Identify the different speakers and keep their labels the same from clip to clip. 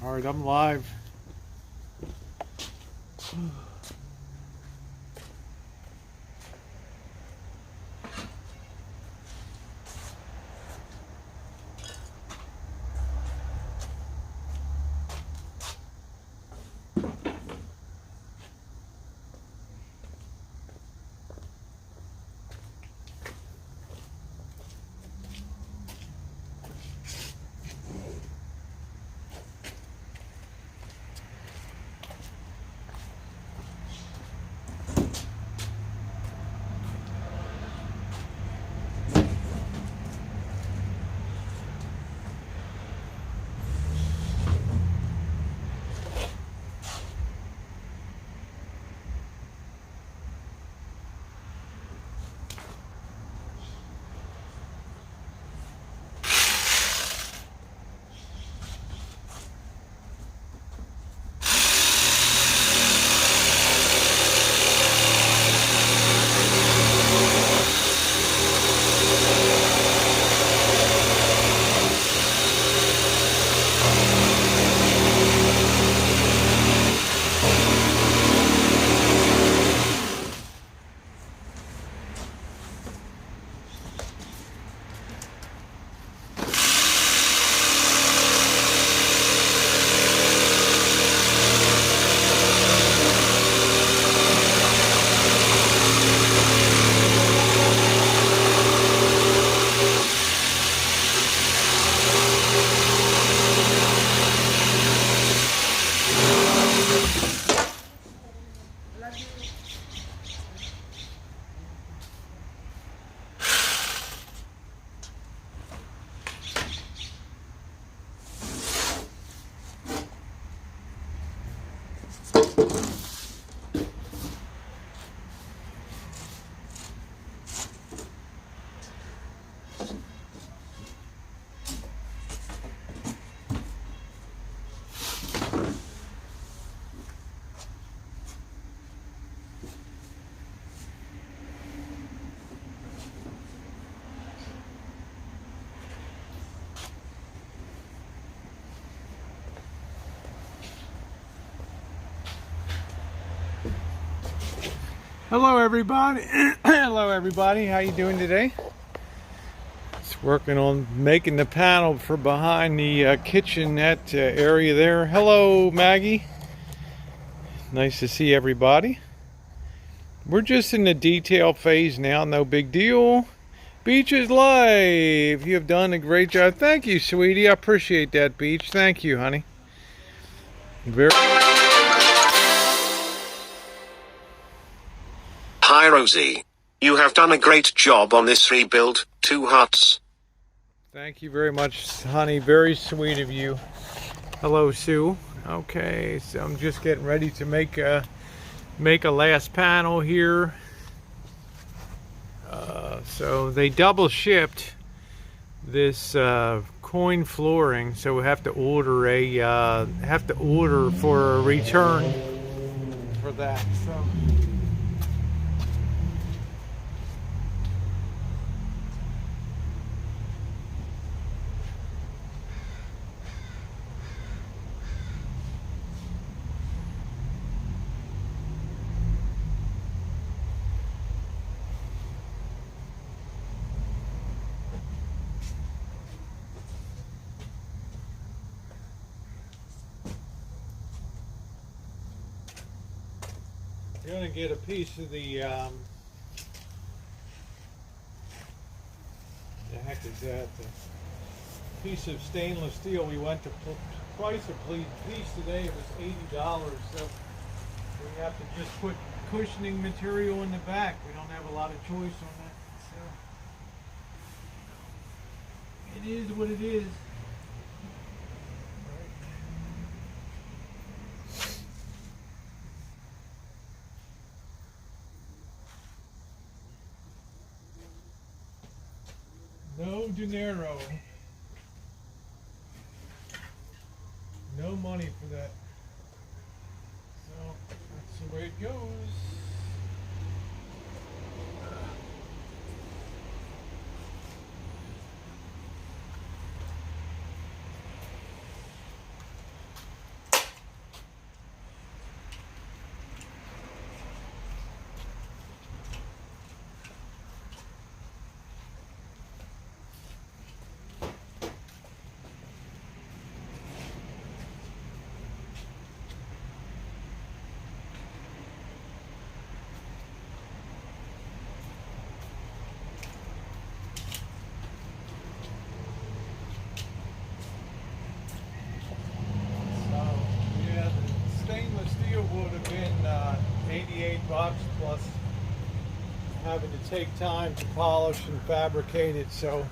Speaker 1: Alright, I'm live. Hello everybody. Hello everybody. How you doing today? Just working on making the panel for behind the kitchenette area there. Hello Maggie. Nice to see everybody. We're just in the detail phase now. No big deal. Beach is live. You have done a great job. Thank you, sweetie. I appreciate that, Beach. Thank you, honey. Very.
Speaker 2: Hi Rosie. You have done a great job on this rebuild. 2 hearts.
Speaker 1: Thank you very much, honey. Very sweet of you. Hello, Sue. Okay, so I'm just getting ready to make a last panel here. So they double shipped this coin flooring, so we have to order for a return for that. So. You're going to get a piece of the heck is that? A piece of stainless steel. We went to price a piece today. It was $80. So we have to just put cushioning material in the back. We don't have a lot of choice on that. So it is what it is. No dinero. No money for that. So that's the way it goes. having to take time to polish and fabricate it, so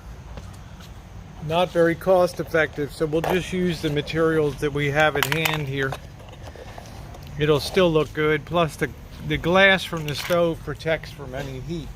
Speaker 1: not very cost effective. So we'll just use the materials that we have at hand here. It'll still look good, plus the glass from the stove protects from any heat.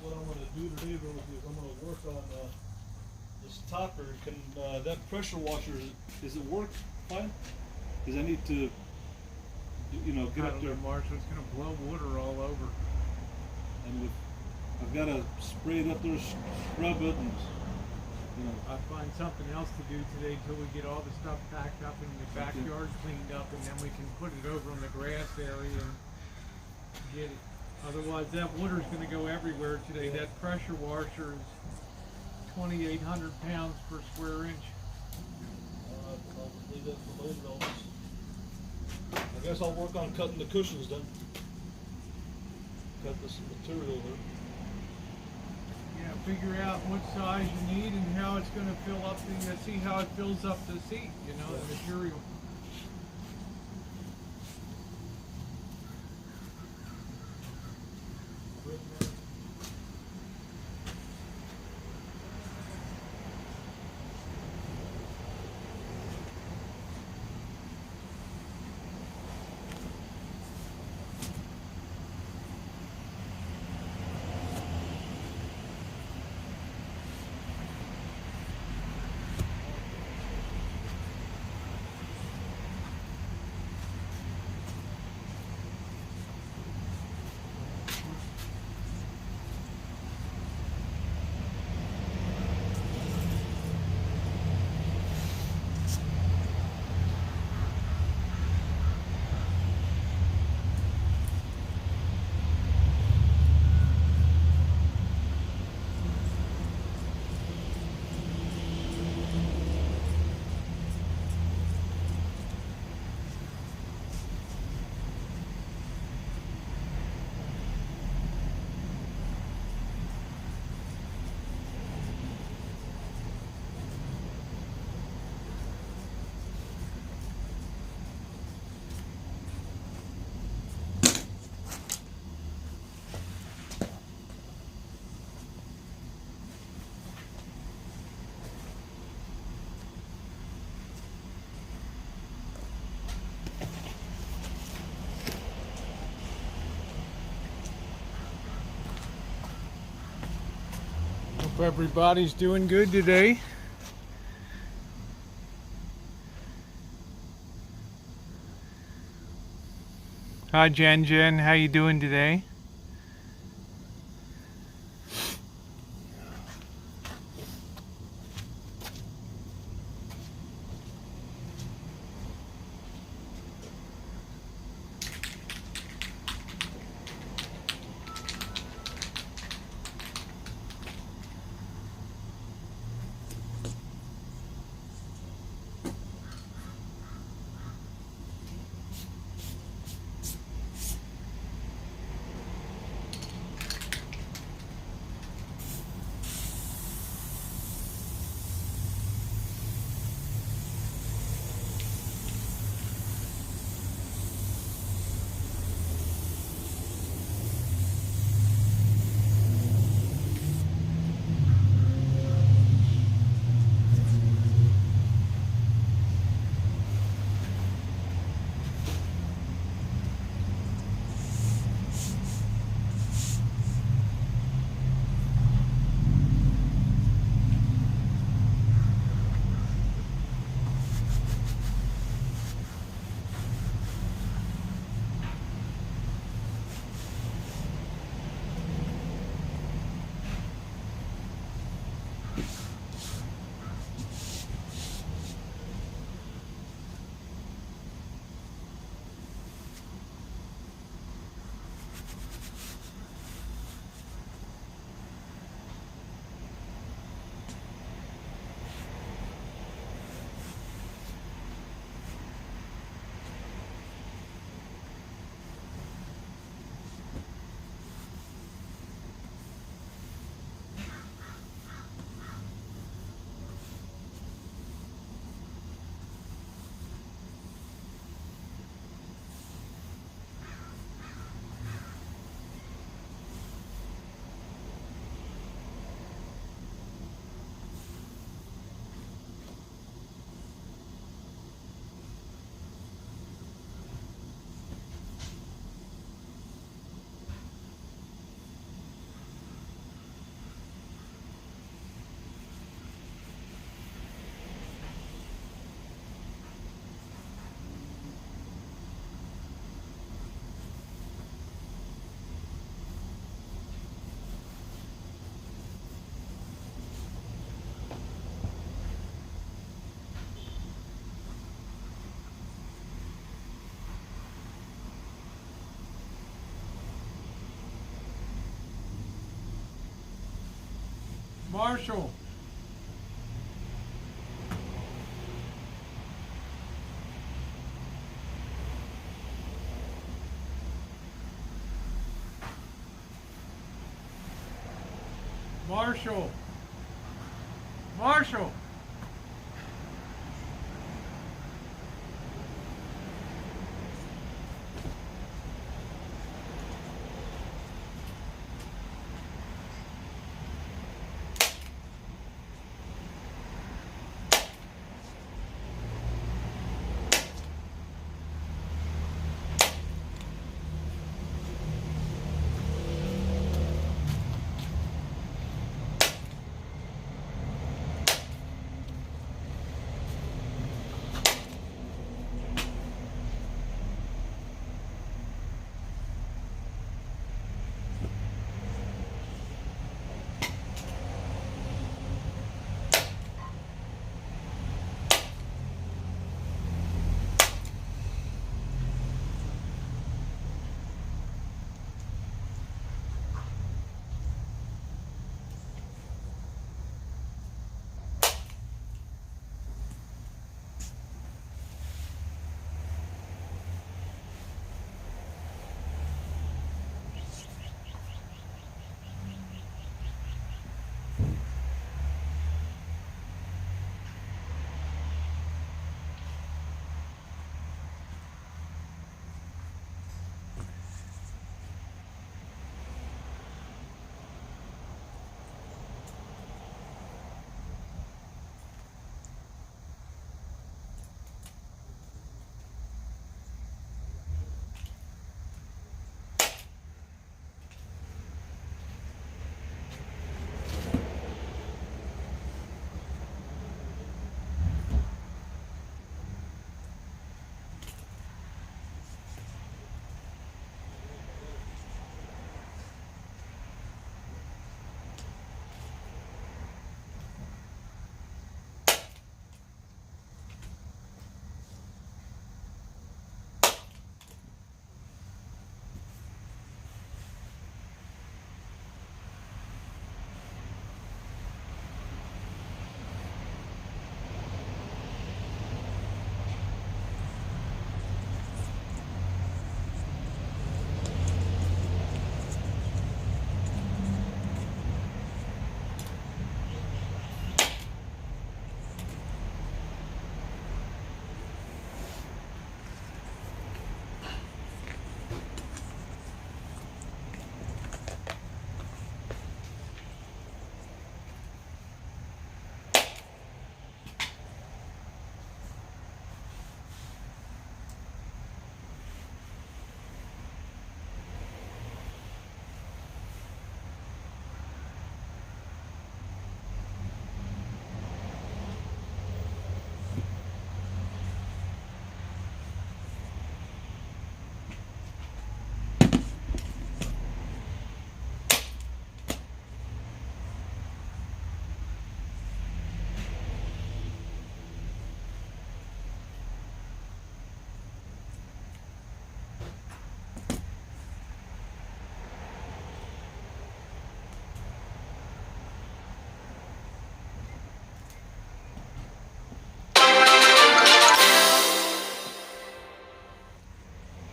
Speaker 3: What I'm going to do today, though, is I'm going to work on this topper. Can that pressure washer, is it work fine? Because I need to, get up there.
Speaker 1: Marshall, it's going to blow water all over.
Speaker 3: And I've got to spray it up there, scrub it, and
Speaker 1: I'll find something else to do today till we get all the stuff packed up in the backyard cleaned up, and then we can put it over on the grass area and get it. Otherwise, that water's going to go everywhere today. That pressure washer is 2,800 pounds per square inch.
Speaker 3: I'll leave that for later. I guess I'll work on cutting the cushions then. Cut this material there.
Speaker 1: Yeah, figure out what size you need and how it's going to fill up see how it fills up the seat, the material. Hope everybody's doing good today. Hi Jen, how you doing today? Marshall. Marshall. Marshall.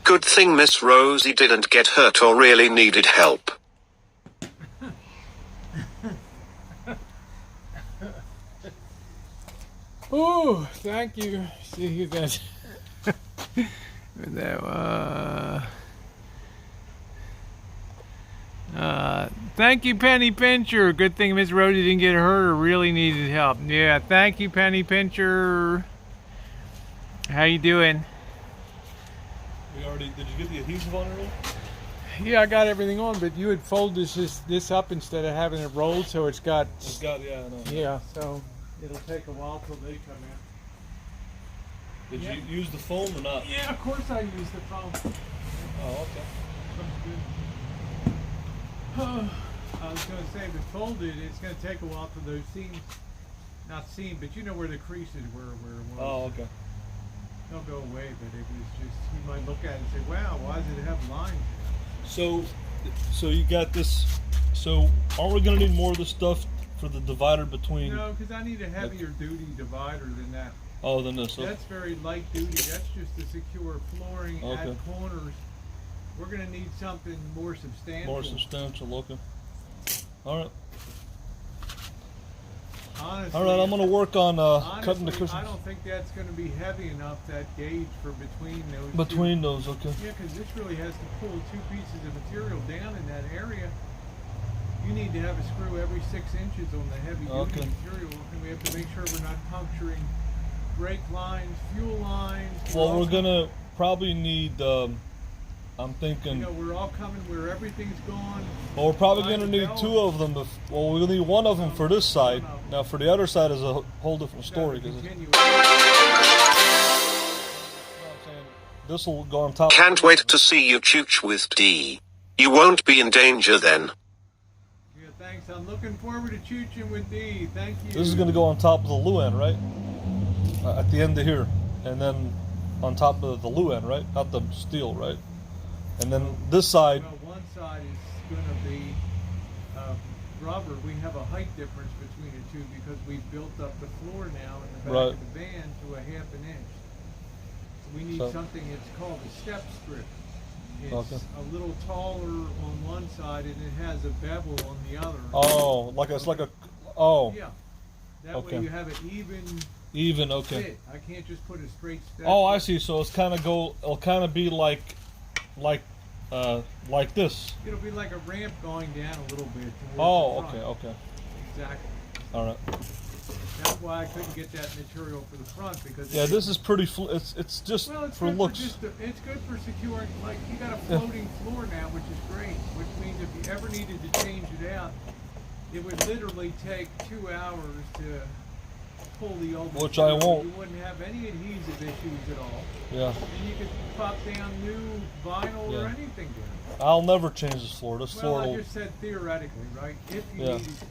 Speaker 2: Good thing Miss Rosie didn't get hurt or really needed help.
Speaker 1: Oh, thank you. See that? Thank you, Penny Pincher. Good thing Miss Rosie didn't get hurt or really needed help. Yeah, thank you, Penny Pincher. How you doing?
Speaker 3: Did you get the adhesive on it already?
Speaker 1: Yeah, I got everything on, but you had folded this up instead of having it rolled, so it's got.
Speaker 3: Yeah, I know.
Speaker 1: Yeah, so it'll take a while till they come in.
Speaker 3: Did you use the foam or not?
Speaker 1: Yeah, of course I use the foam.
Speaker 3: Oh, okay.
Speaker 1: I was going to say, if it's folded, it's going to take a while for those seams, not seam, but you know where the creases were, where it was.
Speaker 3: Oh, okay.
Speaker 1: They'll go away, but it was just, you might look at it and say, wow, why does it have lines?
Speaker 3: So you got this. So aren't we gonna need more of this stuff for the divider between?
Speaker 1: No, because I need a heavier duty divider than that.
Speaker 3: Oh, than this.
Speaker 1: That's very light duty. That's just to secure flooring at corners. We're going to need something more substantial.
Speaker 3: More substantial, okay. All right.
Speaker 1: Honestly,
Speaker 3: all right, I'm going to work on cutting the cushions.
Speaker 1: I don't think that's going to be heavy enough, that gauge for between those
Speaker 3: Between those, okay.
Speaker 1: Yeah, because this really has to pull 2 pieces of material down in that area. You need to have a screw every 6 inches on the heavy duty material, and we have to make sure we're not puncturing brake lines, fuel lines.
Speaker 3: Well, we're going to probably need... I'm thinking.
Speaker 1: You know, we're all coming where everything's gone.
Speaker 3: Well, we're probably going to need 2 of them. Well, we'll need 1 of them for this side. Now, for the other side is a whole different story. This will go on top.
Speaker 2: Can't wait to see you chooch with D. You won't be in danger then.
Speaker 1: Yeah, thanks. I'm looking forward to chooching with D. Thank you.
Speaker 3: This is going to go on top of the loo end, right? At the end of here. And then on top of the loo end, right? Not the steel, right? And then this side.
Speaker 1: Well, one side is going to be rubber. We have a height difference between the two because we've built up the floor now in the back of the van to a 1/2 inch. So we need something that's called a step strip. It's a little taller on one side and it has a bevel on the other.
Speaker 3: Oh, it's like a. Oh.
Speaker 1: Yeah. That way you have an
Speaker 3: even. Okay.
Speaker 1: fit. I can't just put a straight step.
Speaker 3: Oh, I see. So it's kind of it'll kind of be like this.
Speaker 1: It'll be like a ramp going down a little bit.
Speaker 3: Oh, okay.
Speaker 1: Exactly.
Speaker 3: All right.
Speaker 1: That's why I couldn't get that material for the front because.
Speaker 3: Yeah, this is pretty. It's just for looks.
Speaker 1: It's good for securing. Like you got a floating floor now, which is great. Which means if you ever needed to change it out, it would literally take 2 hours to pull the old.
Speaker 3: Which I won't.
Speaker 1: You wouldn't have any adhesive issues at all.
Speaker 3: Yeah.
Speaker 1: And you could pop down new vinyl or anything down.
Speaker 3: I'll never change this floor. This floor.
Speaker 1: I just said theoretically, right? If you needed to.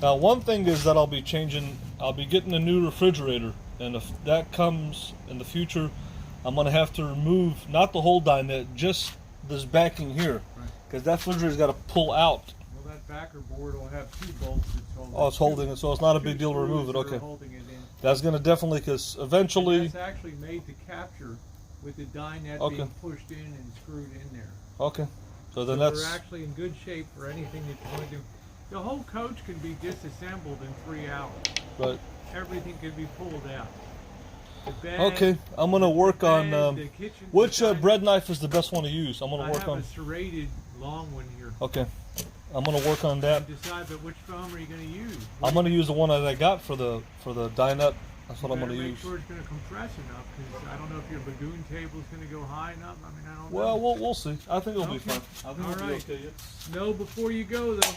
Speaker 3: Now, one thing is that I'll be getting a new refrigerator, and if that comes in the future, I'm going to have to remove, not the whole dinette, just this backing here, because that refrigerator's got to pull out.
Speaker 1: Well, that backer board will have 2 bolts that's holding it.
Speaker 3: Oh, it's holding it, so it's not a big deal to remove it, okay. That's going to definitely, because eventually...
Speaker 1: And that's actually made to capture with the dinette being pushed in and screwed in there.
Speaker 3: Okay, so then
Speaker 1: we're actually in good shape for anything that you want to do. The whole coach can be disassembled in 3 hours.
Speaker 3: Right.
Speaker 1: Everything can be pulled out. The bed,
Speaker 3: okay, I'm going to work on... which bread knife is the best one to use? I'm going to work on...
Speaker 1: I have a serrated long one here.
Speaker 3: Okay. I'm going to work on that.
Speaker 1: Decide, but which foam are you going to use?
Speaker 3: I'm going to use the one that I got for the dinette. That's what I'm going to use.
Speaker 1: Make sure it's going to compress enough, because I don't know if your lagoon table is going to go high enough. I mean, I don't know.
Speaker 3: Well, we'll see. I think it'll be fine. I think
Speaker 1: it'll be okay. Know before you go, though.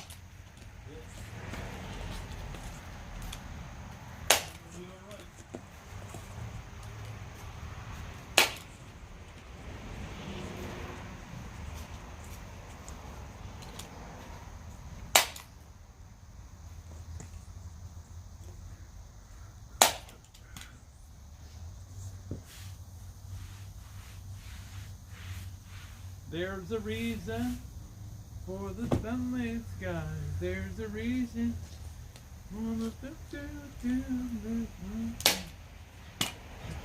Speaker 1: There's a reason for the sunlit sky. There's a reason for the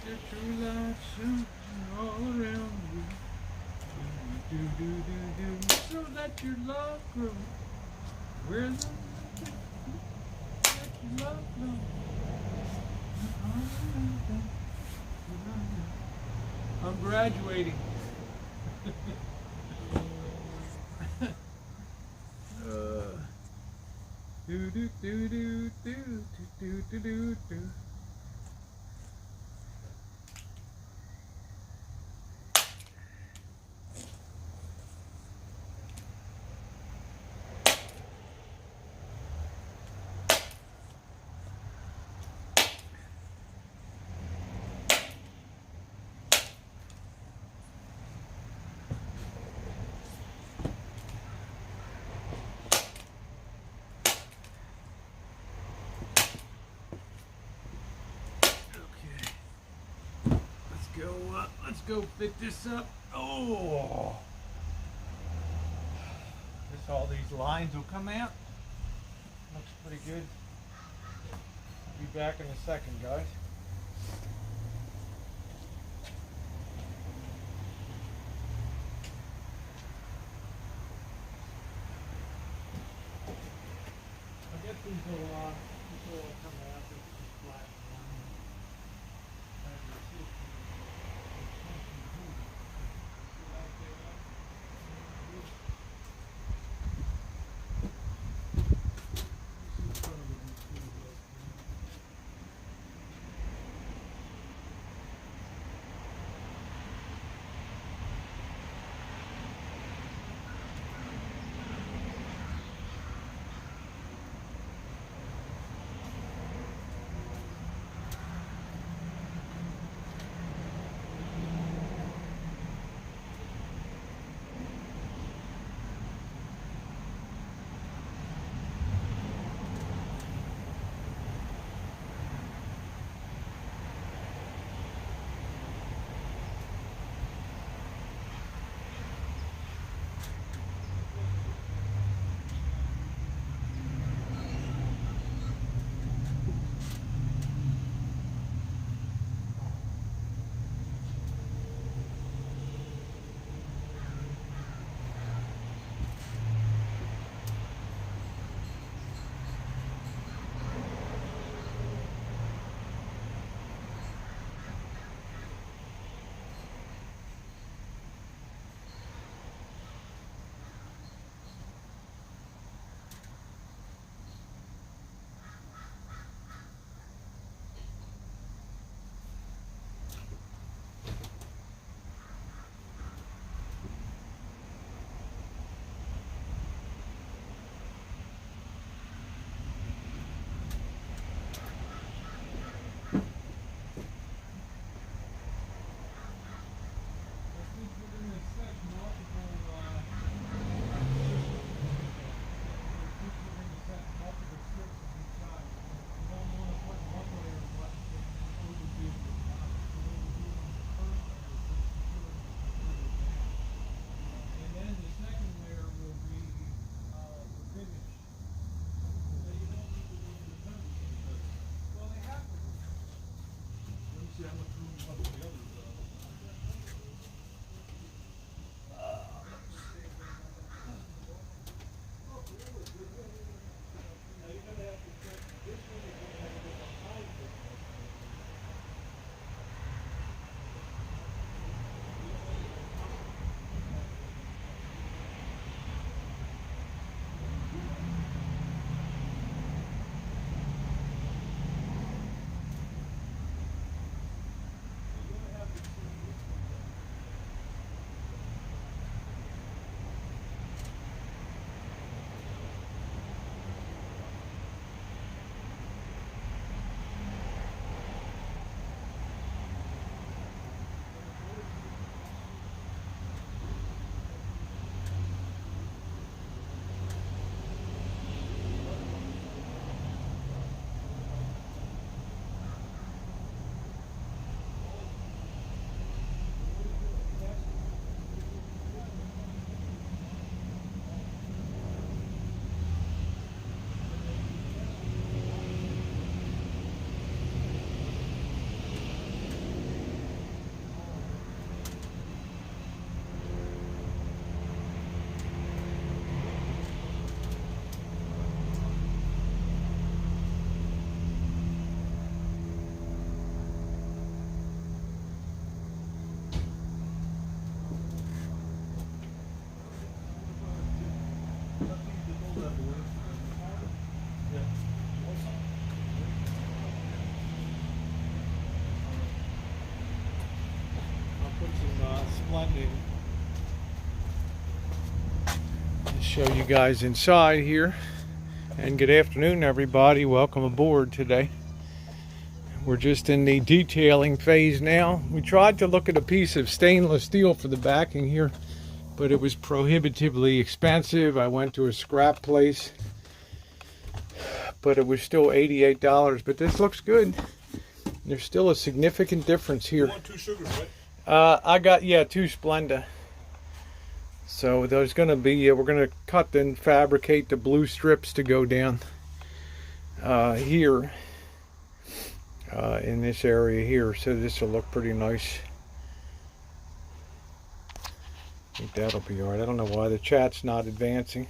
Speaker 1: your true light shine all around you. Do, do, do, do, so that your love grows. Where the let your love grow. I'm graduating. Do do do do do do do do do. Let's go fit this up. Oh, guess all these lines will come out. Looks pretty good. Be back in a second, guys. I guess these will all come out. This is flat line. show you guys inside here. And good afternoon, everybody. Welcome aboard today. We're just in the detailing phase now. We tried to look at a piece of stainless steel for the backing here, but it was prohibitively expensive. I went to a scrap place, but it was still $88. But this looks good. There's still a significant difference here.
Speaker 3: You want 2 sugars, right?
Speaker 1: I got, 2 Splenda. So there's going to be, we're going to cut and fabricate the blue strips to go down here in this area here. So this will look pretty nice. I think that'll be alright. I don't know why the chat's not advancing.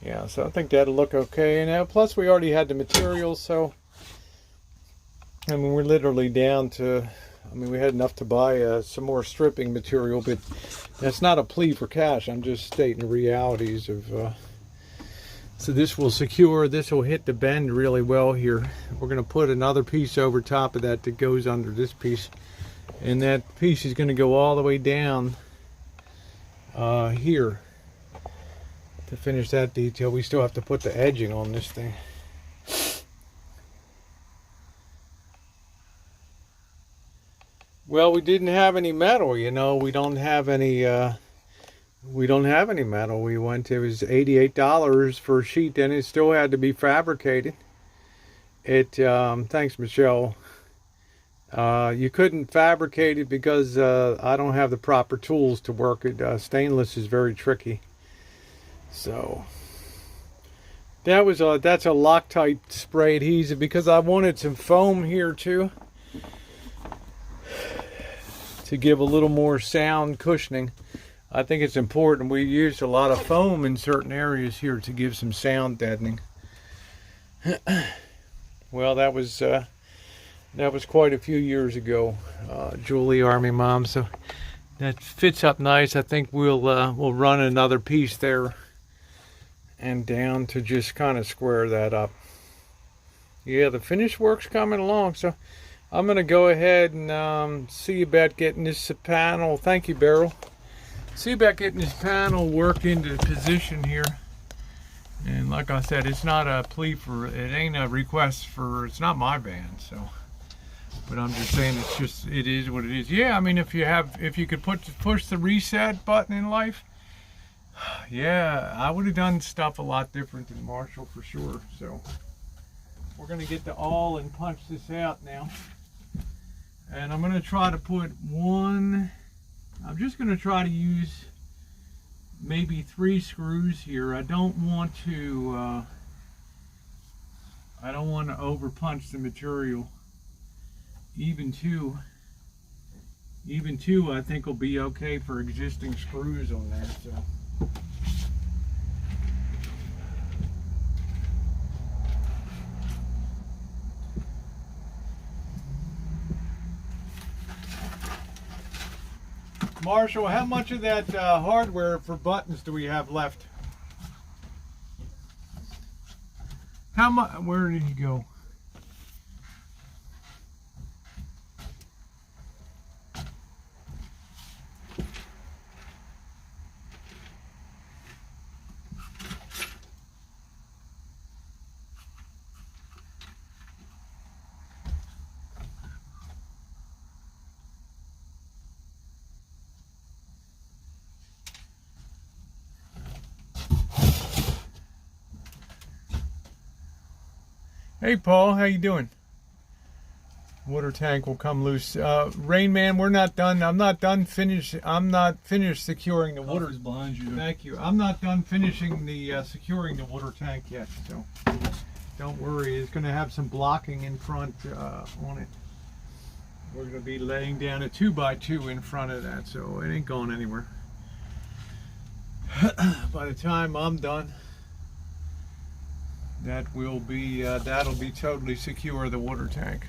Speaker 1: Yeah, so I think that'll look okay. Now, plus we already had the materials, so I mean we're literally down to, we had enough to buy some more stripping material, but that's not a plea for cash. I'm just stating the realities of. So this will secure. This will hit the bend really well here. We're going to put another piece over top of that goes under this piece, and that piece is going to go all the way down here. To finish that detail, we still have to put the edging on this thing. Well, we didn't have any metal, you know. We don't have any metal. We went, it was $88 for a sheet, and it still had to be fabricated. Thanks, Michelle. You couldn't fabricate it because I don't have the proper tools to work it. Stainless is very tricky. So that's a Loctite spray adhesive, because I wanted some foam here too to give a little more sound cushioning. I think it's important. We used a lot of foam in certain areas here to give some sound deadening. Well, that was quite a few years ago, Julie, Army Mom. So that fits up nice. I think we'll run another piece there and down to just kind of square that up. Yeah, the finish work's coming along, so I'm going to go ahead and see about getting this panel. Thank you, Beryl. See about getting this panel worked into position here. And like I said, it's not a plea for, it ain't a request for, it's not my band, so. But I'm just saying, it is what it is. Yeah, I mean, if you could push the reset button in life, yeah, I would have done stuff a lot different than Marshall for sure. So we're going to get the awl and punch this out now. And I'm going to try to put I'm just going to try to use maybe 3 screws here. I don't want to over punch the material. Even two I think will be okay for existing screws on there. So. Marshall, how much of that hardware for buttons do we have left? How much? Where did he go? Hey Paul, how you doing? Water tank will come loose. Rain Man, we're not done. I'm not finished securing the water.
Speaker 3: Behind you.
Speaker 1: Thank you. I'm not done finishing the securing the water tank yet, so don't worry. It's going to have some blocking in front on it. We're going to be laying down a 2x2 in front of that, so it ain't going anywhere. By the time I'm done, that'll be totally secure, the water tank.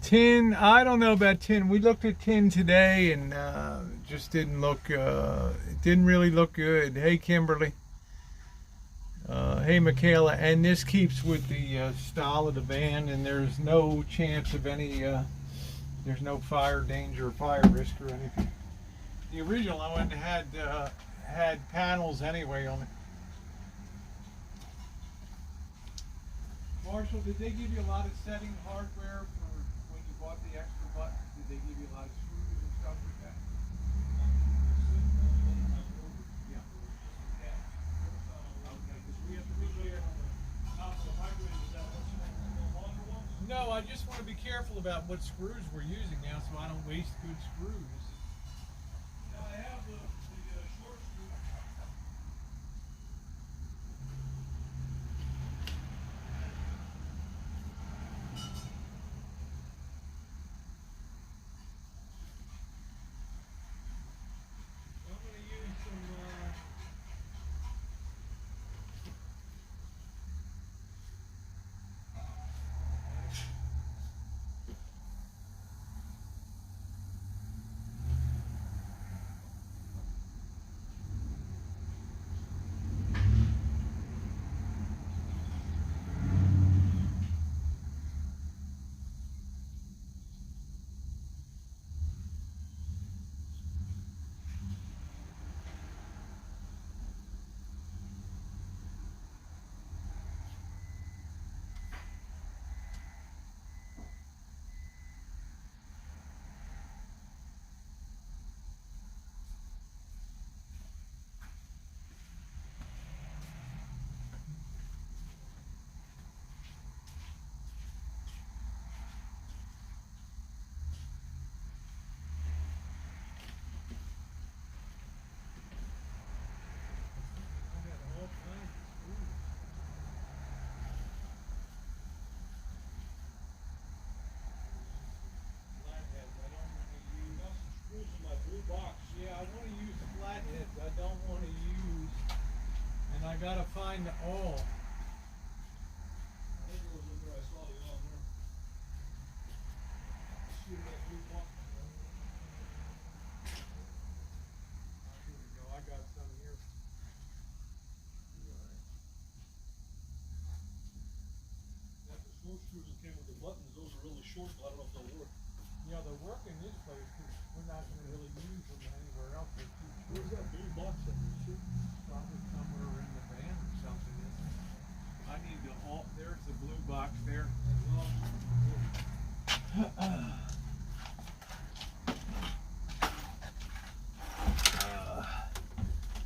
Speaker 1: Tin, I don't know about tin. We looked at tin today and just didn't look, it didn't really look good. Hey Kimberly. Hey Michaela, and this keeps with the style of the van, and there's no chance of any, there's no fire danger or fire risk or anything. The original one had panels anyway on it. Marshall, did they give you a lot of setting hardware for when you bought the extra buttons? Did they give you a lot of screws and stuff like that? Yeah. Okay, because we have to be careful. No, I just want to be careful about what screws we're using now so I don't waste good screws.
Speaker 3: I have the short screw.
Speaker 1: I'm going to use some I gotta find the all.
Speaker 3: I think it was in there. I saw the on there. See that blue box?
Speaker 1: Here we go. I got some here.
Speaker 3: Yeah, the short screws that came with the buttons, those are really short, but I don't know if they'll work.
Speaker 1: Yeah, they're working this place because we're not going to really use them anywhere else. They're too short.
Speaker 3: Where's that blue box at?
Speaker 1: Probably somewhere in the van or something. I need the all. There's the blue box there.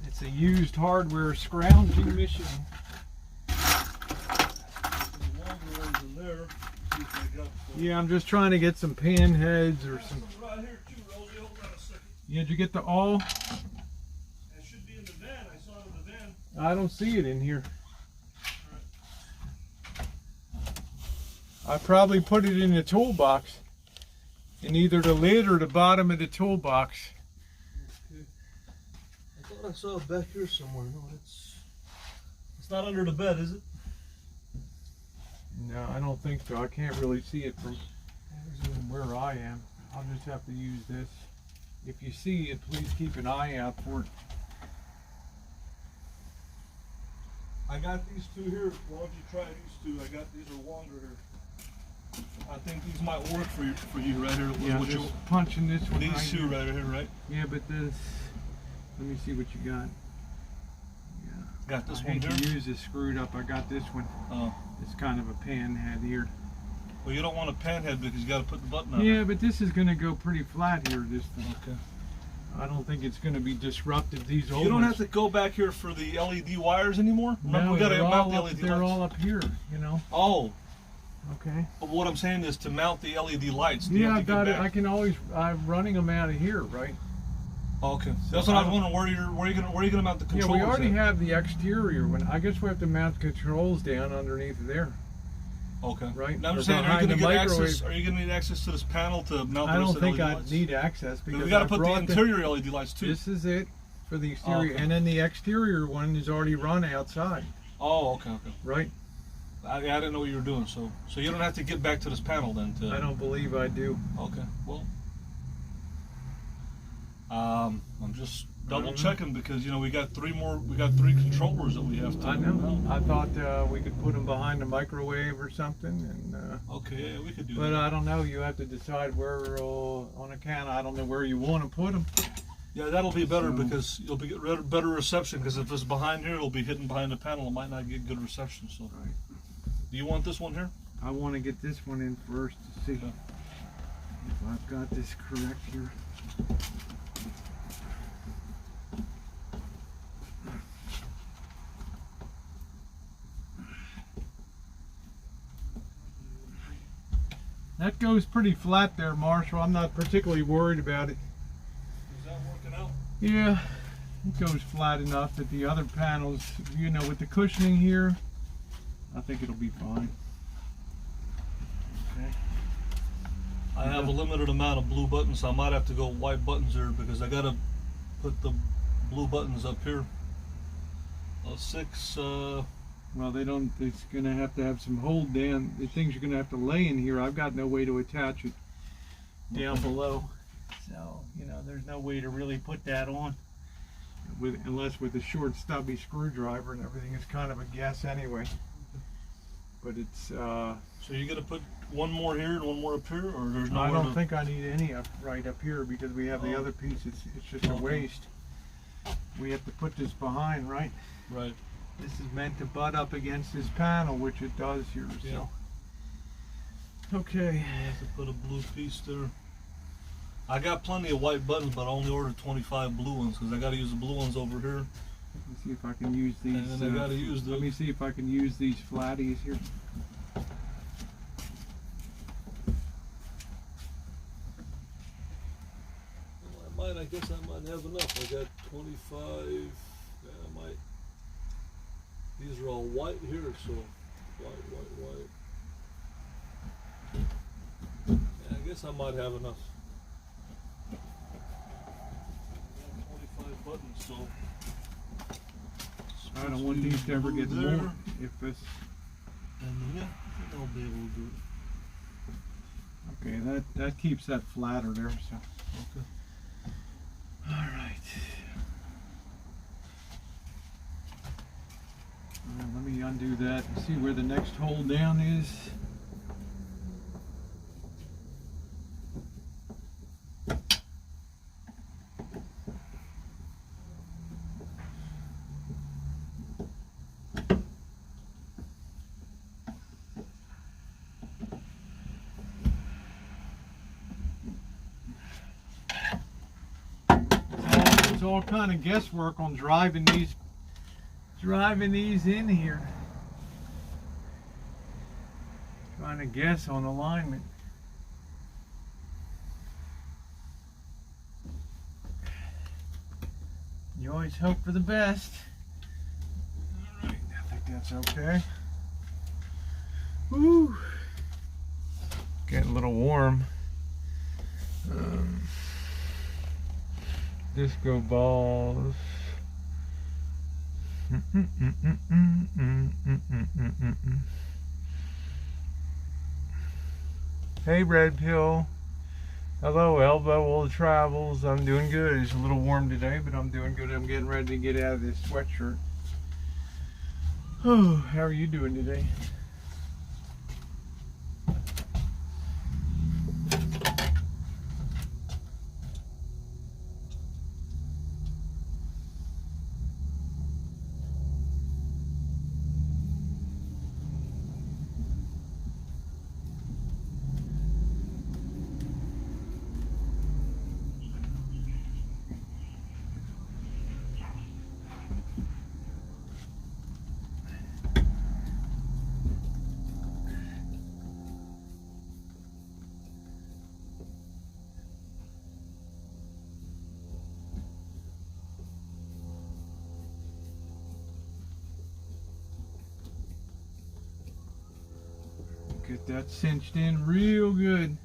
Speaker 1: It's a used hardware scrounging mission.
Speaker 3: The longer ones in there. See if they got the...
Speaker 1: Yeah, I'm just trying to get some pan heads or some.
Speaker 3: Right here too, Rosie. Hold on a second.
Speaker 1: Yeah, did you get the all?
Speaker 3: It should be in the van. I saw it in the van.
Speaker 1: I don't see it in here. I probably put it in the toolbox, in either the lid or the bottom of the toolbox.
Speaker 3: Okay. I thought I saw it back here somewhere. No, it's not under the bed, is it?
Speaker 1: No, I don't think so. I can't really see it from where I am. I'll just have to use this. If you see it, please keep an eye out for it.
Speaker 3: I got these two here. Why don't you try these two? I got these are longer here. I think these might work for you right here.
Speaker 1: Yeah,
Speaker 3: What
Speaker 1: just punching this one.
Speaker 3: these
Speaker 1: right
Speaker 3: two
Speaker 1: here.
Speaker 3: right here, right?
Speaker 1: Yeah, but this. Let me see what you got. Yeah.
Speaker 3: Got this
Speaker 1: I
Speaker 3: one
Speaker 1: hate
Speaker 3: here.
Speaker 1: to use this screwed up. I got this one.
Speaker 3: Oh.
Speaker 1: It's kind of a pan head here.
Speaker 3: Well, you don't want a pan head because you got to put the button on.
Speaker 1: Yeah, but this is going to go pretty flat here. This thing.
Speaker 3: Okay.
Speaker 1: I don't think it's going to be disruptive. These old
Speaker 3: You don't
Speaker 1: ones.
Speaker 3: have to go back here for the LED wires anymore. Remember,
Speaker 1: No,
Speaker 3: we got to
Speaker 1: they're
Speaker 3: mount
Speaker 1: all
Speaker 3: the
Speaker 1: up,
Speaker 3: LED
Speaker 1: they're
Speaker 3: lights.
Speaker 1: all up here. You know.
Speaker 3: Oh.
Speaker 1: Okay.
Speaker 3: But what I'm saying is to mount the LED lights. Do you
Speaker 1: Yeah,
Speaker 3: have
Speaker 1: I
Speaker 3: to get
Speaker 1: got it.
Speaker 3: back?
Speaker 1: I can always. I'm running them out of here, right?
Speaker 3: Oh, okay.
Speaker 1: So
Speaker 3: That's what I was
Speaker 1: I-
Speaker 3: wondering. Where are you gonna mount the
Speaker 1: Yeah,
Speaker 3: controllers?
Speaker 1: we already
Speaker 3: at?
Speaker 1: have the exterior one. I guess we have to mount controls down underneath there.
Speaker 3: Okay.
Speaker 1: Right?
Speaker 3: Now I'm
Speaker 1: Or
Speaker 3: saying, are you
Speaker 1: behind
Speaker 3: gonna
Speaker 1: the
Speaker 3: get access?
Speaker 1: microwave.
Speaker 3: Are you gonna need access to this panel to mount
Speaker 1: I
Speaker 3: the rest
Speaker 1: don't
Speaker 3: of the
Speaker 1: think
Speaker 3: LED
Speaker 1: I
Speaker 3: lights?
Speaker 1: need access because
Speaker 3: We got to
Speaker 1: I
Speaker 3: put the
Speaker 1: brought
Speaker 3: interior LED lights too.
Speaker 1: This is it for the exterior,
Speaker 3: okay.
Speaker 1: and then the exterior one is already run outside,
Speaker 3: Oh, okay, okay.
Speaker 1: right?
Speaker 3: I didn't know what you were doing, so you don't have to get back to this panel then.
Speaker 1: I don't believe I do.
Speaker 3: Okay, well, I'm just double checking because we got three controllers that we have to.
Speaker 1: I know.
Speaker 3: mount.
Speaker 1: I thought we could put them behind the microwave or something, and.
Speaker 3: Okay, yeah, we could do
Speaker 1: But
Speaker 3: that.
Speaker 1: I don't know. You have to decide where on account. I don't know where you want to put them.
Speaker 3: Yeah, that'll be better because you'll be get better reception. Because if it's behind here, it'll be hidden behind the panel. It might not get good reception. So,
Speaker 1: Right.
Speaker 3: Do you want this one here?
Speaker 1: I want to get this one in first to see
Speaker 3: Okay.
Speaker 1: if I've got this correct here. That goes pretty flat there, Marshall. I'm not particularly worried about it.
Speaker 3: Is that working out?
Speaker 1: Yeah, it goes flat enough that the other panels, you know, with the cushioning here, I think it'll be fine. Okay.
Speaker 3: I have a limited amount of blue buttons, so I might have to go white buttons here because I gotta put the blue buttons up here. 6.
Speaker 1: Well, they don't, it's gonna have to have some hold down. The things you're gonna have to lay in here. I've got no way to attach it down below. So, you know, there's no way to really put that on. Unless with a short stubby screwdriver, and everything is kind of a guess anyway. But it's,
Speaker 3: So you're gonna put one more here and one more up here, or there's no?
Speaker 1: I don't think I need any right up here because we have the other piece. It's just a waste. We have to put this behind, right?
Speaker 3: Right.
Speaker 1: This is meant to butt up against this panel, which it does here.
Speaker 3: Yeah.
Speaker 1: So, okay.
Speaker 3: I have to put a blue piece there. I got plenty of white buttons, but I only ordered 25 blue ones because I got to use the blue ones over here.
Speaker 1: Let me see if I can use these.
Speaker 3: And then I got to use the.
Speaker 1: Let me see if I can use these flatties here.
Speaker 3: I guess I might have enough. I got 25. Yeah, I might. These are all white here, so white. Yeah, I guess I might have enough. 25 buttons, so.
Speaker 1: I don't want these to ever get
Speaker 3: there.
Speaker 1: more. If this.
Speaker 3: And yeah, I think I'll be able to do it.
Speaker 1: Okay, that keeps that flatter there. So.
Speaker 3: Okay.
Speaker 1: All right. Let me undo that and see where the next hole down is. It's all kind of guesswork on driving these in here. Trying to guess on alignment. You always hope for the best. All right, I think that's okay. Woo! Getting a little warm. Disco balls. Hey, Red Pill. Hello, Elbow of Travels. I'm doing good. It's a little warm today, but I'm doing good. I'm getting ready to get out of this sweatshirt. Oh, how are you doing today? Get that cinched in real good.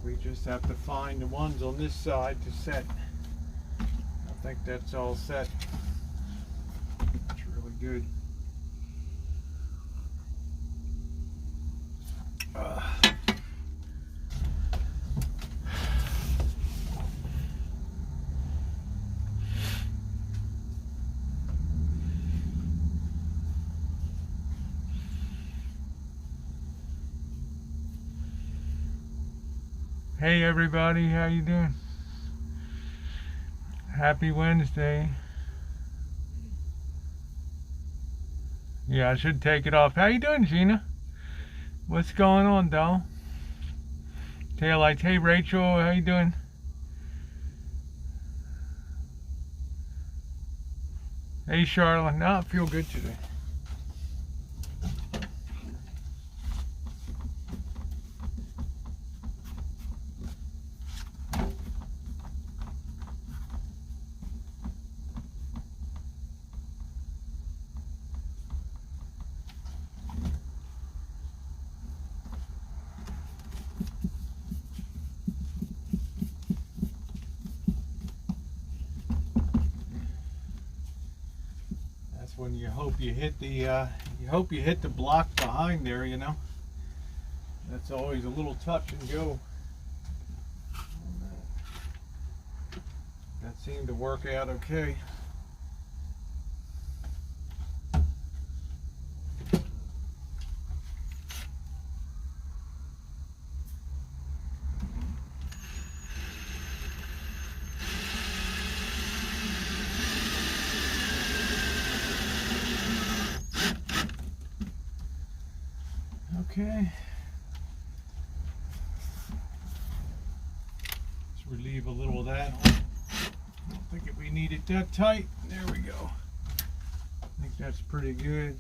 Speaker 1: We just have to find the ones on this side to set. I think that's all set. It's really good. Hey everybody, how you doing? Happy Wednesday. Yeah, I should take it off. How you doing, Gina? What's going on, doll? Taillights. Hey Rachel, how you doing? Hey Charlotte. No, I feel good today. When you hope you hit the block behind there, you know. That's always a little touch and go. That seemed to work out okay. Okay. Let's relieve a little of that. I don't think we need it that tight. There we go. I think that's pretty good.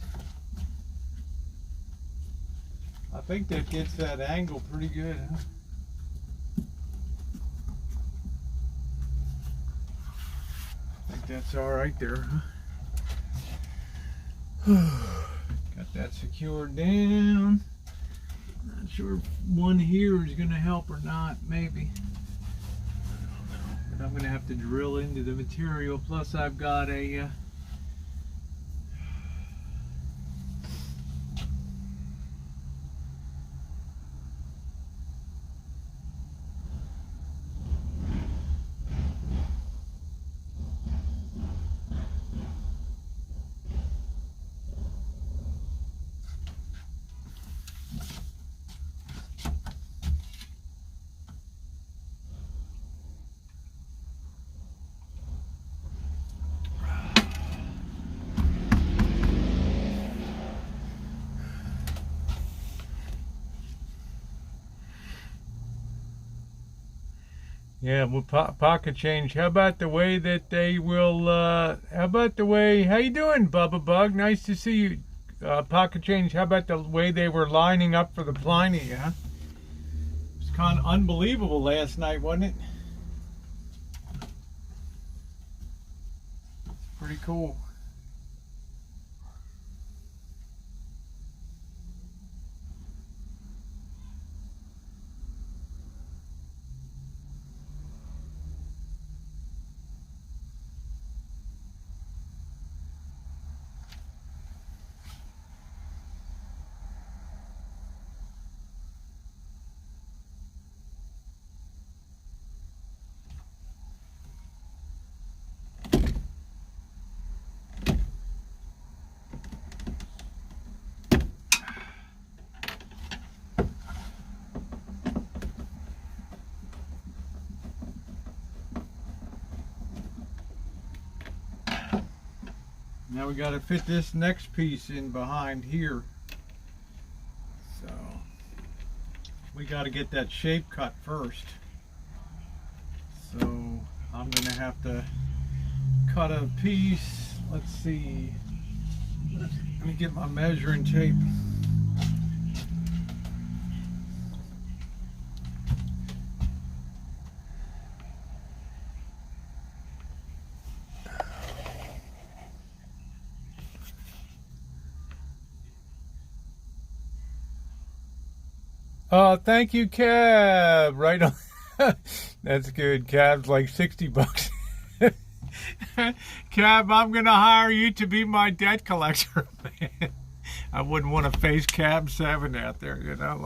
Speaker 1: I think that gets that angle pretty good, huh? I think that's all right there, huh? Got that secured down. Not sure if one here is going to help or not, maybe. But I'm going to have to drill into the material. Plus I've got a yeah, well, pocket change. How about the way that they will, how about the way, how you doing, Bubba Bug? Nice to see you. Pocket change, how about the way they were lining up for the Pliny, huh? It was kind of unbelievable last night, wasn't it? It's pretty cool. Now we got to fit this next piece in behind here. So we got to get that shape cut first. So I'm going to have to cut a piece. Let's see. Let me get my measuring tape. Oh, thank you, Cab. Right on. That's good. Cab's like $60. Cab, I'm gonna hire you to be my debt collector, man. I wouldn't want to face Cab 7 out there, you know.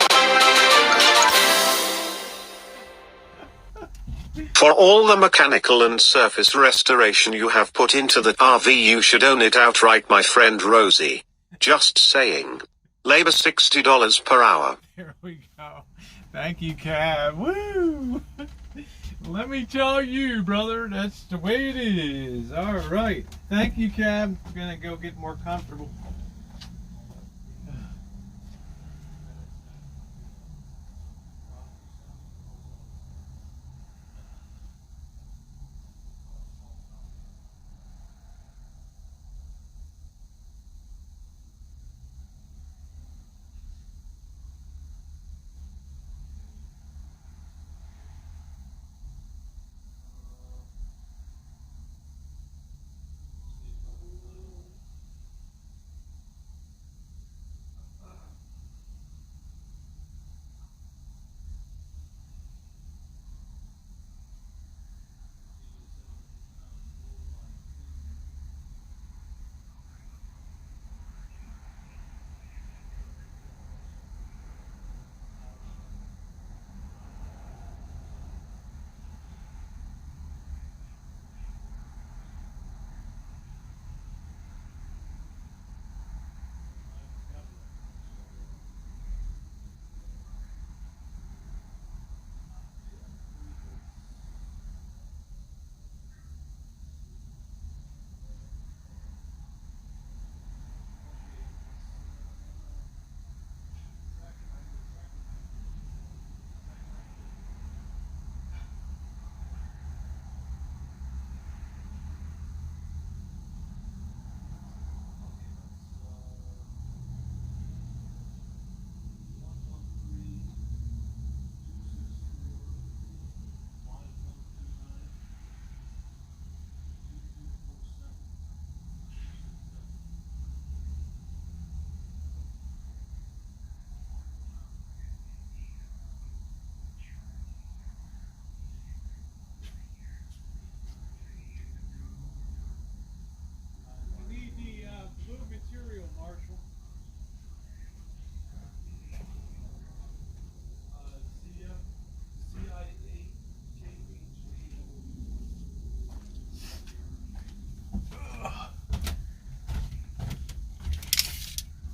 Speaker 2: For all the mechanical and surface restoration you have put into the RV, you should own it outright, my friend Rosie. Just saying. Labor $60 per hour.
Speaker 1: Here we go. Thank you, Cab. Woo! Let me tell you, brother, that's the way it is. All right. Thank you, Cab. I'm gonna go get more comfortable.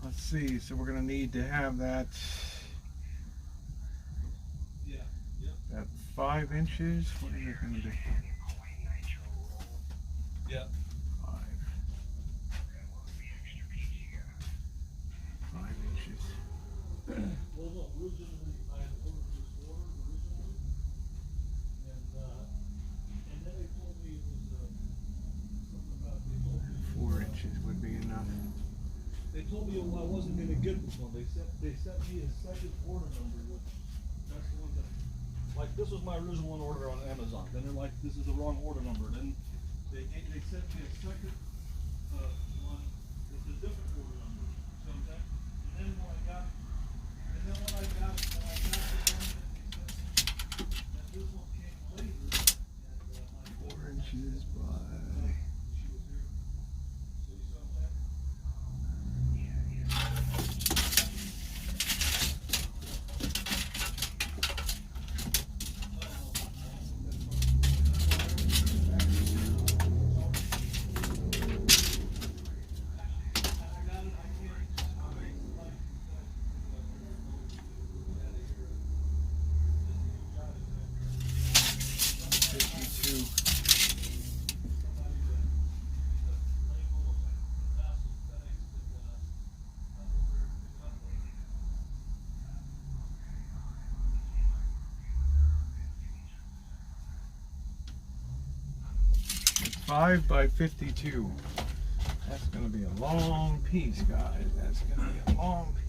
Speaker 1: Let's see, so we're gonna need to have that that 5 inches. What are you gonna do?
Speaker 3: Yeah.
Speaker 1: 5 inches.
Speaker 3: Well, no, originally I had ordered this order originally, and then they told me it was something about they told me
Speaker 1: 4 inches would be enough.
Speaker 3: They told me I wasn't gonna get this one. They sent me a second order number, which that's the one that, like, this was my original one order on Amazon. Then they're like, this is the wrong order number. Then they sent me a second one with a different order number. So that, and then when I got the one that they sent me, that this one came later, and
Speaker 1: 4 inches by.
Speaker 3: she was here. So you saw that?
Speaker 1: 52. It's 5 by 52. That's going to be a long piece, guys. That's going to be a long piece.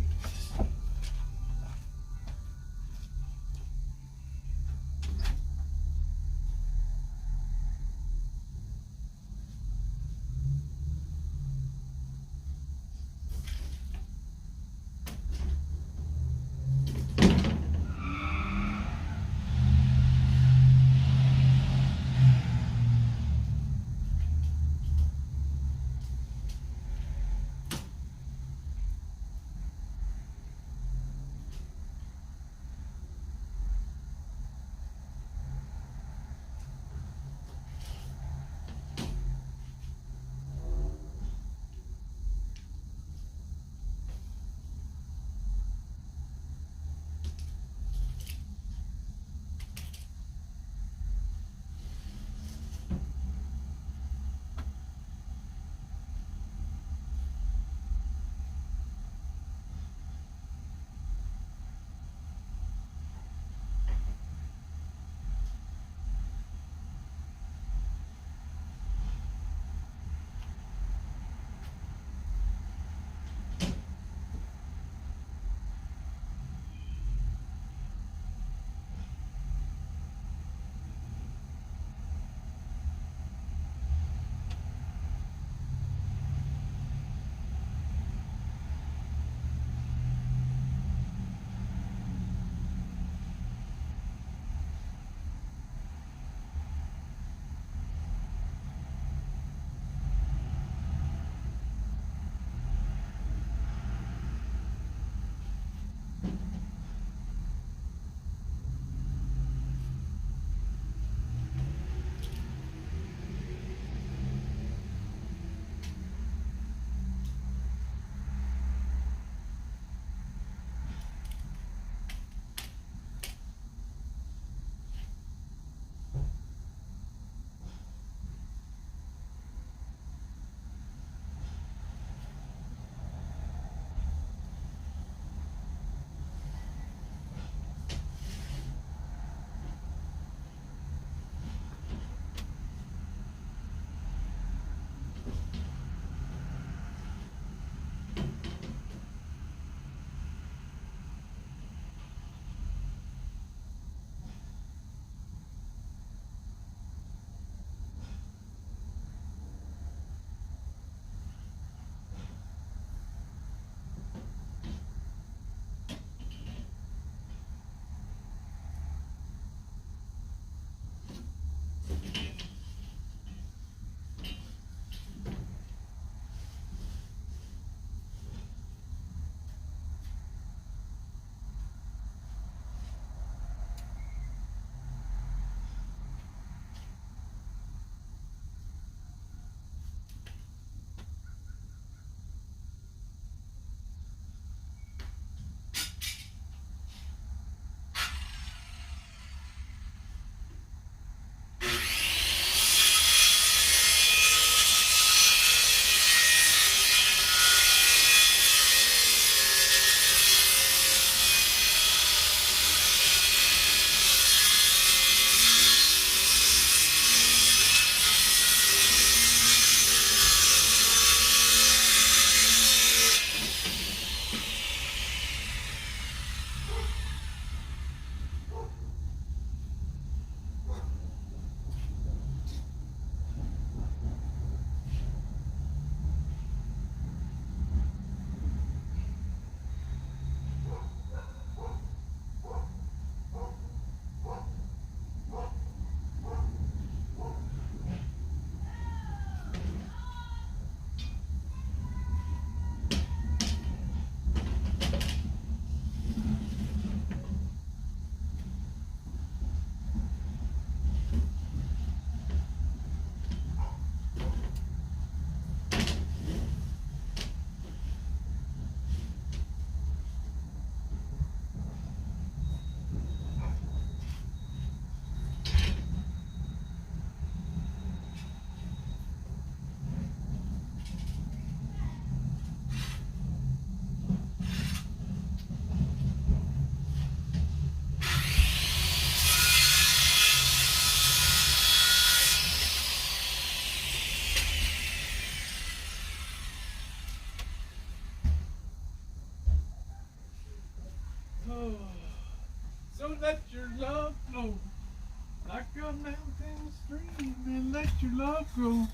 Speaker 1: go.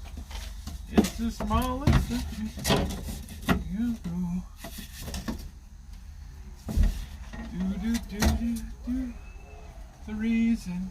Speaker 1: It's the smallest of you go. Do, do, do, do, do. The reason.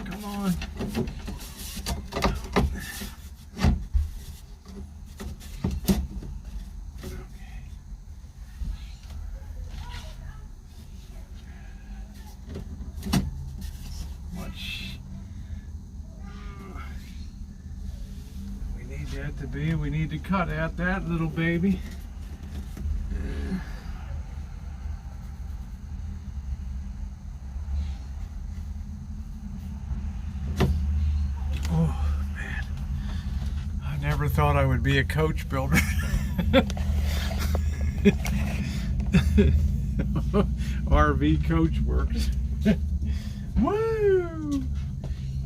Speaker 1: Come on. That to be, we need to cut out that little baby. Oh man, I never thought I would be a coach builder. RV coach works. Woo!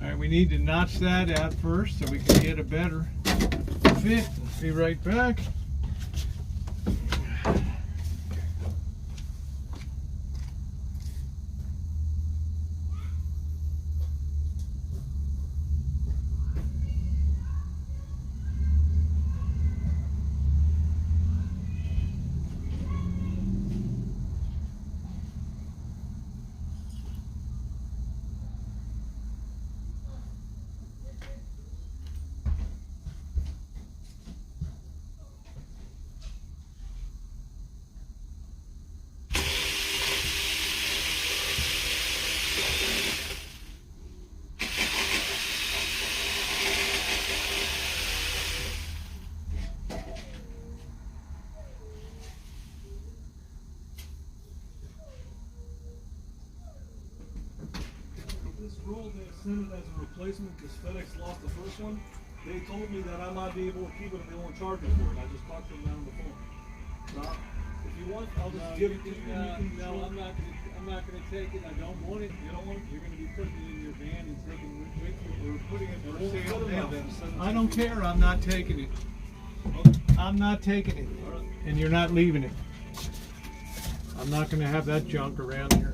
Speaker 1: Alright, we need to notch that out first so we can get a better fit. Be right back.
Speaker 3: Roll, they sent it as a replacement because FedEx lost the first one. They told me that I might be able to keep it and they won't charge me for it. I just talked to them down on the phone. So if you want, I'll just give it to you.
Speaker 4: No, I'm not gonna take it. I don't want it. You don't want it. You're gonna be putting it in your van and taking it with you, or putting it for sale now.
Speaker 1: I don't care, I'm not taking it. I'm not taking it. And you're not leaving it. I'm not gonna have that junk around here.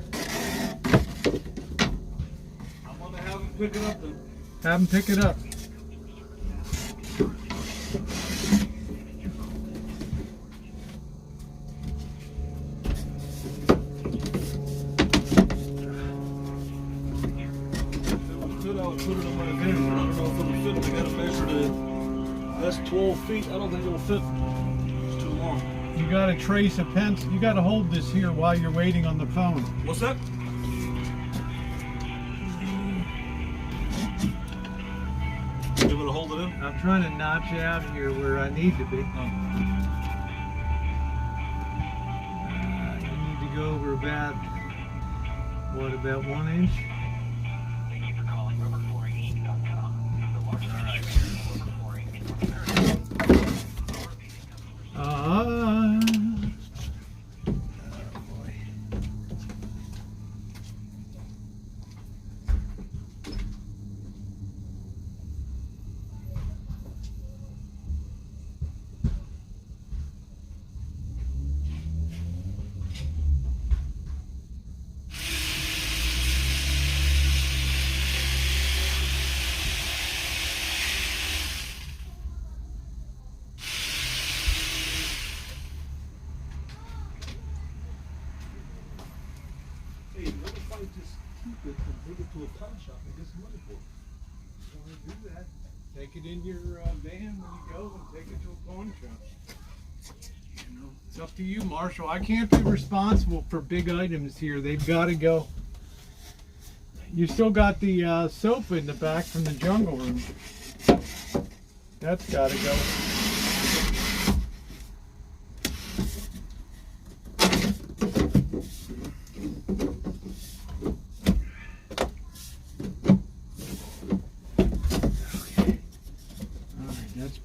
Speaker 3: I'm gonna have them pick it up then.
Speaker 1: Have them pick it up.
Speaker 3: I would put it on my van, but I don't know if it'll fit. We gotta measure the. That's 12 feet. I don't think it'll fit. It's too long.
Speaker 1: You gotta trace a pencil. You gotta hold this here while you're waiting on the phone.
Speaker 3: What's that? Give it a hold it in.
Speaker 1: I'm trying to notch out here where I need to be. You need to go over about, what, about 1 inch?
Speaker 3: Hey, what if I just keep it and bring it to a pawn shop and get some money for it?
Speaker 1: Want to do that? Take it in your van when you go and take it to a pawn shop. You know, it's up to you, Marshall. I can't be responsible for big items here. They've got to go. You still got the sofa in the back from the jungle room. That's got to go.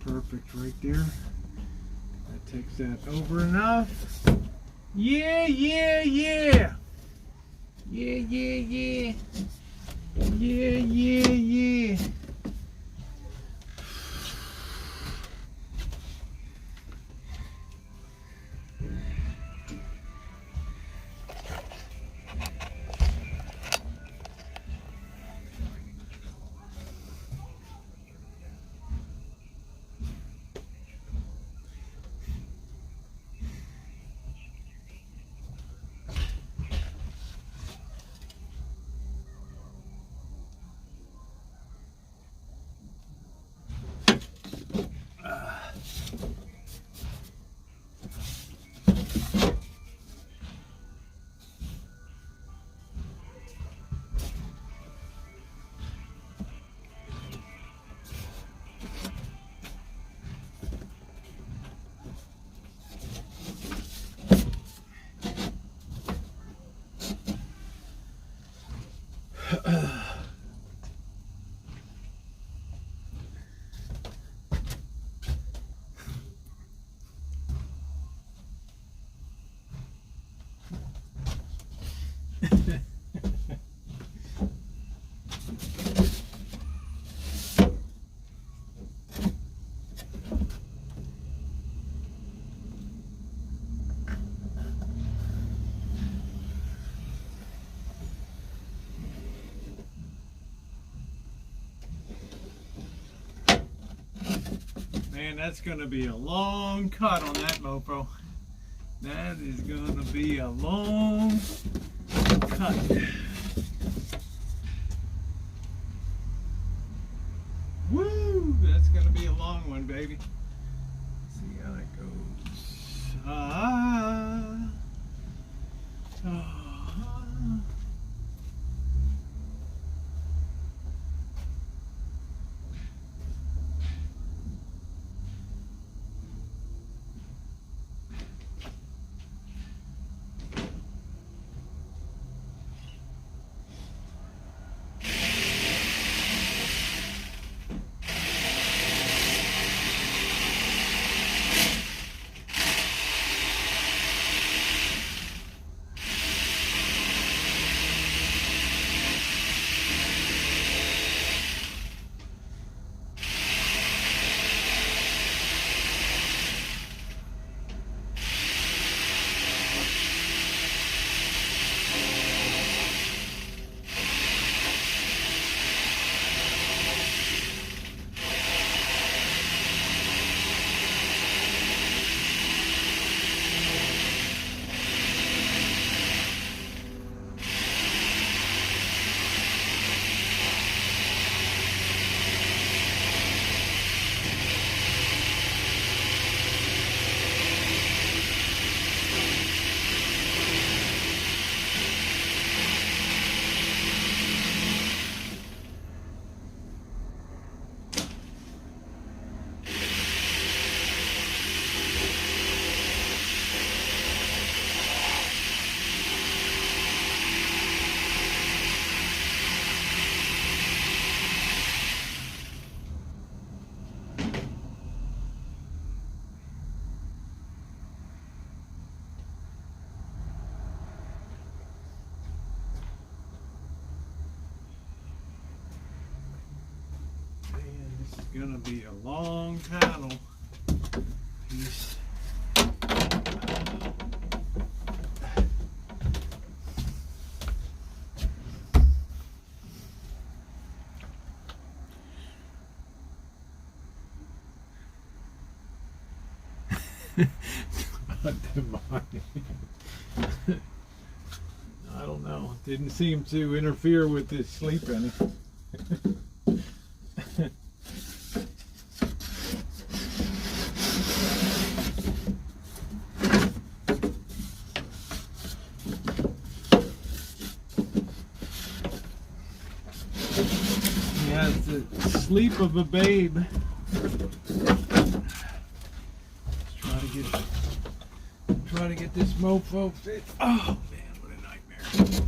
Speaker 1: Perfect right there. Is that over enough? Yeah, yeah, yeah. Yeah, yeah, yeah. Yeah, yeah, yeah. Man, that's gonna be a long cut on that mofo. That is gonna be a long cut. Woo! That's gonna be a long one, baby. Let's see how that goes. Gonna be a long panel piece. I don't know. Didn't seem to interfere with his sleep any. Yeah, it's the sleep of a babe. Try to get this mofo fit. Oh man, what a nightmare.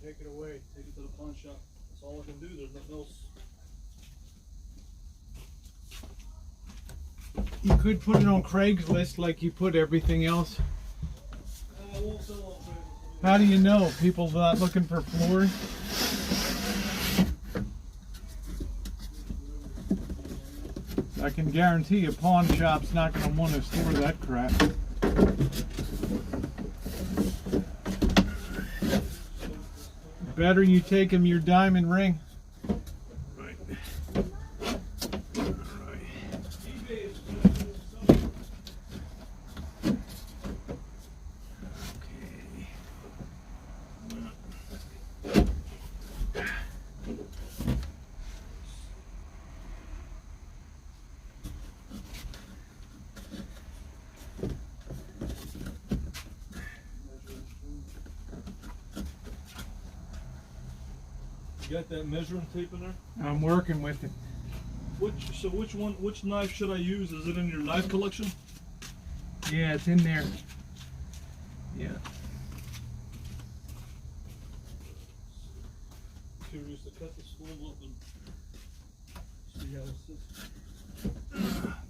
Speaker 1: Take it away.
Speaker 3: Take it to the pawn shop. That's all I can do. There's nothing else.
Speaker 1: You could put it on Craigslist like you put everything else.
Speaker 3: I won't sell on Craigslist.
Speaker 1: How do you know? People not looking for floors? I can guarantee a pawn shop's not going to want to store that crap. Better you take him your diamond ring. Right.
Speaker 3: You got that measuring tape in there?
Speaker 1: I'm working with it.
Speaker 3: Which knife should I use? Is it in your knife collection?
Speaker 1: Yeah, it's in there. Yeah.
Speaker 3: Curious to cut the spool up and see how it sits.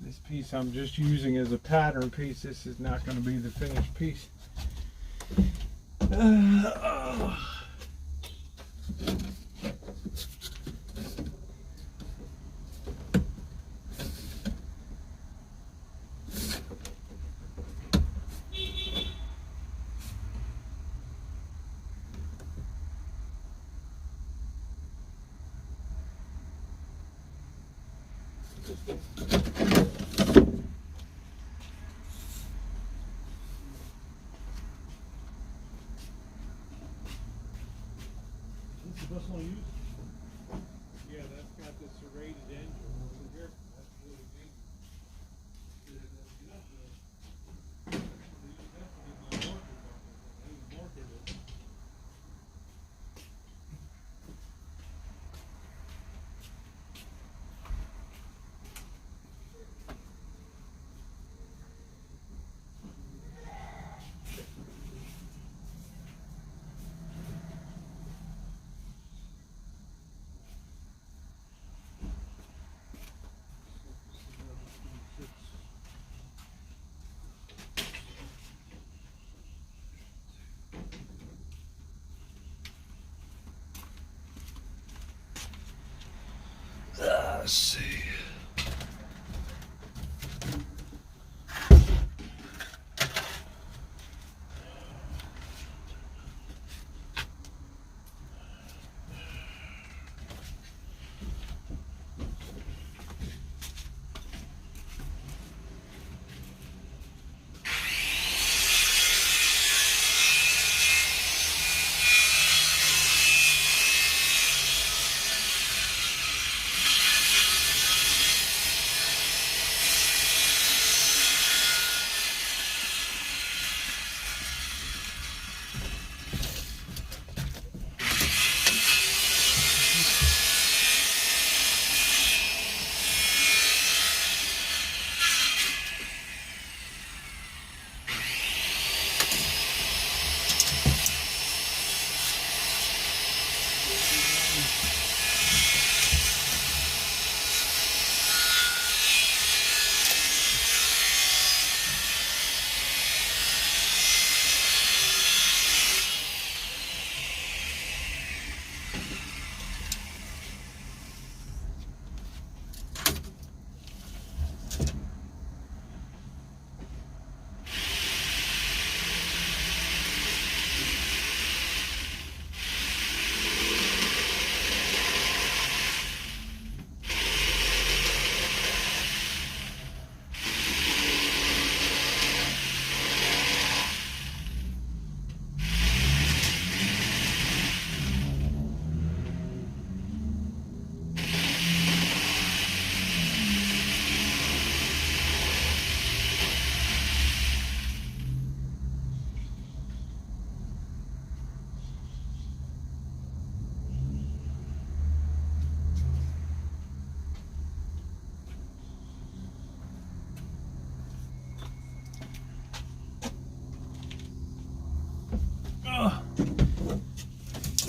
Speaker 1: This piece I'm just using as a pattern piece. This is not going to be the finished piece.
Speaker 3: Is this the best one to use?
Speaker 1: Yeah, that's got the serrated end over here. That's really
Speaker 3: Let's see.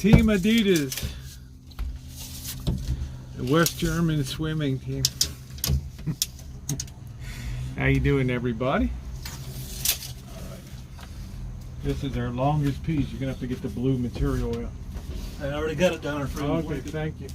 Speaker 1: Team Adidas. The West German swimming team. How you doing, everybody? This is our longest piece. You're gonna have to get the blue material out.
Speaker 3: I already got it down there for you.
Speaker 1: Okay, thank you.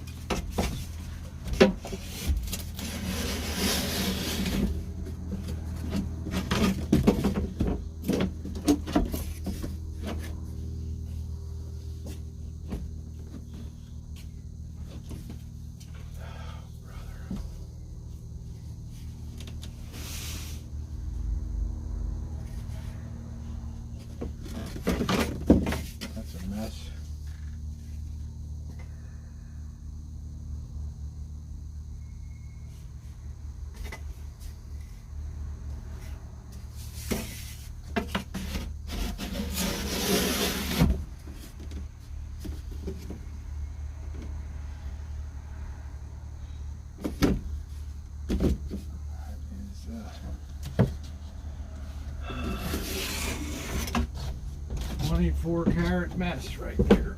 Speaker 1: That's a mess. That is 24 karat mess right there.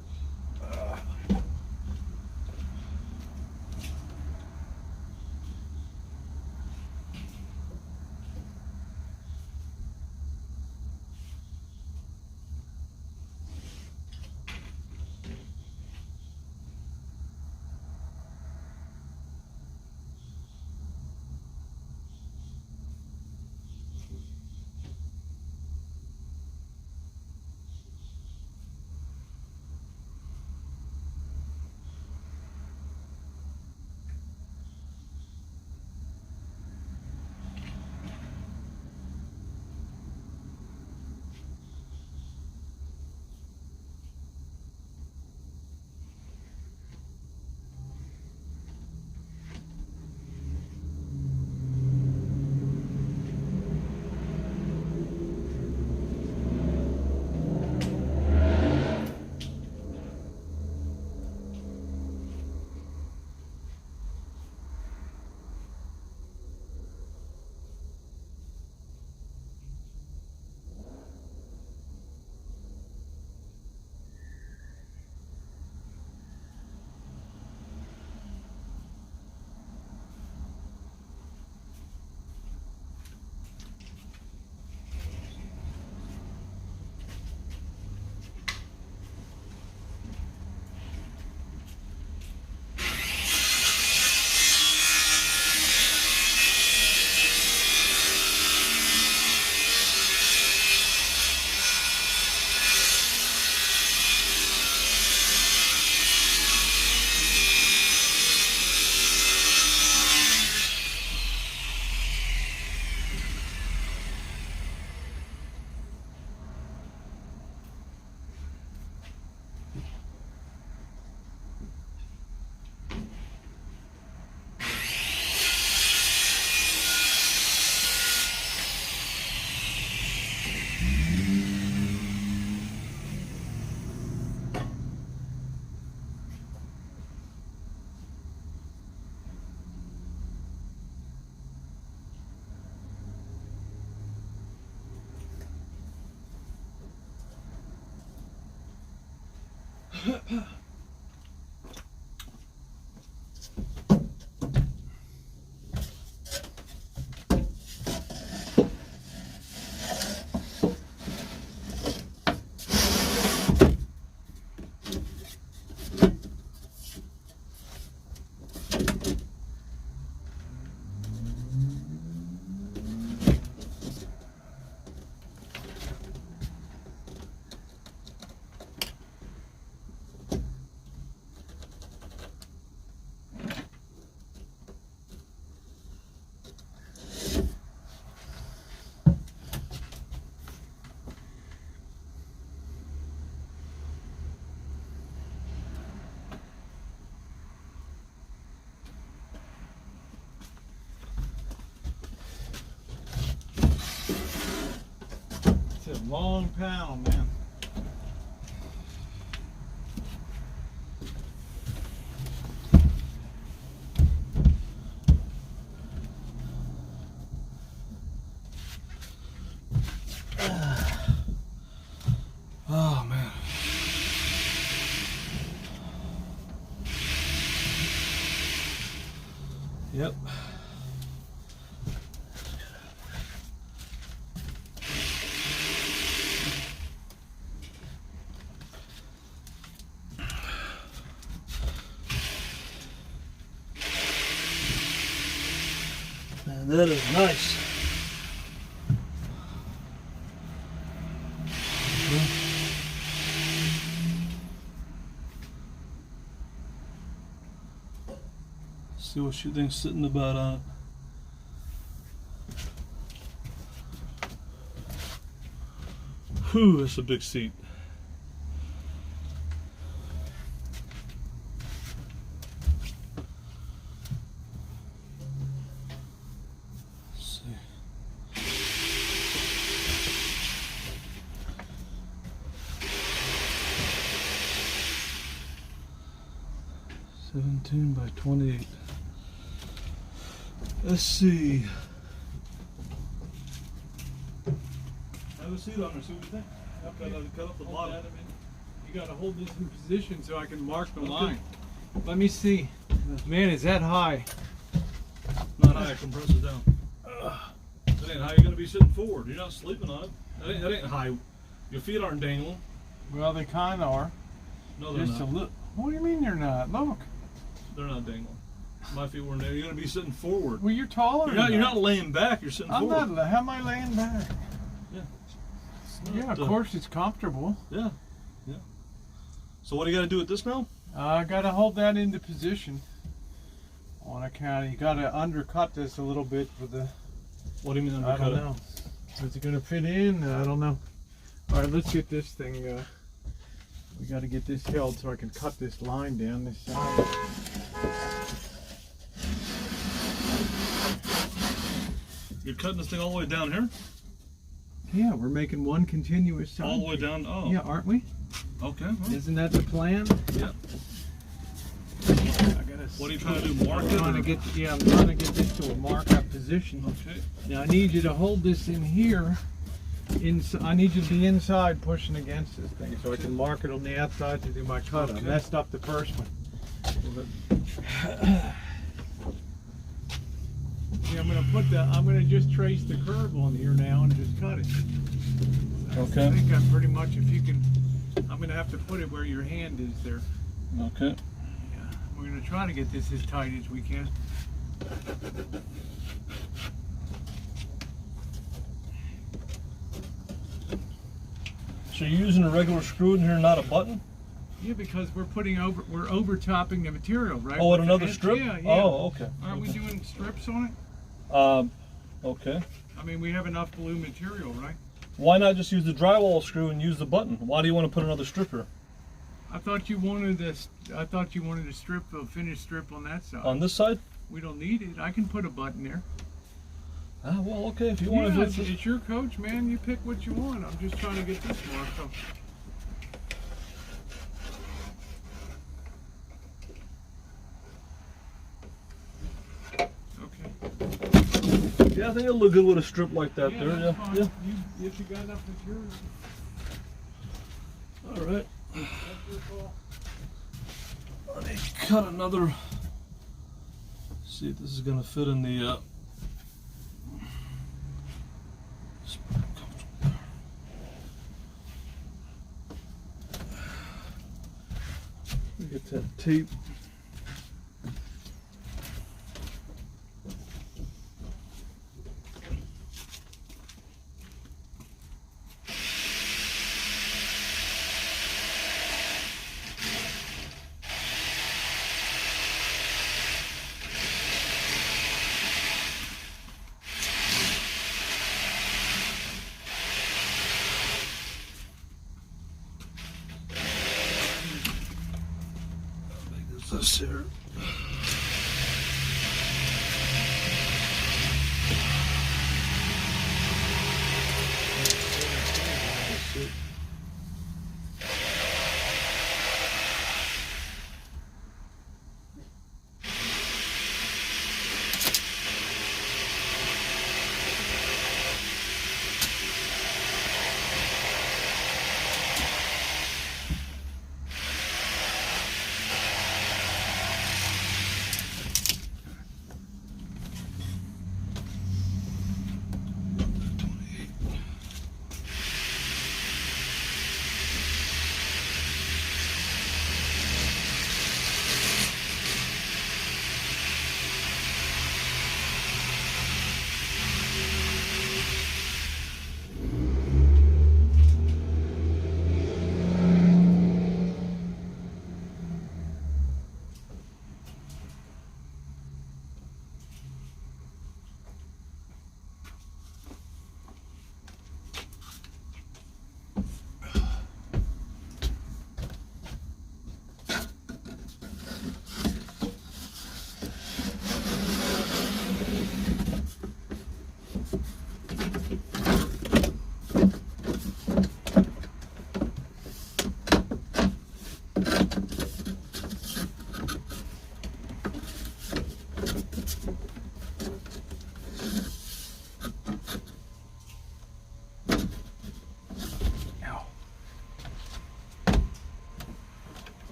Speaker 1: It's a long panel, man. Oh man.
Speaker 3: Yep. And that is nice. See what you think's sitting about on it. Whew, that's a big seat. Let's see. $17 by $28. Let's see. Have a seat on there, see what you think. Cut up the bottom.
Speaker 4: You gotta hold this in position so I can mark the line. Let me see. Man, is that high?
Speaker 3: Not high, compress it down. That ain't how you're gonna be sitting forward. You're not sleeping on it. That ain't high. Your feet aren't dangling.
Speaker 4: Well, they kind of are.
Speaker 3: No, they're
Speaker 4: Just
Speaker 3: not.
Speaker 4: a little. What do you mean they're not? Look.
Speaker 3: They're not dangling. My feet weren't there. You're gonna be sitting forward.
Speaker 4: Well, you're taller.
Speaker 3: You're not laying back. You're sitting
Speaker 4: I'm
Speaker 3: forward.
Speaker 4: not. How am I laying back?
Speaker 3: Yeah.
Speaker 4: Yeah, of course it's comfortable.
Speaker 3: Yeah. Yeah. So what do you got to do with this now?
Speaker 4: I gotta hold that into position. On account, you gotta undercut this a little bit for the.
Speaker 3: What do you mean
Speaker 4: I
Speaker 3: undercut
Speaker 4: don't
Speaker 3: it?
Speaker 4: know. Is it gonna fit in? I don't know. All right, let's get this thing. We got to get this held so I can cut this line down this side.
Speaker 3: You're cutting this thing all the way down here?
Speaker 4: Yeah, we're making one continuous side.
Speaker 3: All the way down? Oh.
Speaker 4: Yeah, aren't we?
Speaker 3: Okay. Well,
Speaker 4: Isn't that the plan?
Speaker 3: yeah.
Speaker 4: I gotta.
Speaker 3: What are you trying to do? Mark
Speaker 4: I'm
Speaker 3: it?
Speaker 4: trying to
Speaker 3: or-
Speaker 4: get. Yeah, I'm trying to get this to a markup position.
Speaker 3: Okay.
Speaker 4: Now I need you to hold this in here. I need you to be inside pushing against this thing so I can mark it on the outside to do my cut. I
Speaker 3: Okay.
Speaker 4: messed up the first one. Yeah, I'm gonna just trace the curve on here now and just cut it.
Speaker 3: Okay.
Speaker 4: I think I'm pretty much, I'm gonna have to put it where your hand is there.
Speaker 3: Okay.
Speaker 4: Yeah, we're gonna try to get this as tight as we can.
Speaker 3: So you're using a regular screw in here, not a button?
Speaker 4: Yeah, because we're over topping the material, right?
Speaker 3: Oh,
Speaker 4: With
Speaker 3: and
Speaker 4: the
Speaker 3: another
Speaker 4: head-
Speaker 3: strip?
Speaker 4: Yeah, yeah.
Speaker 3: Oh, okay.
Speaker 4: Aren't we
Speaker 3: Okay.
Speaker 4: doing strips on it?
Speaker 3: Okay.
Speaker 4: I mean, we have enough glue material, right?
Speaker 3: Why not just use the drywall screw and use the button? Why do you want to put another strip here?
Speaker 4: I thought you wanted this. I thought you wanted a strip, a finished strip on that side.
Speaker 3: On this side?
Speaker 4: We don't need it. I can put a button there.
Speaker 3: Ah, well, okay. If you want
Speaker 4: Yeah,
Speaker 3: to do it.
Speaker 4: it's your coach, man. You pick what you want. I'm just trying to get this marked up. Okay.
Speaker 3: Yeah, I think it'll look good with a strip like that there.
Speaker 4: that's
Speaker 3: Yeah.
Speaker 4: fine.
Speaker 3: Yeah.
Speaker 4: If you got enough material,
Speaker 3: All right.
Speaker 4: that's your call.
Speaker 3: Let me cut another. See if this is gonna fit in the. Get that tape. This here.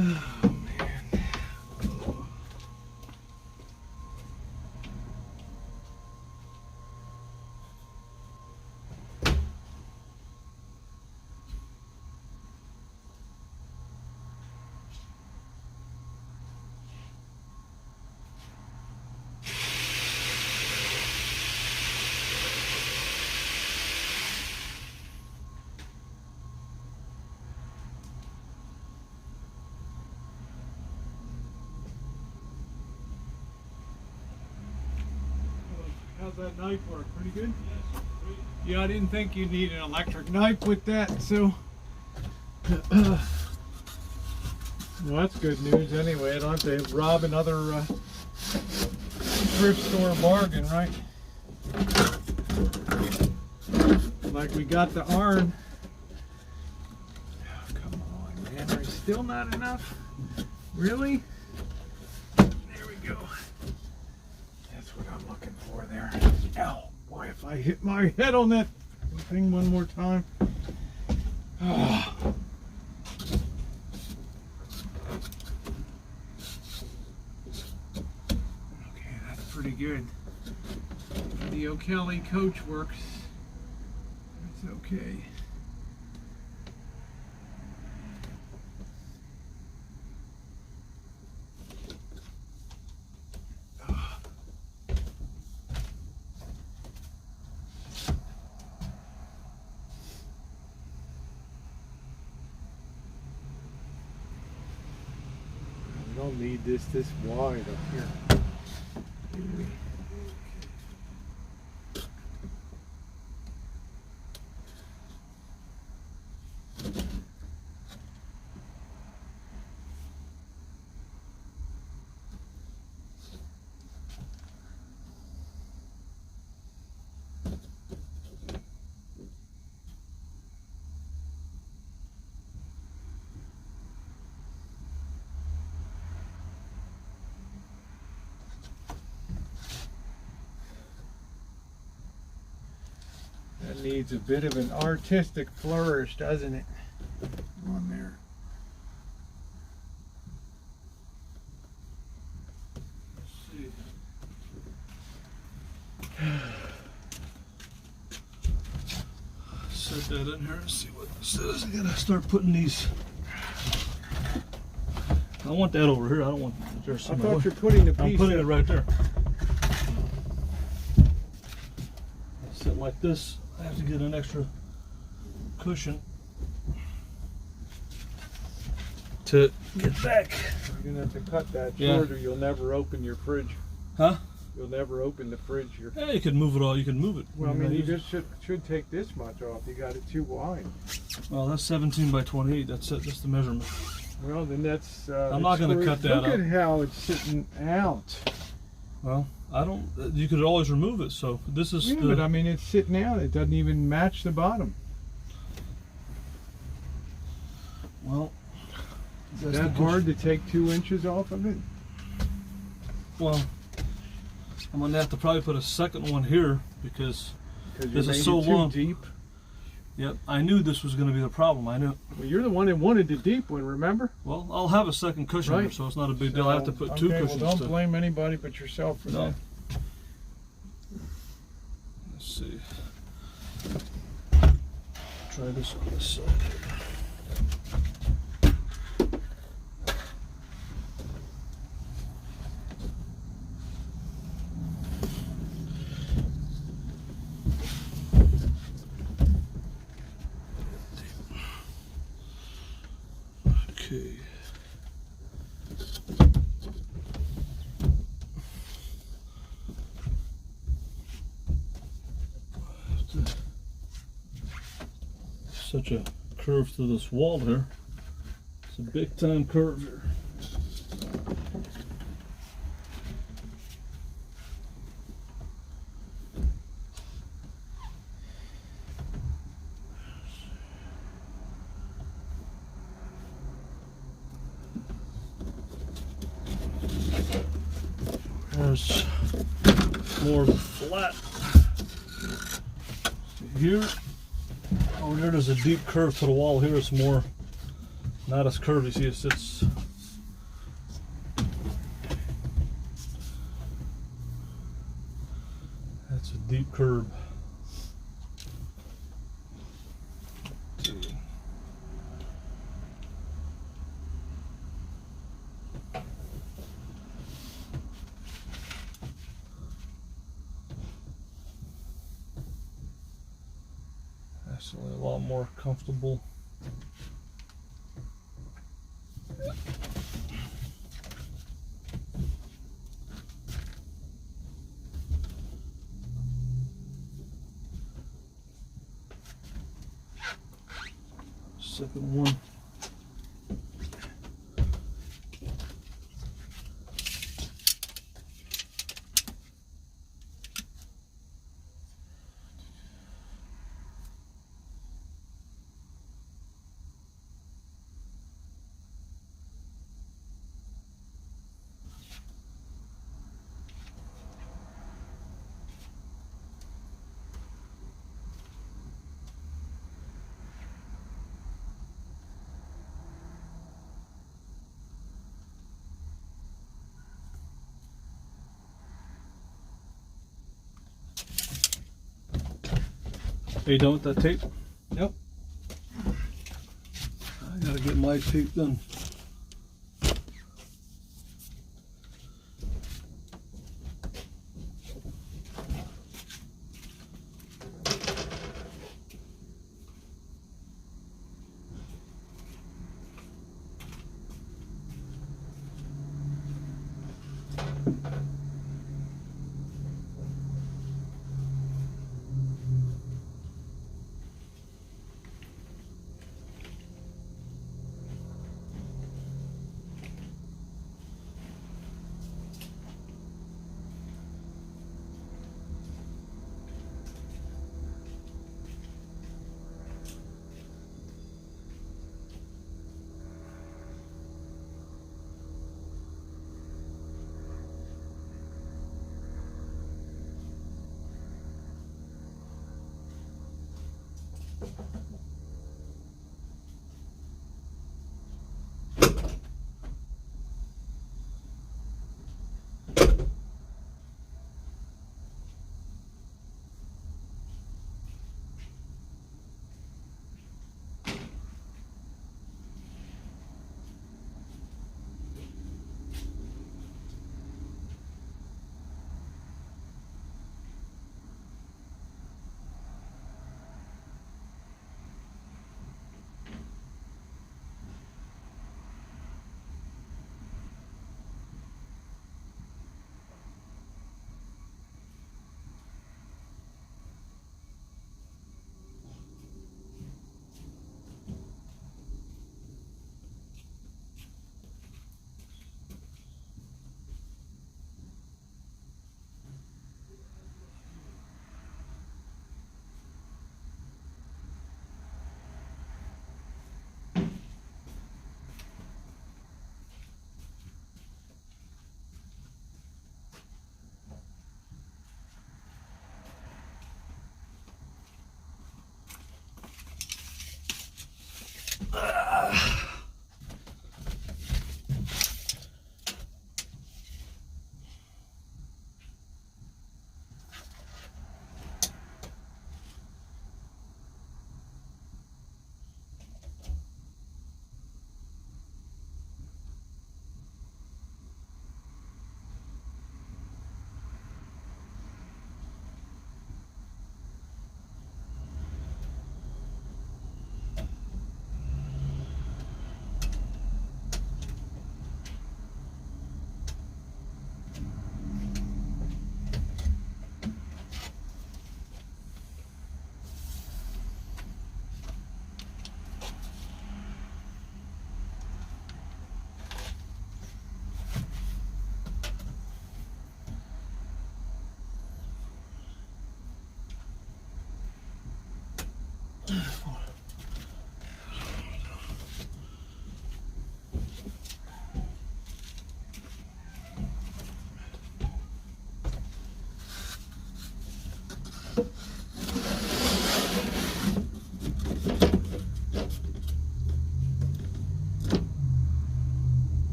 Speaker 1: Oh, man. How's that knife work? Pretty good? Yeah, I didn't think you'd need an electric knife with that, so. Well, that's good news anyway. I don't have to rob another thrift store bargain, right? Like we got the iron. Oh, come on, man. Are you still not enough? Really? There we go. That's what I'm looking for there. Ow. Boy, if I hit my head on that thing one more time. Oh. Okay, that's pretty good. The O'Kelly coach works. It's okay. We don't need this wide up here. Do we? That needs a bit of an artistic flourish, doesn't it? On there.
Speaker 3: Set that in here and see what it says. I gotta start putting these. I want that over here. I don't want there
Speaker 1: I
Speaker 3: somewhere.
Speaker 1: thought you're putting the piece.
Speaker 3: I'm putting it right there. Sit like this. I have to get an extra cushion to get back.
Speaker 1: You're gonna have to cut that
Speaker 3: Yeah.
Speaker 1: short, or you'll never open your fridge.
Speaker 3: Huh?
Speaker 1: You'll never open the fridge here.
Speaker 3: Yeah, you can move it all. You can move it.
Speaker 1: Well, I mean, you
Speaker 3: use it.
Speaker 1: just should take this much off. You got it too wide.
Speaker 3: Well, that's 17 by 28. That's it. That's the measurement.
Speaker 1: Well, then that's.
Speaker 3: I'm not gonna cut that
Speaker 1: Look
Speaker 3: out.
Speaker 1: at how it's sitting out.
Speaker 3: Well, I don't. You could always remove it. So this is.
Speaker 1: Yeah,
Speaker 3: the,
Speaker 1: but I mean, it's sitting out. It doesn't even match the bottom.
Speaker 3: well,
Speaker 1: Is
Speaker 3: that's
Speaker 1: that
Speaker 3: the
Speaker 1: hard to take 2 inches off of it?
Speaker 3: Well, I'm gonna have to probably put a second one here because.
Speaker 1: Because
Speaker 3: This
Speaker 1: you
Speaker 3: is
Speaker 1: made
Speaker 3: so
Speaker 1: it too
Speaker 3: long.
Speaker 1: deep.
Speaker 3: Yep, I knew this was going to be the problem. I knew.
Speaker 1: Well, you're the one that wanted the deep one, remember?
Speaker 3: Well, I'll have a second cushion here,
Speaker 1: Right.
Speaker 3: so it's not a big deal. I have to put two
Speaker 1: okay,
Speaker 3: cushions.
Speaker 1: Well, don't
Speaker 3: to,
Speaker 1: blame anybody but yourself for
Speaker 3: No.
Speaker 1: that.
Speaker 3: Let's see. Try this on this side here. Okay. Such a curve to this wall here. It's a big time curve here. There's more flat. Here, oh, there's a deep curve to the wall. Here it's more, not as curvy. See, it sits deep curb. Definitely a lot more comfortable. Second one. Are you done with that tape?
Speaker 4: Yep.
Speaker 3: I gotta get my tape done.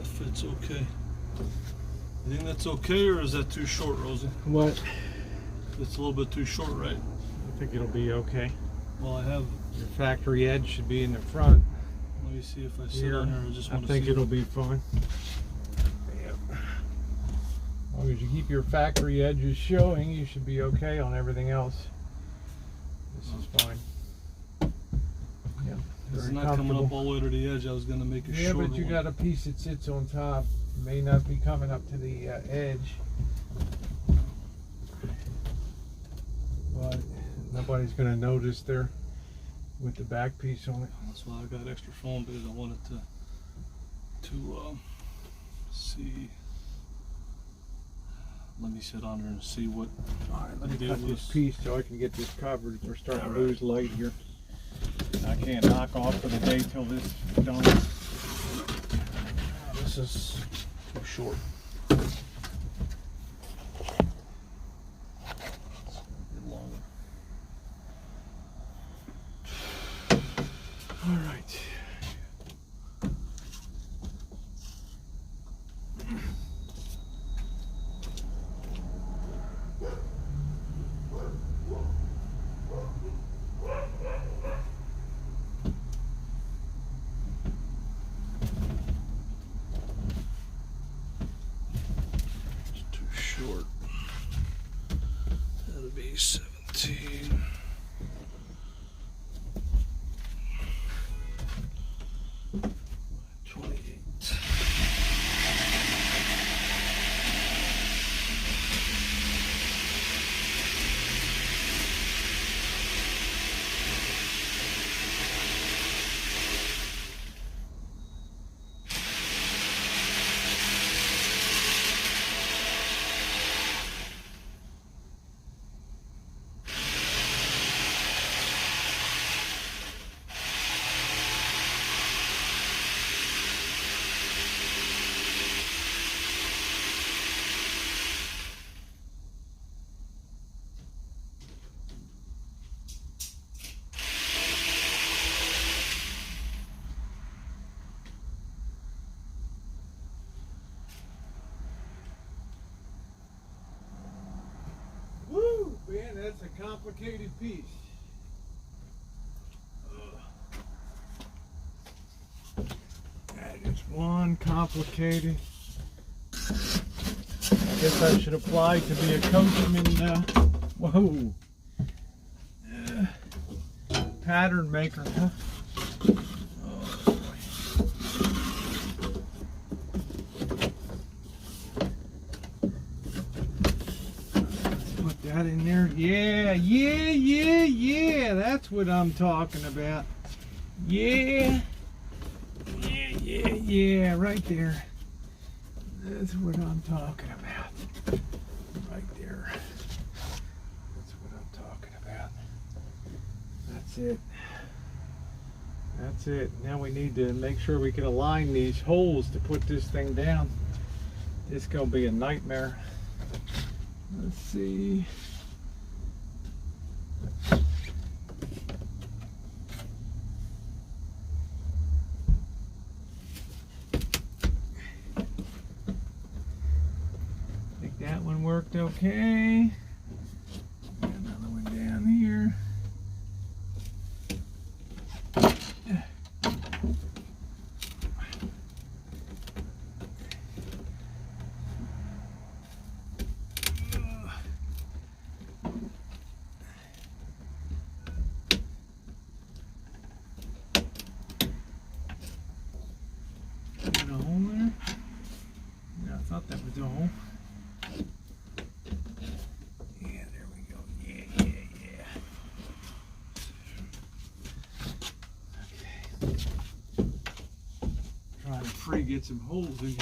Speaker 3: That fits okay. You think that's okay, or is that too short, Rosie?
Speaker 1: What?
Speaker 3: It's a little bit too short, right?
Speaker 1: I think it'll be okay.
Speaker 3: Well, I have.
Speaker 1: Your factory edge should be in the front.
Speaker 3: Let me see if I sit
Speaker 1: Here,
Speaker 3: on here. I just
Speaker 1: I
Speaker 3: want to
Speaker 1: think
Speaker 3: see.
Speaker 1: it'll be fine. Yep. As long as you keep your factory edges showing, you should be okay on everything else. This is fine. Yep.
Speaker 3: It's
Speaker 1: Very
Speaker 3: not coming
Speaker 1: comfortable.
Speaker 3: up all the way to the edge. I was gonna make a
Speaker 1: Yeah,
Speaker 3: short
Speaker 1: but you
Speaker 3: one.
Speaker 1: got a piece that sits on top. It may not be coming up to the edge. But nobody's going to notice there with the back piece on it.
Speaker 3: That's why I got extra foam, because I wanted to see. Let me sit on there and see what.
Speaker 1: All right, let me
Speaker 3: the
Speaker 1: cut
Speaker 3: deal
Speaker 1: this
Speaker 3: is.
Speaker 1: piece so I can get this covered. We're starting to lose light here. I can't knock off for the day till this is done.
Speaker 3: This is too short.
Speaker 1: All right.
Speaker 3: It's too short. That'll be 17.
Speaker 1: Woo, man, that's a complicated piece. That is one complicated. I guess I should apply to be a coachman. Whoa. Pattern maker, huh? Put that in there. Yeah. That's what I'm talking about. Yeah. Right there. That's what I'm talking about. Right there. That's what I'm talking about. That's it. That's it. Now we need to make sure we can align these holes to put this thing down. It's gonna be a nightmare. Let's see. Think that one worked okay. Got another one down here. Got a hole there? Yeah, I thought that was a hole. Yeah, there we go. Yeah. Okay. Trying to get some holes in here.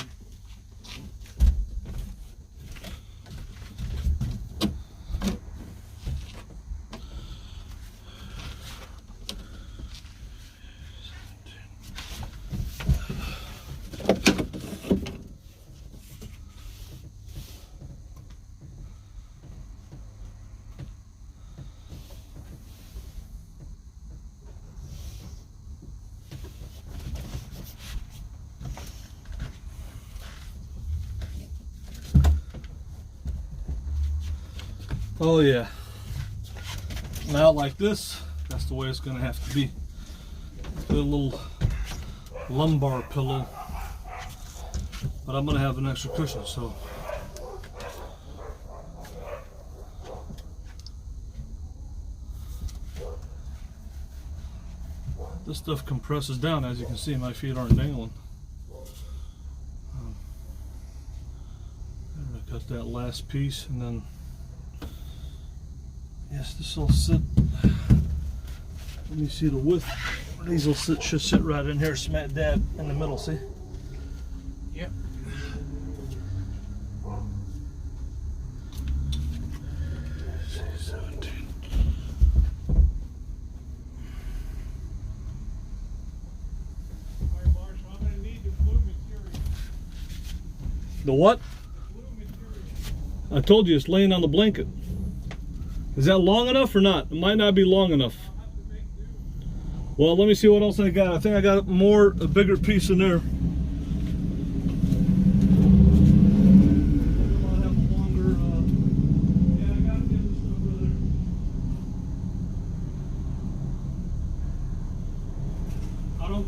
Speaker 3: Oh yeah. Now like this, that's the way it's gonna have to be. Put a little lumbar pillow, but I'm gonna have an extra cushion, so. This stuff compresses down, as you can see, my feet aren't dangling. I'm gonna cut that last piece, and then, yes, this will sit. Let me see the width. These will sit, should sit right in here, smack dab in the middle. See?
Speaker 1: Yep.
Speaker 3: The what? I told you it's laying on the blanket. Is that long enough or not? It might not be long enough. Well, let me see what else I got. I think I got a bigger piece in there.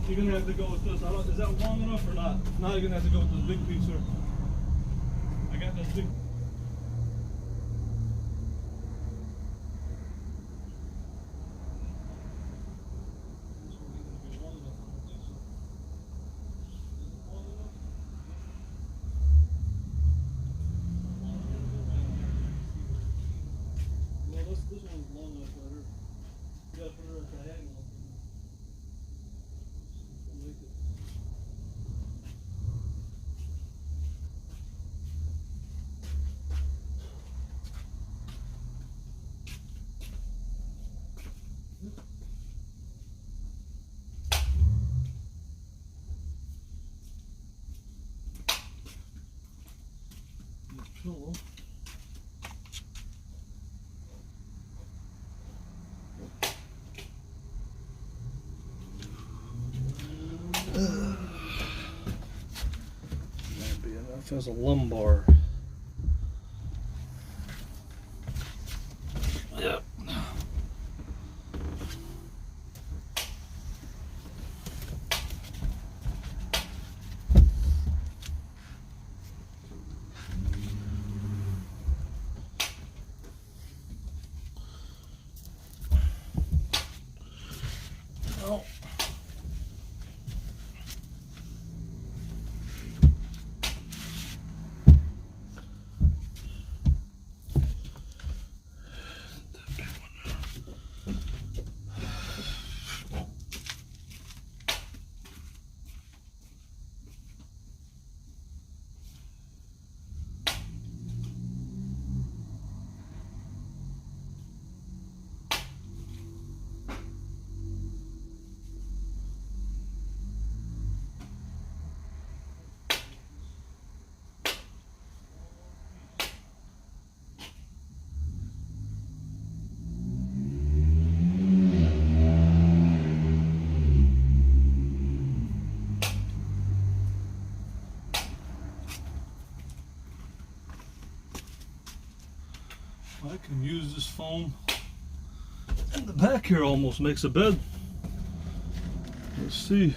Speaker 3: You're gonna have to go with this. Is that long enough or not? Now you're gonna have to go with this big piece here. I got this big. Well, this one's long enough right here. You gotta put her at the angle. Pillow. Might be enough as a lumbar. Yep. Oh. I can use this foam in the back here, almost makes a bed. Let's see.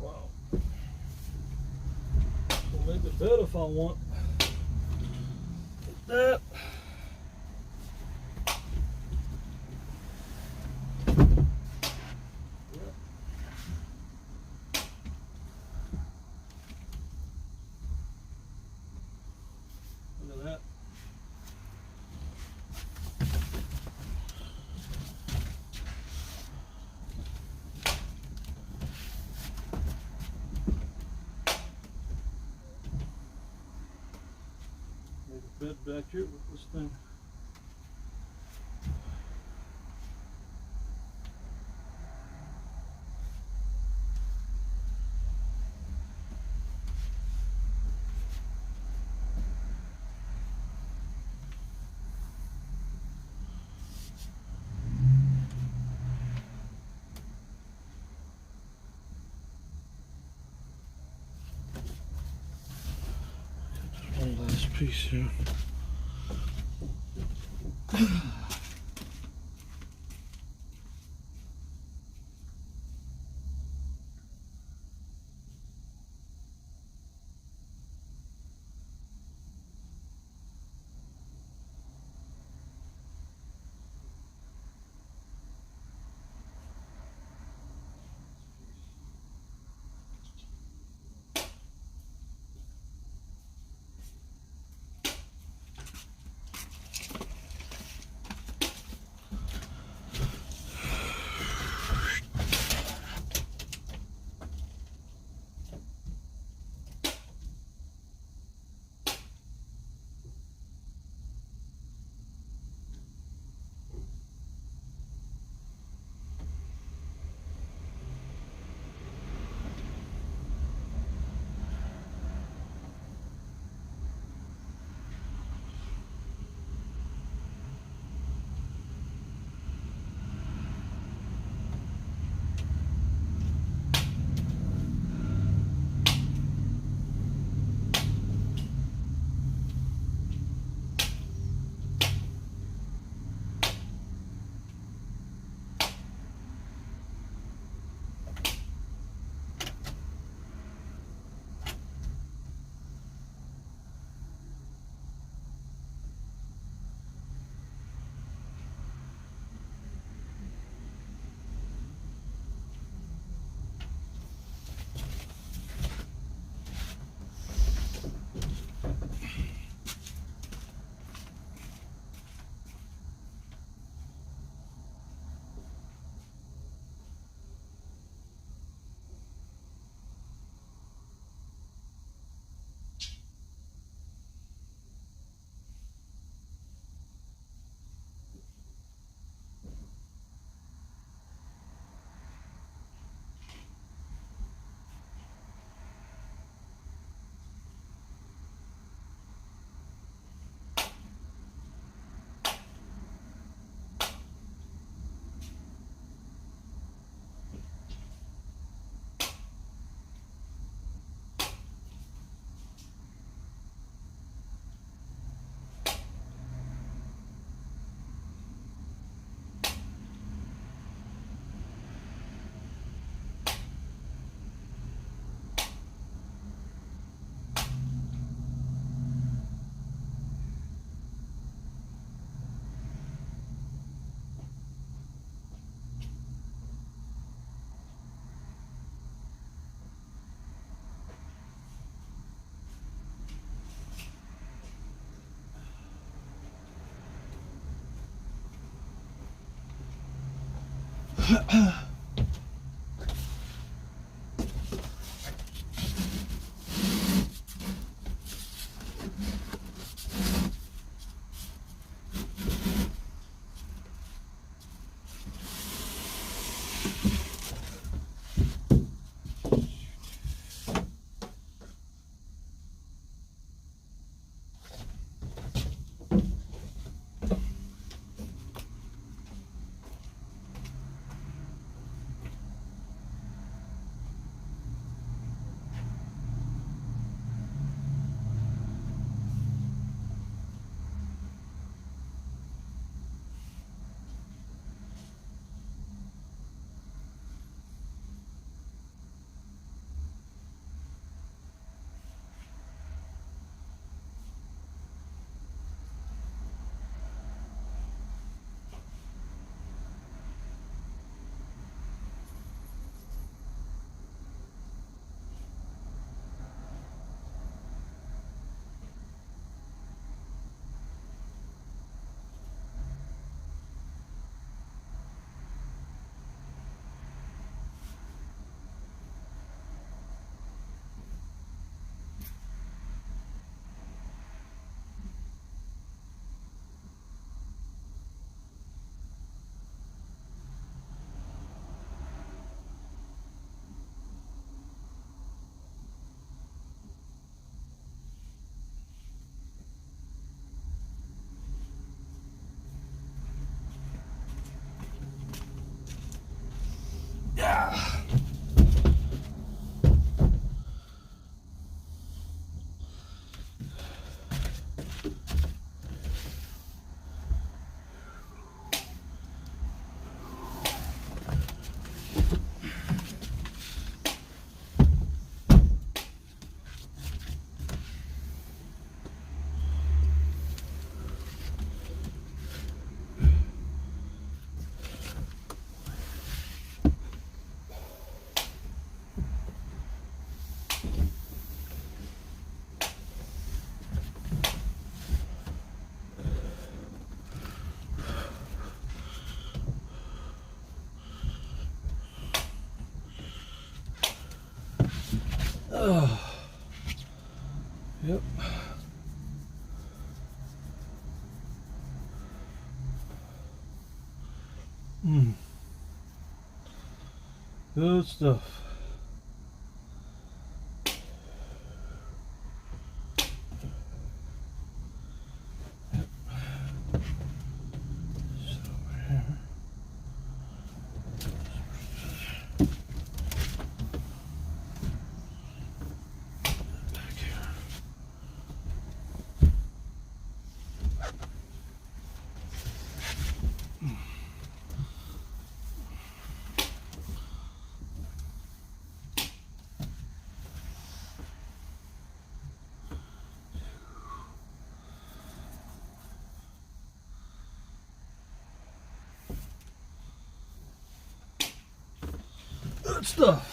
Speaker 3: Wow. I'll make the bed if I want. Like that. bent back here with this thing. One last piece here. Good stuff. Good stuff.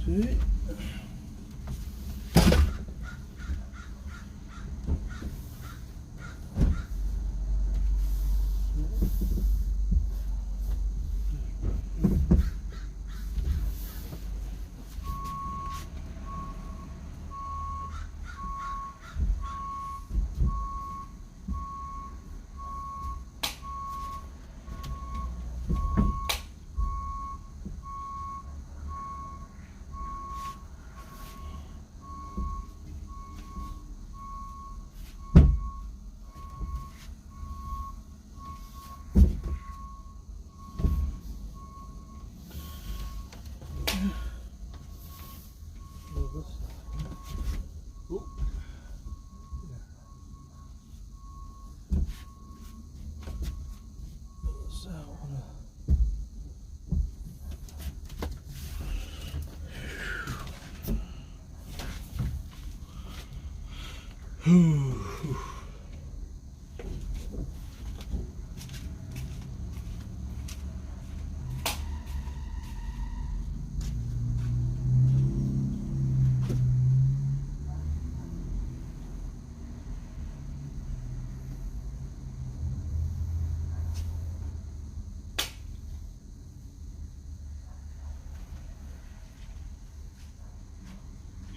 Speaker 3: See?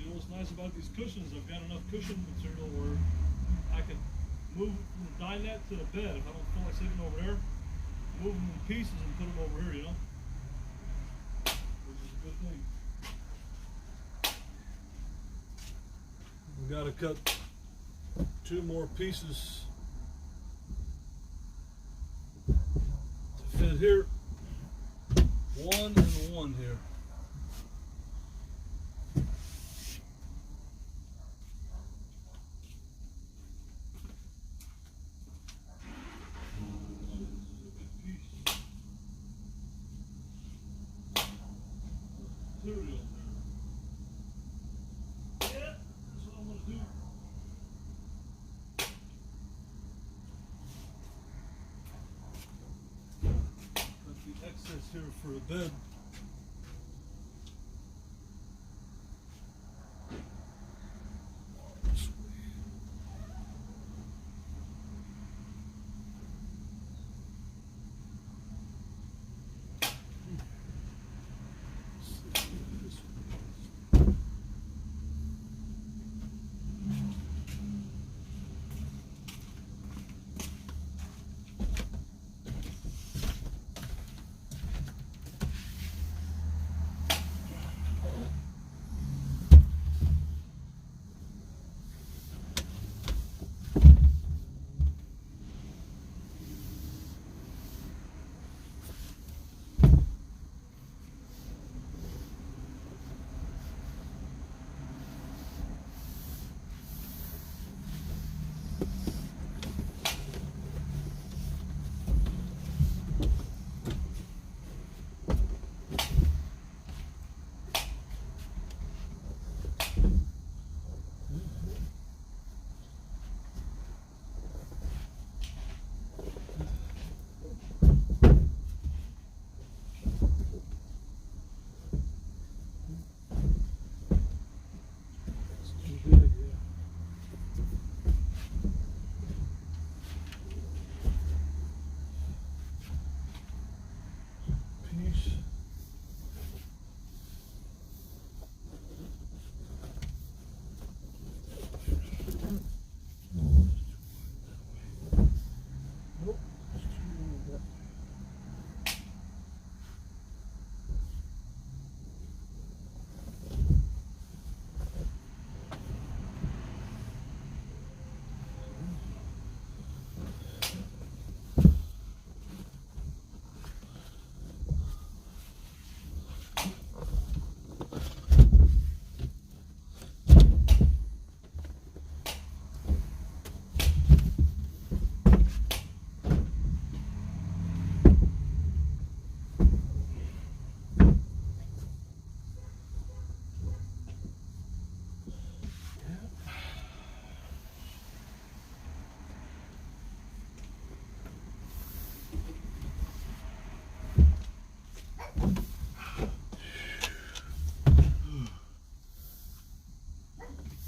Speaker 3: You know what's nice about these cushions? I've got enough cushion material where I can move from the dinette to the bed. If I don't feel like sitting over there, move them in pieces and put them over here, you know? Which is a good thing. We gotta cut 2 more pieces to fit here. 1 and 1 here. for a bed.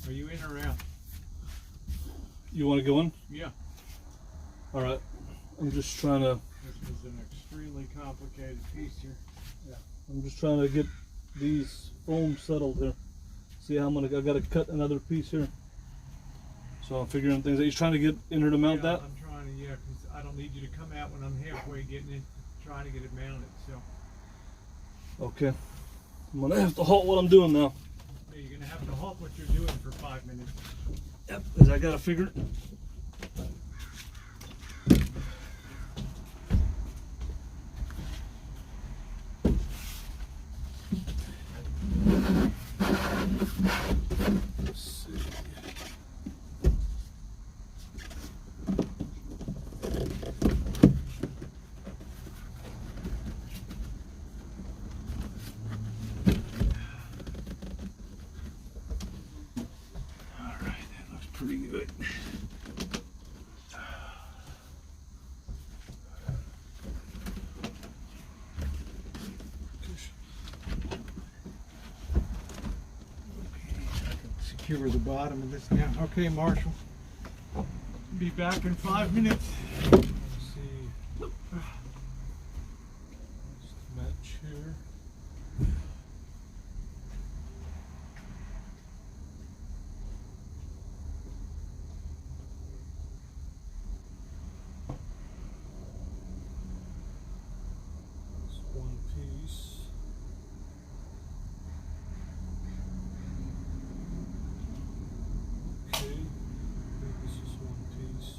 Speaker 4: Are you in or out?
Speaker 3: You want to go in?
Speaker 4: Yeah.
Speaker 3: All right. I'm just trying to.
Speaker 4: This is an extremely complicated piece here.
Speaker 3: I'm just trying to get these foams settled here. See how I'm gonna. I gotta cut another piece here. So I'm figuring things out. He's trying to get in here to mount that.
Speaker 4: I'm trying to, because I don't need you to come out when I'm halfway getting it, trying to get it mounted. So
Speaker 3: Okay. I'm gonna have to halt what I'm doing now.
Speaker 4: yeah, you're gonna have to halt what you're doing for 5 minutes.
Speaker 3: Yep. Cause I gotta figure. Let's see. All right, that looks pretty good.
Speaker 4: Secure the bottom of this now. Okay, Marshall. Be back in 5 minutes.
Speaker 3: Let's see. Just match here. It's one piece. Okay, I think this is one piece.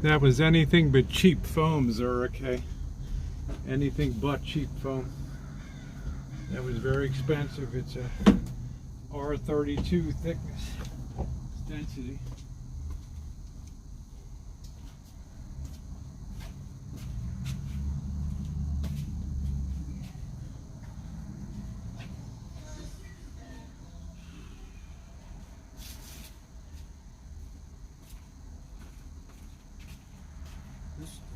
Speaker 1: That was anything but cheap foams are okay. Anything but cheap foam. That was very expensive. It's a R32 thickness. It's density.
Speaker 3: This stuff.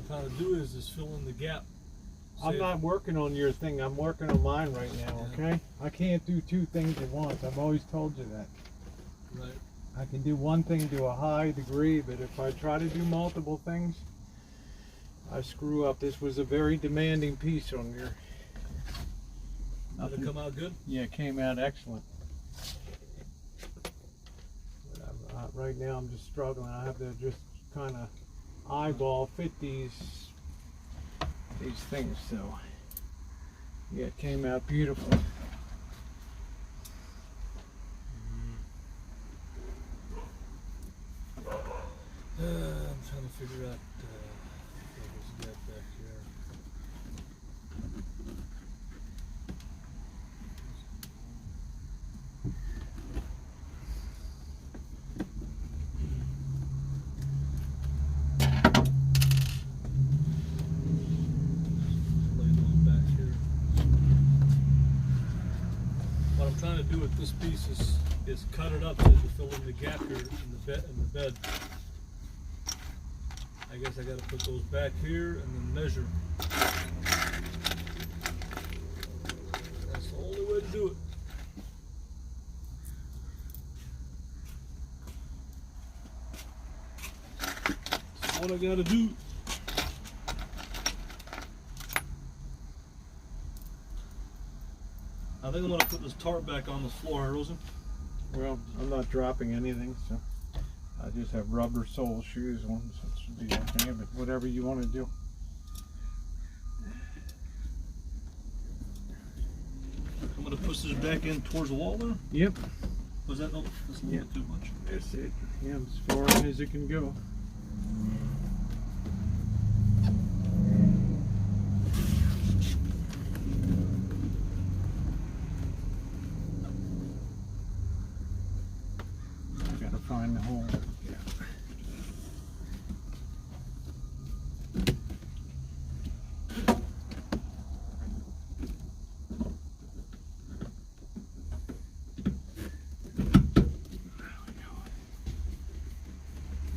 Speaker 3: Trying to do is fill in the gap.
Speaker 1: I'm not working on your thing. I'm working on mine right now, okay? I can't do two things at once. I've always told you that.
Speaker 3: Right.
Speaker 1: I can do one thing to a high degree, but if I try to do multiple things, I screw up. This was a very demanding piece on your...
Speaker 3: Did it come out good?
Speaker 1: Yeah, it came out excellent. But right now I'm just struggling. I have to just kind of eyeball fit these things, so yeah, it came out beautiful.
Speaker 3: I'm trying to figure out what was that back here. What I'm trying to do with this piece is cut it up to fill in the gap here in the bed. I guess I got to put those back here and then measure. That's the only way to do it. That's what I got to do. I think I'm going to put this tarp back on the floor, Rosen.
Speaker 1: Well, I'm not dropping anything, so.
Speaker 4: I just have rubber sole shoes on, so it should be okay, but whatever you want to do.
Speaker 3: I'm gonna push this back in towards the wall there.
Speaker 4: Yep.
Speaker 3: Was that? Oh, that's a little bit too much.
Speaker 4: That's it. Yeah, as far as it can go. I gotta find the hole. Yeah.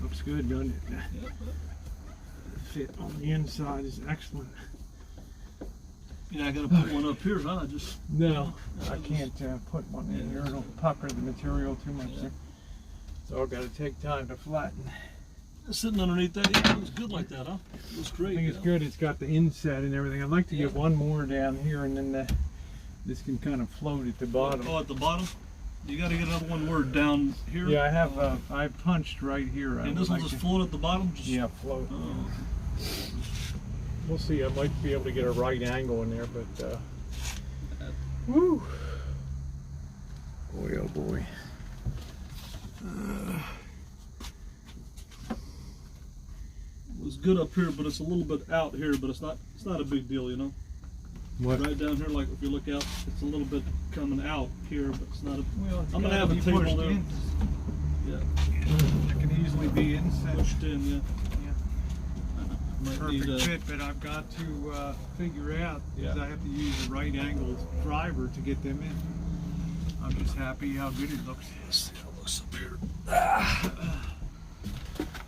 Speaker 4: Looks good, doesn't it?
Speaker 3: Yep.
Speaker 4: The fit on the inside is excellent.
Speaker 3: Yeah, I gotta put one up here, huh? I just
Speaker 4: No, I can't put one in here. It'll pucker the material too much.
Speaker 3: Yeah.
Speaker 4: There. It's all got to take time to flatten.
Speaker 3: sitting underneath that. Yeah, it looks good like that, huh? It looks great.
Speaker 4: I think it's good. It's got the inset and everything. I'd like to get one more down here, and then this can kind of float at the bottom.
Speaker 3: Oh, at the bottom? You got to get another one where down here?
Speaker 4: Yeah, I have. I punched right here.
Speaker 3: And this one's just float at the bottom? Just,
Speaker 4: yeah, float.
Speaker 3: Oh.
Speaker 4: We'll see. I might be able to get a right angle in there, but woo! Boy, oh boy.
Speaker 3: It was good up here, but it's a little bit out here, but it's not a big deal, you know?
Speaker 4: What?
Speaker 3: Right down here, like if you look out, it's a little bit coming out here, but it's not a...
Speaker 4: Well,
Speaker 3: I'm going to have a table there. Yeah.
Speaker 4: It can easily be inset.
Speaker 3: Pushed in, yeah. Might
Speaker 4: Perfect
Speaker 3: need,
Speaker 4: fit, but I've got to figure out because
Speaker 3: Yeah.
Speaker 4: I have to use a right angle driver to get them in. I'm just happy how good it looks.
Speaker 3: Let's see how it looks up here.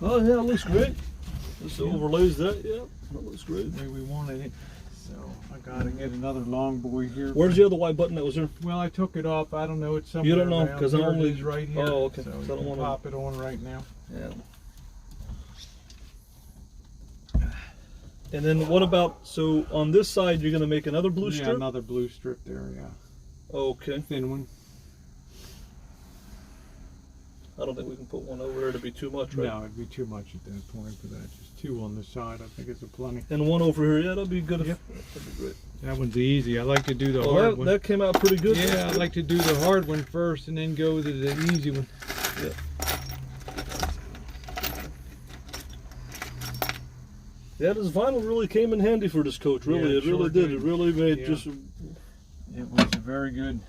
Speaker 3: Oh yeah, it looks great. This overlays that, yeah. That looks great.
Speaker 4: The way we wanted it. So I gotta get another long boy here.
Speaker 3: Where's the other white button that was there?
Speaker 4: Well, I took it off. I don't know. It's somewhere.
Speaker 3: You don't know,
Speaker 4: around.
Speaker 3: 'cause I
Speaker 4: There it
Speaker 3: only-
Speaker 4: is right here.
Speaker 3: Oh, okay.
Speaker 4: So
Speaker 3: So I
Speaker 4: you
Speaker 3: don't
Speaker 4: can
Speaker 3: wanna-
Speaker 4: pop it on right now.
Speaker 3: Yeah. And then what about, so on this side you're gonna make another blue strip?
Speaker 4: Yeah, another blue strip there. Yeah,
Speaker 3: Okay.
Speaker 4: thin one.
Speaker 3: I don't think we can put one over there to be too much, right?
Speaker 4: No, it'd be too much at that point for that. Just two on the side. I think it's a plenty.
Speaker 3: And one over here, yeah, that'd be good.
Speaker 4: Yep.
Speaker 3: That'd be great.
Speaker 4: That one's easy. I like to do the
Speaker 3: Well,
Speaker 4: hard one.
Speaker 3: that came out pretty good.
Speaker 4: Yeah, I like to do the hard one first and then go to the easy one.
Speaker 3: Yeah. Yeah, this vinyl really came in handy for this coach. Really,
Speaker 4: Yeah,
Speaker 3: it really
Speaker 4: sure
Speaker 3: did.
Speaker 4: did.
Speaker 3: It really made
Speaker 4: Yeah.
Speaker 3: just
Speaker 4: It was a very good.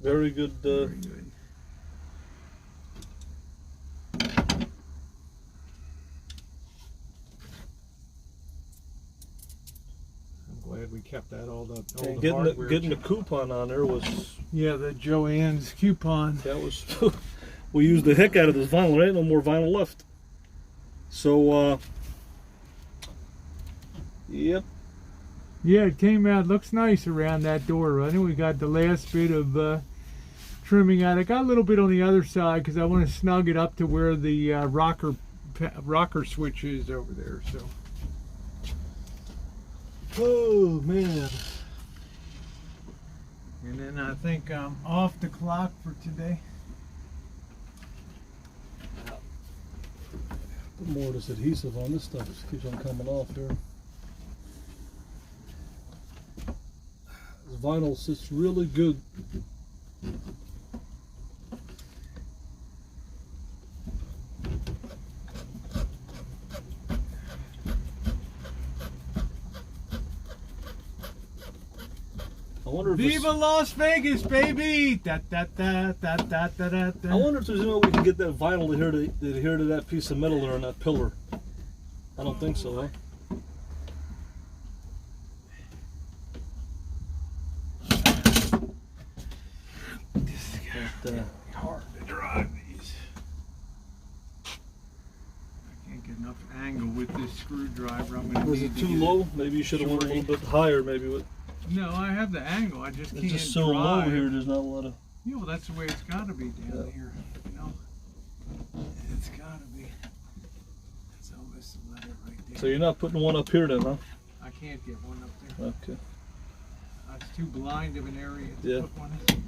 Speaker 3: very good.
Speaker 4: Very good. I'm glad we kept that all the
Speaker 3: And
Speaker 4: hardware.
Speaker 3: getting the coupon on there was
Speaker 4: Yeah, the Joann's coupon.
Speaker 3: that was we used the heck out of this vinyl. There ain't no more vinyl left. So yep.
Speaker 4: Yeah, it came out. Looks nice around that door. I know we got the last bit of trimming out. I got a little bit on the other side because I want to snug it up to where the rocker switch is over there. So.
Speaker 3: Oh man.
Speaker 4: And then I think I'm off the clock for today.
Speaker 3: Put more of this adhesive on this stuff. It keeps on coming off here. This vinyl sits really good. I wonder if
Speaker 4: Viva Las Vegas, baby! Da, da, da, da, da, da, da, da.
Speaker 3: I wonder if there's any way we can get that vinyl to adhere to that piece of metal there on that pillar. I don't think so, huh?
Speaker 4: This is
Speaker 3: But,
Speaker 4: hard to drive these. I can't get enough angle with this screwdriver. I'm gonna
Speaker 3: was
Speaker 4: need
Speaker 3: it
Speaker 4: to
Speaker 3: too
Speaker 4: get
Speaker 3: low? Maybe you should have went a little bit higher. Maybe with
Speaker 4: No, I have the angle. I just
Speaker 3: it's
Speaker 4: can't
Speaker 3: just so low
Speaker 4: drive.
Speaker 3: here. There's not a lot of.
Speaker 4: You know, that's the way it's got to be down
Speaker 3: Yeah.
Speaker 4: here. You know, it's got to be. That's almost a letter right there.
Speaker 3: So you're not putting one up here then, huh?
Speaker 4: I can't get one up there.
Speaker 3: Okay.
Speaker 4: It's too blind of an area to
Speaker 3: Yeah.
Speaker 4: put one in.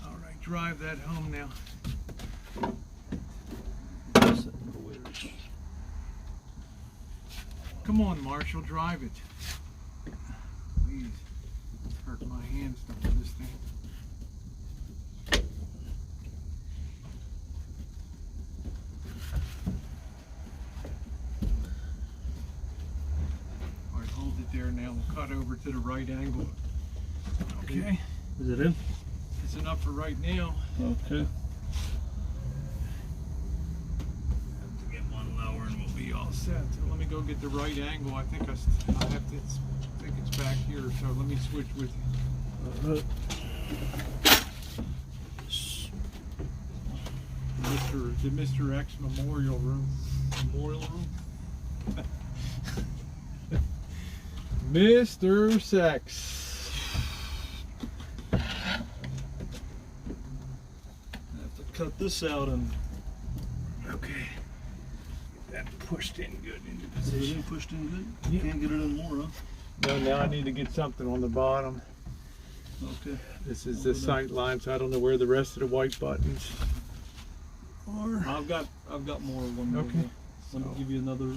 Speaker 4: All right, drive that home now.
Speaker 3: Let's
Speaker 4: Come on, Marshall, drive it. Please. Hurt my hands to do this thing. All right, hold it there now. We'll cut over to the right angle. Okay.
Speaker 3: Is it in?
Speaker 4: It's enough for right now.
Speaker 3: Okay.
Speaker 4: Have to get one lower and we'll be all set. So let me go get the right angle. I think I have to. I think it's back here. So let me switch with you. The Mr. X Memorial Room.
Speaker 3: Memorial room.
Speaker 4: Mr. Sex.
Speaker 3: I have to cut this out and
Speaker 4: Okay. Get that pushed in good into
Speaker 3: is it
Speaker 4: position.
Speaker 3: in pushed in good?
Speaker 4: Yeah.
Speaker 3: Can't get it in more, huh?
Speaker 4: No, now I need to get something on the bottom.
Speaker 3: Okay.
Speaker 4: This is the sight line, so I don't know where the rest of the white buttons are.
Speaker 3: I've got more of one.
Speaker 4: Okay.
Speaker 3: Let me give you another.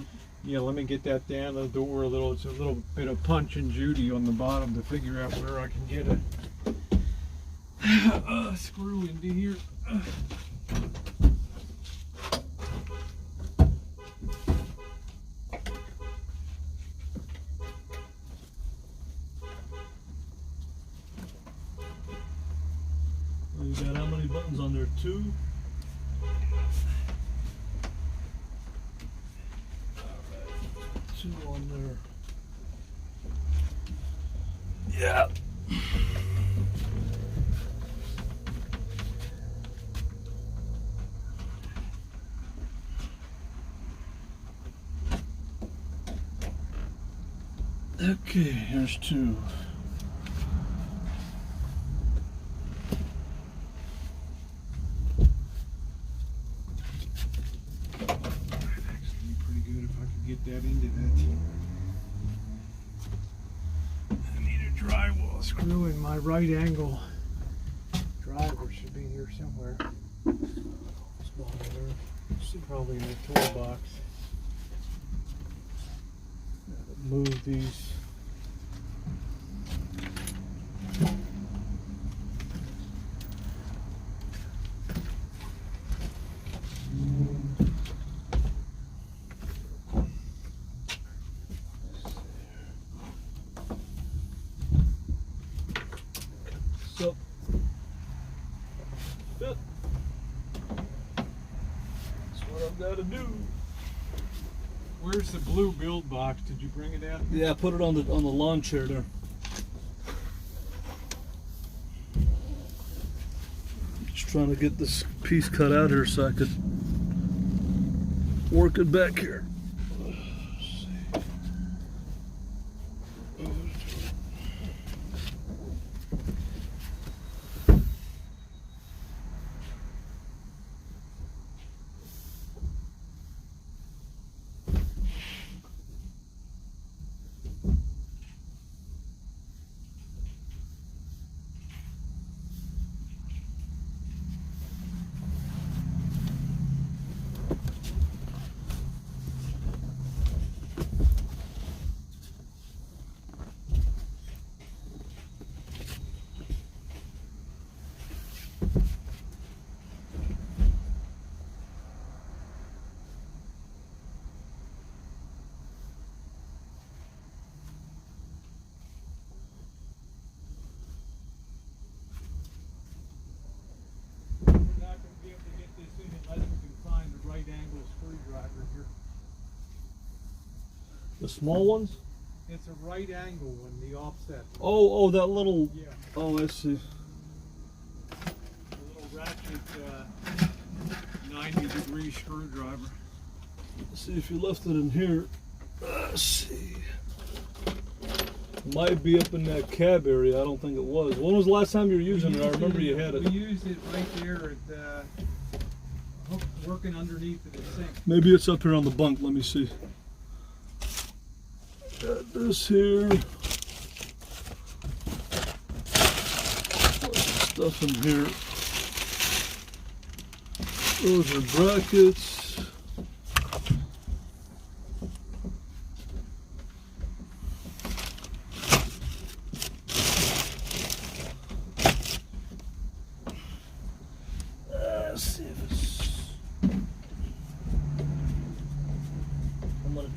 Speaker 4: Yeah, let me get that down the door a little. It's a little bit of Punch and Judy on the bottom to figure out where I can get a screw into here.
Speaker 3: You got how many buttons on there? 2? Two on there.
Speaker 4: Yeah.
Speaker 3: Okay, here's 2.
Speaker 4: Actually, pretty good if I could get that into that. I need a drywall screw in my right angle. Driver should be here somewhere. It's probably in the toolbox. Move these.
Speaker 3: So, fit. That's what I've got to do.
Speaker 4: Where's the blue build box? Did you bring it out?
Speaker 3: Yeah, put it on the lawn chair there. Just trying to get this piece cut out here so I could work it back here.
Speaker 4: We're not going to be able to get this in unless we can find the right angle screwdriver here.
Speaker 3: The small ones?
Speaker 4: It's a right angle one, the offset.
Speaker 3: Oh, that little.
Speaker 4: Yeah,
Speaker 3: Oh, I see.
Speaker 4: a little ratchet 90-degree screwdriver.
Speaker 3: Let's see if you left it in here. Let's see. Might be up in that cab area. I don't think it was. When was the last time you were using it? I remember you had
Speaker 4: We
Speaker 3: it.
Speaker 4: used it right there at working underneath of the sink.
Speaker 3: Maybe it's up here on the bunk. Let me see. Got this here. Stuff in here. Those are brackets.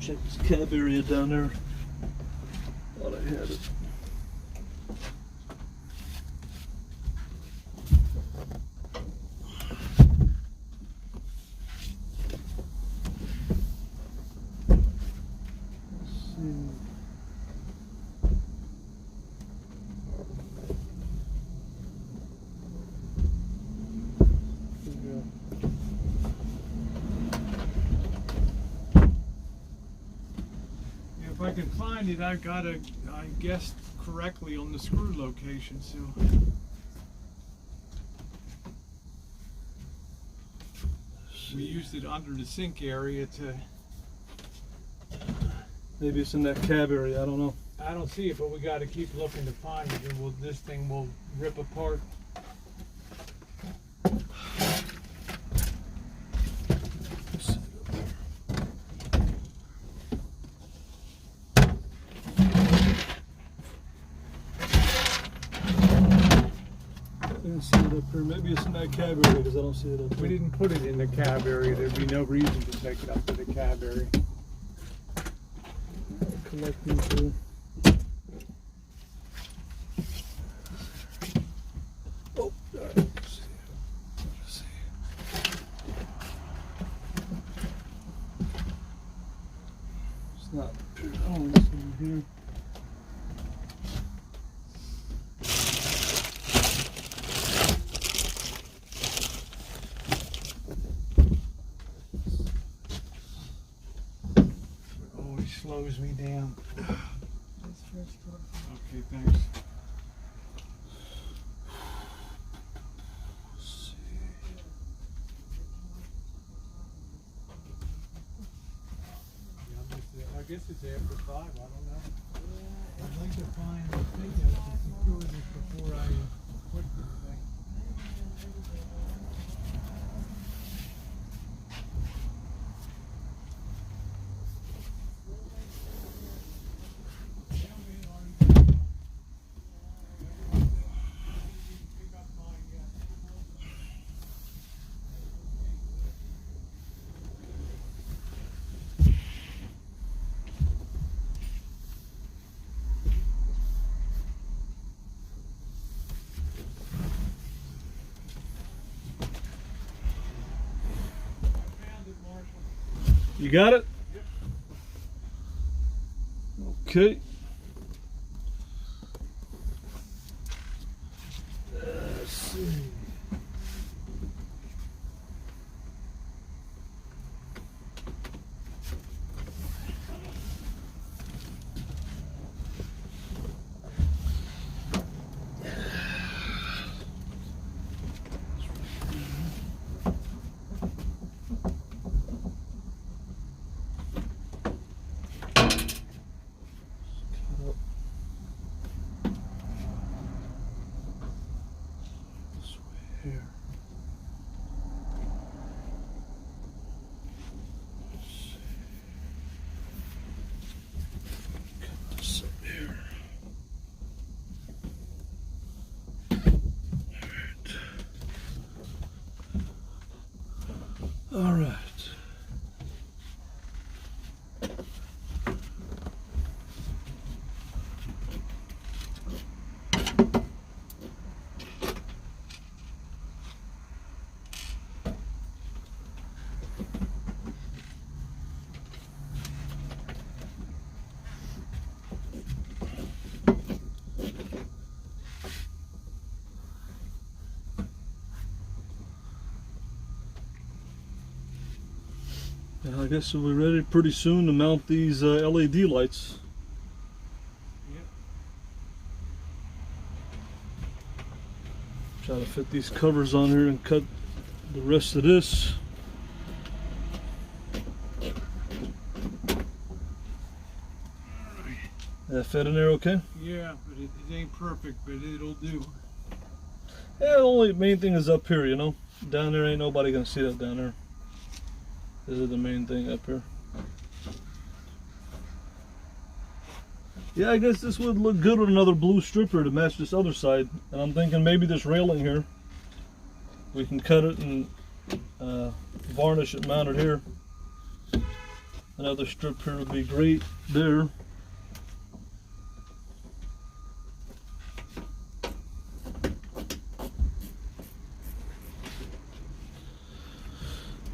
Speaker 3: Check this cab area down there. Thought I had it.
Speaker 4: If I can find it, I guessed correctly on the screw location, so. We used it under the sink area to.
Speaker 3: Maybe it's in that cab area, I don't know.
Speaker 4: I don't see it, but we got to keep looking to find it, or this thing will rip apart.
Speaker 3: I didn't see it up here. Maybe it's in that cab area because I don't see it up
Speaker 4: We
Speaker 3: here.
Speaker 4: didn't put it in the cab area. There'd be no reason to take it up to the cab area.
Speaker 3: Collecting too. Oh, let's see. Let's see. It's not. Oh, this one here.
Speaker 4: Always slows me down. Okay, thanks. I guess it's after 5, I don't know. I'd like to find the thing that to secure this before I quit this thing.
Speaker 3: You got it?
Speaker 4: Yep.
Speaker 3: Okay. Let's see. Here. Let's see. Cut this up here. All right. Yeah, I guess we'll be ready pretty soon to mount these LED lights.
Speaker 4: Yep.
Speaker 3: Try to fit these covers on here and cut the rest of this. That fit in there okay?
Speaker 4: Yeah, but it ain't perfect, but it'll do.
Speaker 3: Yeah, the only main thing is up here, you know. Down there ain't nobody gonna see that down there. This is the main thing up here. Yeah, I guess this would look good with another blue stripper to match this other side. And I'm thinking maybe this railing here, we can cut it and varnish it, mount it here. Another strip here would be great there.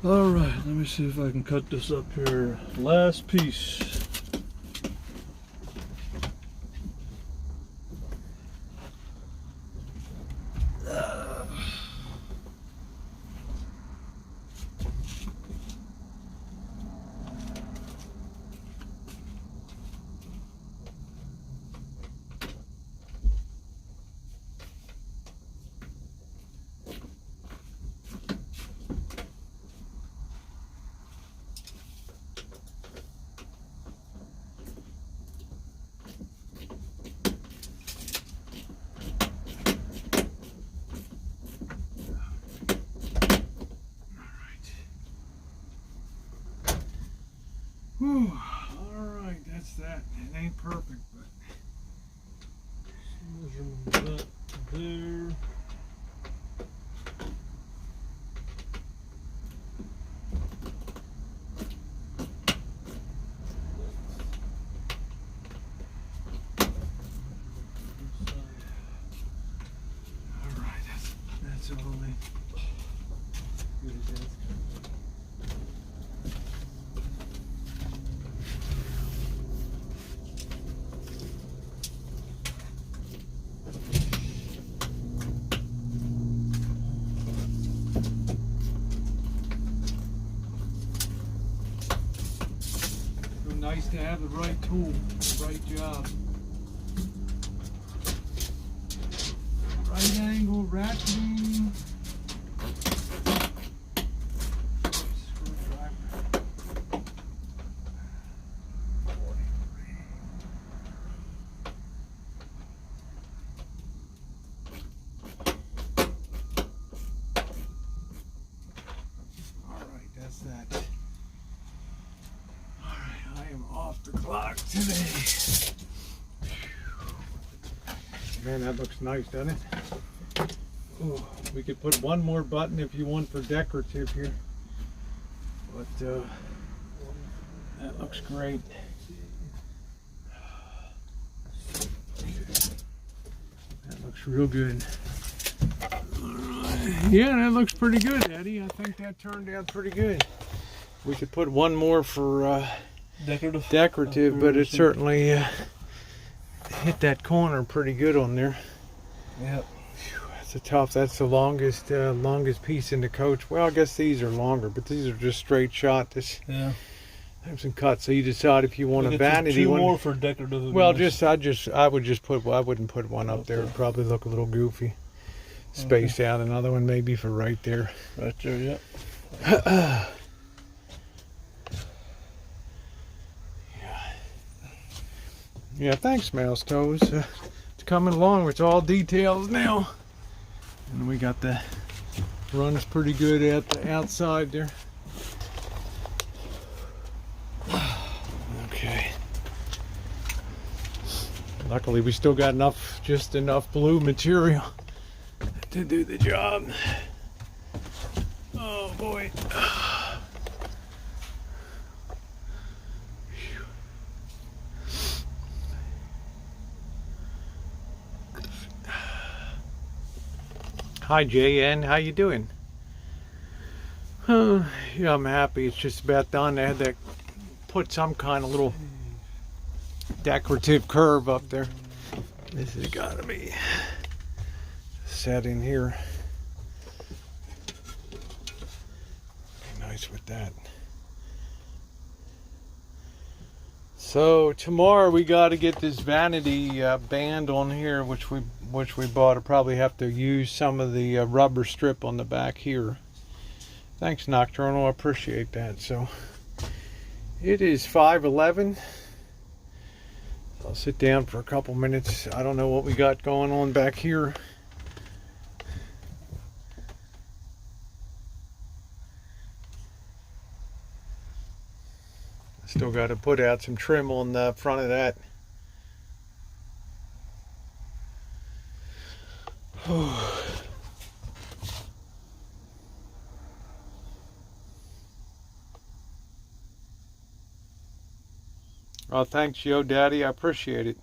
Speaker 3: All right, let me see if I can cut this up here. Last piece.
Speaker 1: Whew. All right, that's that. It ain't perfect, but
Speaker 3: Measurement that there.
Speaker 1: all right, that's all they. Nice to have the right tool, the right job. Right angle ratcheting. Screwdriver. 43. All right, that's that. I am off the clock today. Man, that looks nice, doesn't it? Oh, we could put one more button if you want for decorative here. But that looks great. That looks real good. Yeah, that looks pretty good, Eddie. I think that turned out pretty good. We could put one more for decorative, but it certainly hit that corner pretty good on there.
Speaker 3: Yep.
Speaker 1: That's the longest piece in the coach. Well, I guess these are longer, but these are just straight shot.
Speaker 3: Yeah.
Speaker 1: Have some cuts, so you decide if you want a vanity
Speaker 3: two
Speaker 1: one.
Speaker 3: more for decorative.
Speaker 1: Well, I wouldn't put one up there. It'd probably look a little goofy. Space out another one maybe for right there.
Speaker 3: Right there, yeah.
Speaker 1: Yeah, thanks, Mouse Toes. It's coming along with all details now. And we got the runs pretty good at the outside there. Okay. Luckily, we still got just enough blue material to do the job. Oh boy. Hi JN, how you doing? Yeah, I'm happy. It's just about done. I had to put some kind of little decorative curve up there. This has got to be set in here. Nice with that. So tomorrow we got to get this vanity band on here, which we bought. I'll probably have to use some of the rubber strip on the back here. Thanks, Nocturnal. I appreciate that. So it is 5:11. I'll sit down for a couple minutes. I don't know what we got going on back here. Still got to put out some trim on the front of that. Oh, thanks, Yo Daddy. I appreciate it.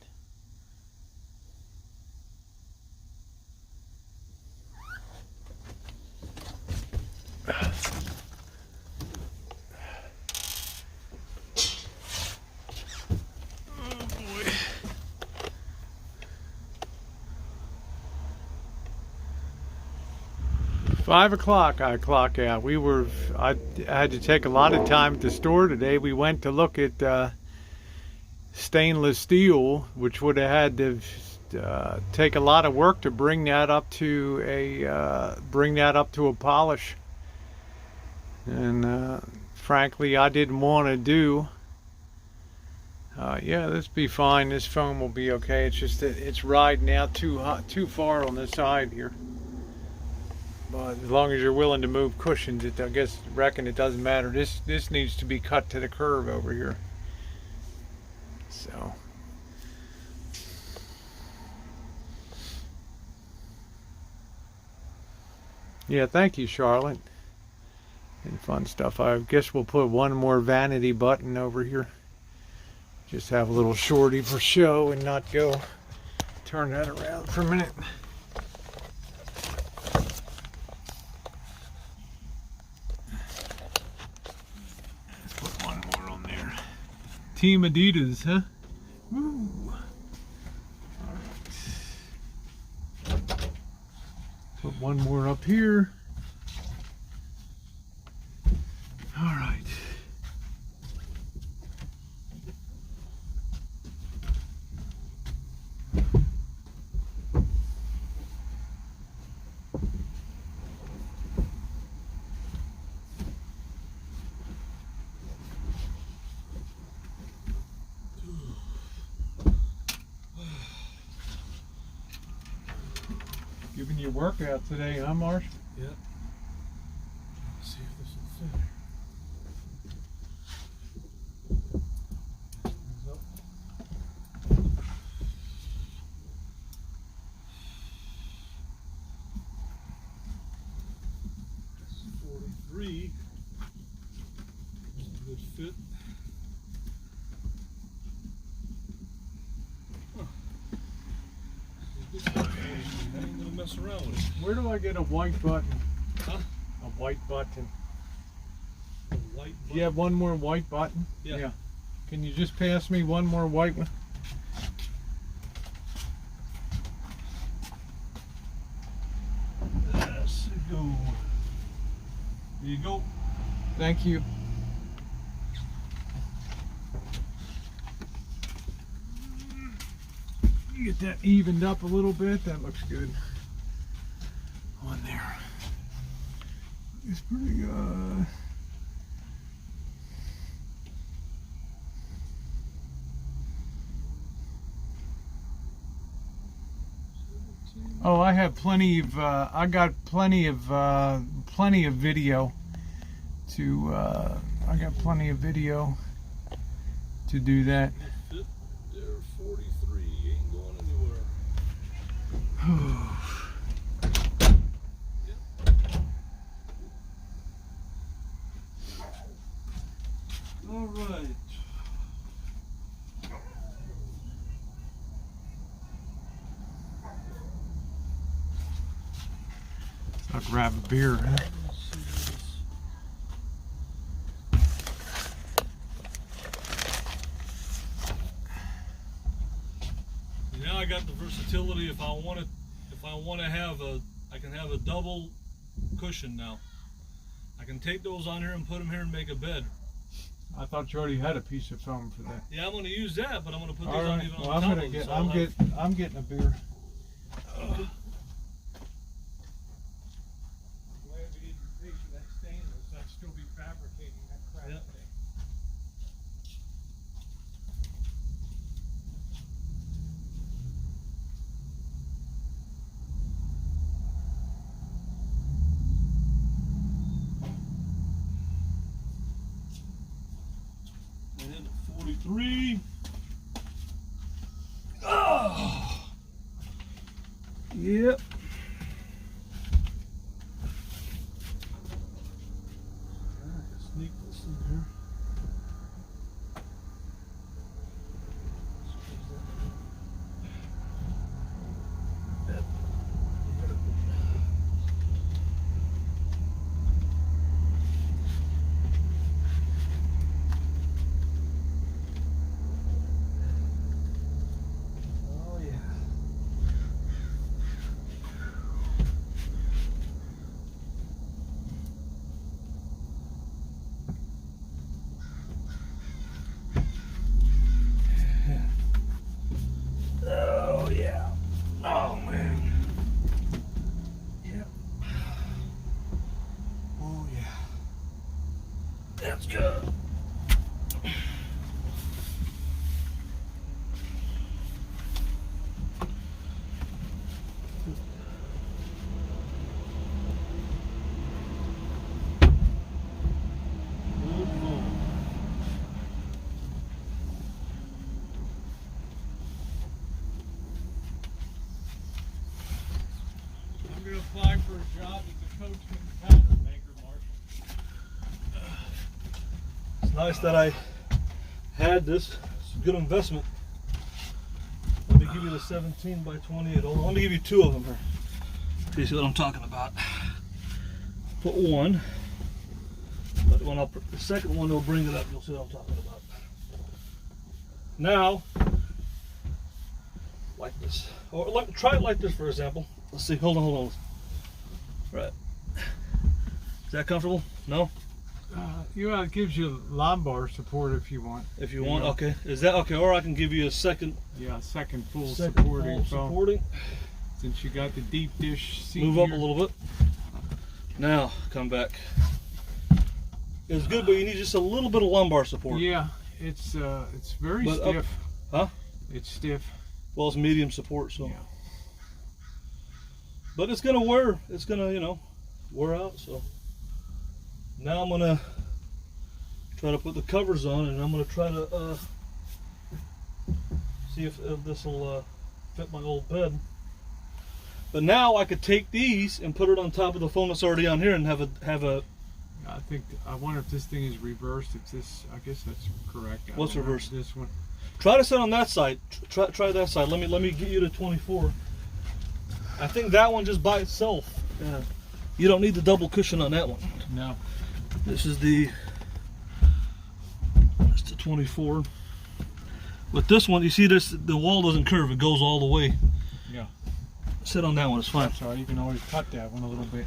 Speaker 1: Oh boy. 5 o'clock I clock out. I had to take a lot of time at the store today. We went to look at stainless steel, which would have had to take a lot of work to bring that up to a polish. And frankly, I didn't want to do. Yeah, this be fine. This foam will be okay. It's just that it's riding out too far on the side here. But as long as you're willing to move cushions, I reckon it doesn't matter. This needs to be cut to the curve over here. So. Yeah, thank you, Charlotte. And fun stuff. I guess we'll put one more vanity button over here. Just have a little shorty for show and not go turn that around for a minute. Let's put one more on there. Team Adidas, huh? Woo. All right. Put one more up here. All right. Giving you a workout today, huh, Marsh?
Speaker 3: Yeah. Let's see if this will fit. Three. That's a good fit. Huh. I ain't gonna mess around with it.
Speaker 1: Where do I get a white button?
Speaker 3: Huh?
Speaker 1: A white button.
Speaker 3: A white button?
Speaker 1: Do you have one more white button?
Speaker 3: Yeah.
Speaker 1: Can you just pass me one more white one?
Speaker 3: Yes, go. There you go.
Speaker 1: Thank you. Get that evened up a little bit. That looks good. On there. It's pretty good. Oh, I have plenty of. I got plenty of video to. I got plenty of video to do that.
Speaker 3: Fit there, 43. Ain't going anywhere. All right.
Speaker 1: I'll grab a beer. Huh?
Speaker 3: Let's see this. Now I got the versatility. If I want to have I can have a double cushion now. I can take those on here and put them here and make a bed.
Speaker 1: I thought you already had a piece of foam for that.
Speaker 3: Yeah, I'm going to use that, but I'm going to put
Speaker 1: All
Speaker 3: those on
Speaker 1: right.
Speaker 3: even
Speaker 1: Well,
Speaker 3: on top of it. So
Speaker 1: I'm getting a beer.
Speaker 3: Okay.
Speaker 1: Glad we didn't pay for that stainless. I'd still be fabricating that crap
Speaker 3: Yep.
Speaker 1: thing.
Speaker 3: And then 43. Oh. Yep. Sneak this in here.
Speaker 1: apply for a job as a coach and pattern maker, Marshall?
Speaker 3: It's nice that I had this. It's a good investment. Let me give you the 17 by 28. Hold on, let me give you two of them here. So you see what I'm talking about. Put one, but when I'll put the second one, they'll bring it up. You'll see what I'm talking about. Now, like this, or like, try it like this, for example. Let's see. Hold on. Right. Is that comfortable? No.
Speaker 4: It gives you lumbar support if you want.
Speaker 3: If you want, okay. Is that okay? Or I can give you a second.
Speaker 4: Yeah, second full
Speaker 3: Second
Speaker 4: supporting.
Speaker 3: full supporting.
Speaker 4: Since you got the deep dish seat.
Speaker 3: Move up
Speaker 4: here.
Speaker 3: a little bit. Now come back. It's good, but you need just a little bit of lumbar support.
Speaker 4: Yeah, it's very
Speaker 3: But up-
Speaker 4: stiff.
Speaker 3: Huh?
Speaker 4: It's stiff.
Speaker 3: Well, it's medium support, so.
Speaker 4: Yeah.
Speaker 3: But it's gonna wear. It's gonna, wear out. So now I'm gonna try to put the covers on, and I'm gonna try to see if this will fit my old bed. But now I could take these and put it on top of the foam that's already on here, and have a.
Speaker 4: I wonder if this thing is reversed. If this, I guess that's correct. I
Speaker 3: What's
Speaker 4: don't know if
Speaker 3: reversed?
Speaker 4: This one.
Speaker 3: Try to sit on that side. Try that side. Let me get you to 24. I think that one just by itself. You don't need the double cushion on that one.
Speaker 4: No.
Speaker 3: This is the 24. With this one, you see this, the wall doesn't curve, it goes all the way.
Speaker 4: Yeah.
Speaker 3: Sit on that one, it's fine.
Speaker 4: Sorry, you can always cut that one a little bit.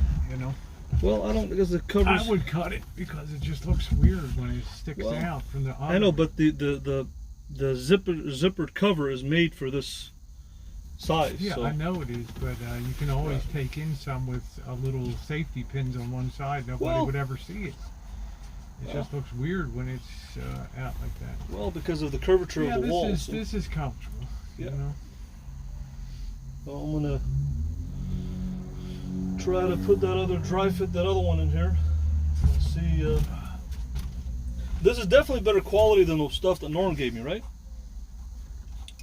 Speaker 3: Well, I don't, because the covers.
Speaker 4: I would cut it because it just looks weird when it sticks
Speaker 3: Well,
Speaker 4: out from the.
Speaker 3: I know, but the zippered cover is made for this size.
Speaker 4: Yeah,
Speaker 3: so.
Speaker 4: I know it is, but you can always take in some with a little safety pins on one side. Nobody would ever see it. It just looks weird when it's out like that.
Speaker 3: Well, because of the curvature of the wall.
Speaker 4: This is comfortable.
Speaker 3: Yeah.
Speaker 4: You know?
Speaker 3: So I'm gonna try to put that other one in here. Let's see. This is definitely better quality than the stuff that Norm gave me, right?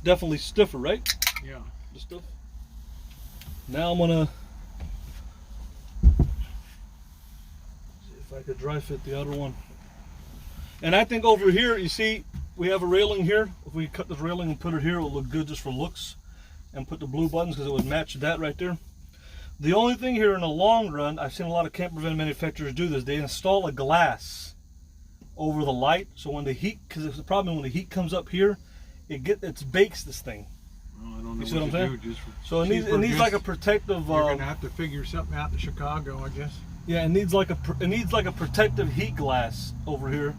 Speaker 3: Definitely stiffer, right?
Speaker 4: Yeah.
Speaker 3: The stuff. Now I'm gonna see if I could dry fit the other one. And I think over here, you see, we have a railing here. If we cut this railing and put it here, it'll look good just for looks. And put the blue buttons because it would match that right there. The only thing here in the long run, I've seen a lot of camper van manufacturers do this. They install a glass over the light, so when the heat, because it's the problem when the heat comes up here, it bakes this thing.
Speaker 4: Well, I don't know
Speaker 3: You see what I'm saying?
Speaker 4: Just
Speaker 3: So it needs like a protective.
Speaker 4: You're gonna have to figure something out in Chicago, I guess.
Speaker 3: Yeah, it needs like a protective heat glass over here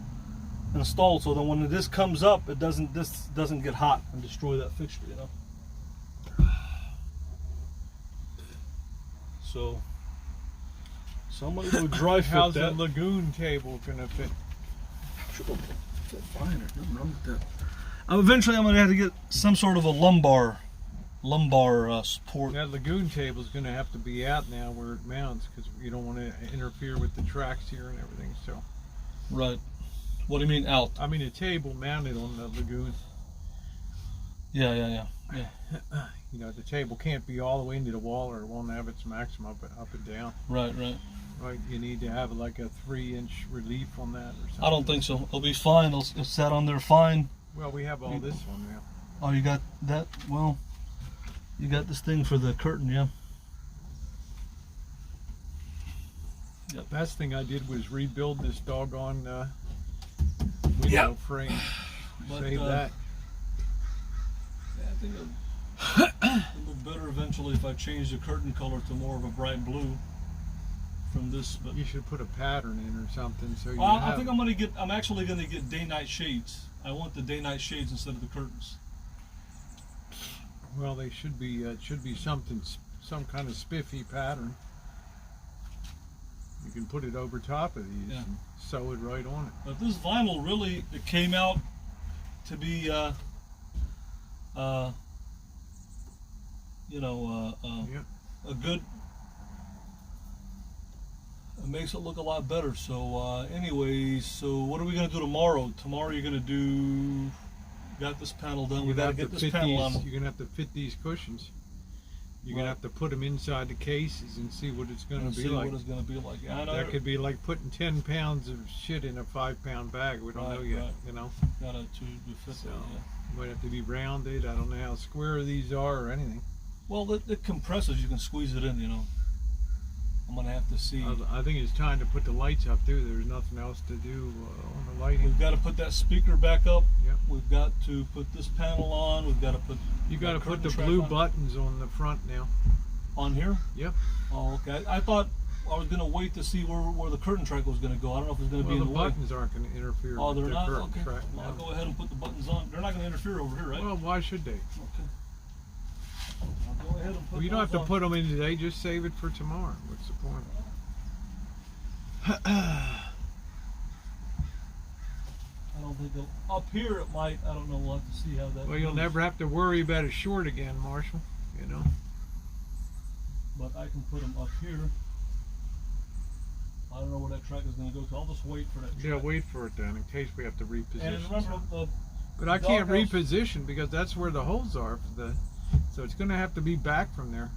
Speaker 3: installed, so that when this comes up, this doesn't get hot and destroy that fixture, So somebody go dry fit
Speaker 4: How's
Speaker 3: that.
Speaker 4: the lagoon table gonna fit?
Speaker 3: Should fit fine. There's nothing wrong with that. Eventually, I'm gonna have to get some sort of a lumbar support.
Speaker 4: That lagoon table is gonna have to be out now where it mounts because you don't want to interfere with the tracks here and everything. So.
Speaker 3: Right. What do you mean out?
Speaker 4: I mean a table mounted on the lagoon.
Speaker 3: Yeah.
Speaker 4: The table can't be all the way into the wall or it won't have its maximum up and down.
Speaker 3: Right.
Speaker 4: Right, you need to have like a 3-inch relief on that or something.
Speaker 3: I don't think so. It'll be fine. It'll set on there fine.
Speaker 4: Well, we have all this one now.
Speaker 3: Oh, you got that? Well, you got this thing for the curtain, yeah.
Speaker 4: The best thing I did was rebuild this doggone window frame.
Speaker 3: But,
Speaker 4: Save that.
Speaker 3: Yeah, I think it'll look better eventually if I change the curtain color to more of a bright blue from this. But
Speaker 4: You should put a pattern in or something so you
Speaker 3: I think I'm actually gonna get day-night shades. I want the day-night shades instead of the curtains.
Speaker 4: Well, they should be. It should be some kind of spiffy pattern. You can put it over top of these and sew it right on it.
Speaker 3: But this vinyl really, it came out to be, a good. It makes it look a lot better. So, anyways, so what are we gonna do tomorrow? Tomorrow you're gonna do. Got this panel done. We gotta get this panel on.
Speaker 4: You're gonna have to fit these cushions.
Speaker 1: You're gonna have to put them inside the cases and see what it's gonna
Speaker 3: And
Speaker 1: be
Speaker 3: see
Speaker 1: like.
Speaker 3: what it's gonna be like. Yeah, I know.
Speaker 1: That could be like putting 10 pounds of shit in a 5-pound bag. We don't know yet,
Speaker 3: Right.
Speaker 1: you know.
Speaker 3: Gotta to fit
Speaker 1: So,
Speaker 3: that, yeah.
Speaker 1: might have to be rounded. I don't know how square these are or anything.
Speaker 3: Well, it compresses. You can squeeze it in, you know. I'm gonna have to see.
Speaker 1: I think it's time to put the lights up too. There's nothing else to do on the lighting.
Speaker 3: We've got to put that speaker back up.
Speaker 1: Yep.
Speaker 3: We've got to put this panel on. We've got to put.
Speaker 1: You got to
Speaker 3: that
Speaker 1: put the
Speaker 3: curtain
Speaker 1: blue
Speaker 3: track
Speaker 1: buttons on the front now.
Speaker 3: on here.
Speaker 1: Yep.
Speaker 3: Oh, okay. I thought I was gonna wait to see where the curtain track was gonna go. I don't know if it's gonna
Speaker 1: Well,
Speaker 3: be
Speaker 1: the
Speaker 3: in the way.
Speaker 1: buttons aren't going to interfere
Speaker 3: Oh,
Speaker 1: with
Speaker 3: they're
Speaker 1: the
Speaker 3: not.
Speaker 1: curtain
Speaker 3: Okay.
Speaker 1: track.
Speaker 3: Well, I'll
Speaker 1: No.
Speaker 3: go ahead and put the buttons on. They're not gonna interfere over here, right?
Speaker 1: Well, why should they?
Speaker 3: Okay. I'll go ahead and put.
Speaker 1: Well, you don't have to
Speaker 3: those
Speaker 1: put them in today. Just save it for tomorrow. What's the point?
Speaker 3: I don't think they'll. Up here it might. I don't know. We'll have to see how that.
Speaker 1: Well, you'll
Speaker 3: goes.
Speaker 1: never have to worry about a short again, Marshall. You know.
Speaker 3: But I can put them up here. I don't know where that track is going to go to. I'll just wait for that track.
Speaker 1: Yeah, wait for it then, in case we have to reposition.
Speaker 3: And remember,
Speaker 1: But I can't
Speaker 3: doghouse-
Speaker 1: reposition because that's where the holes are for the. So it's going to have to be back from there.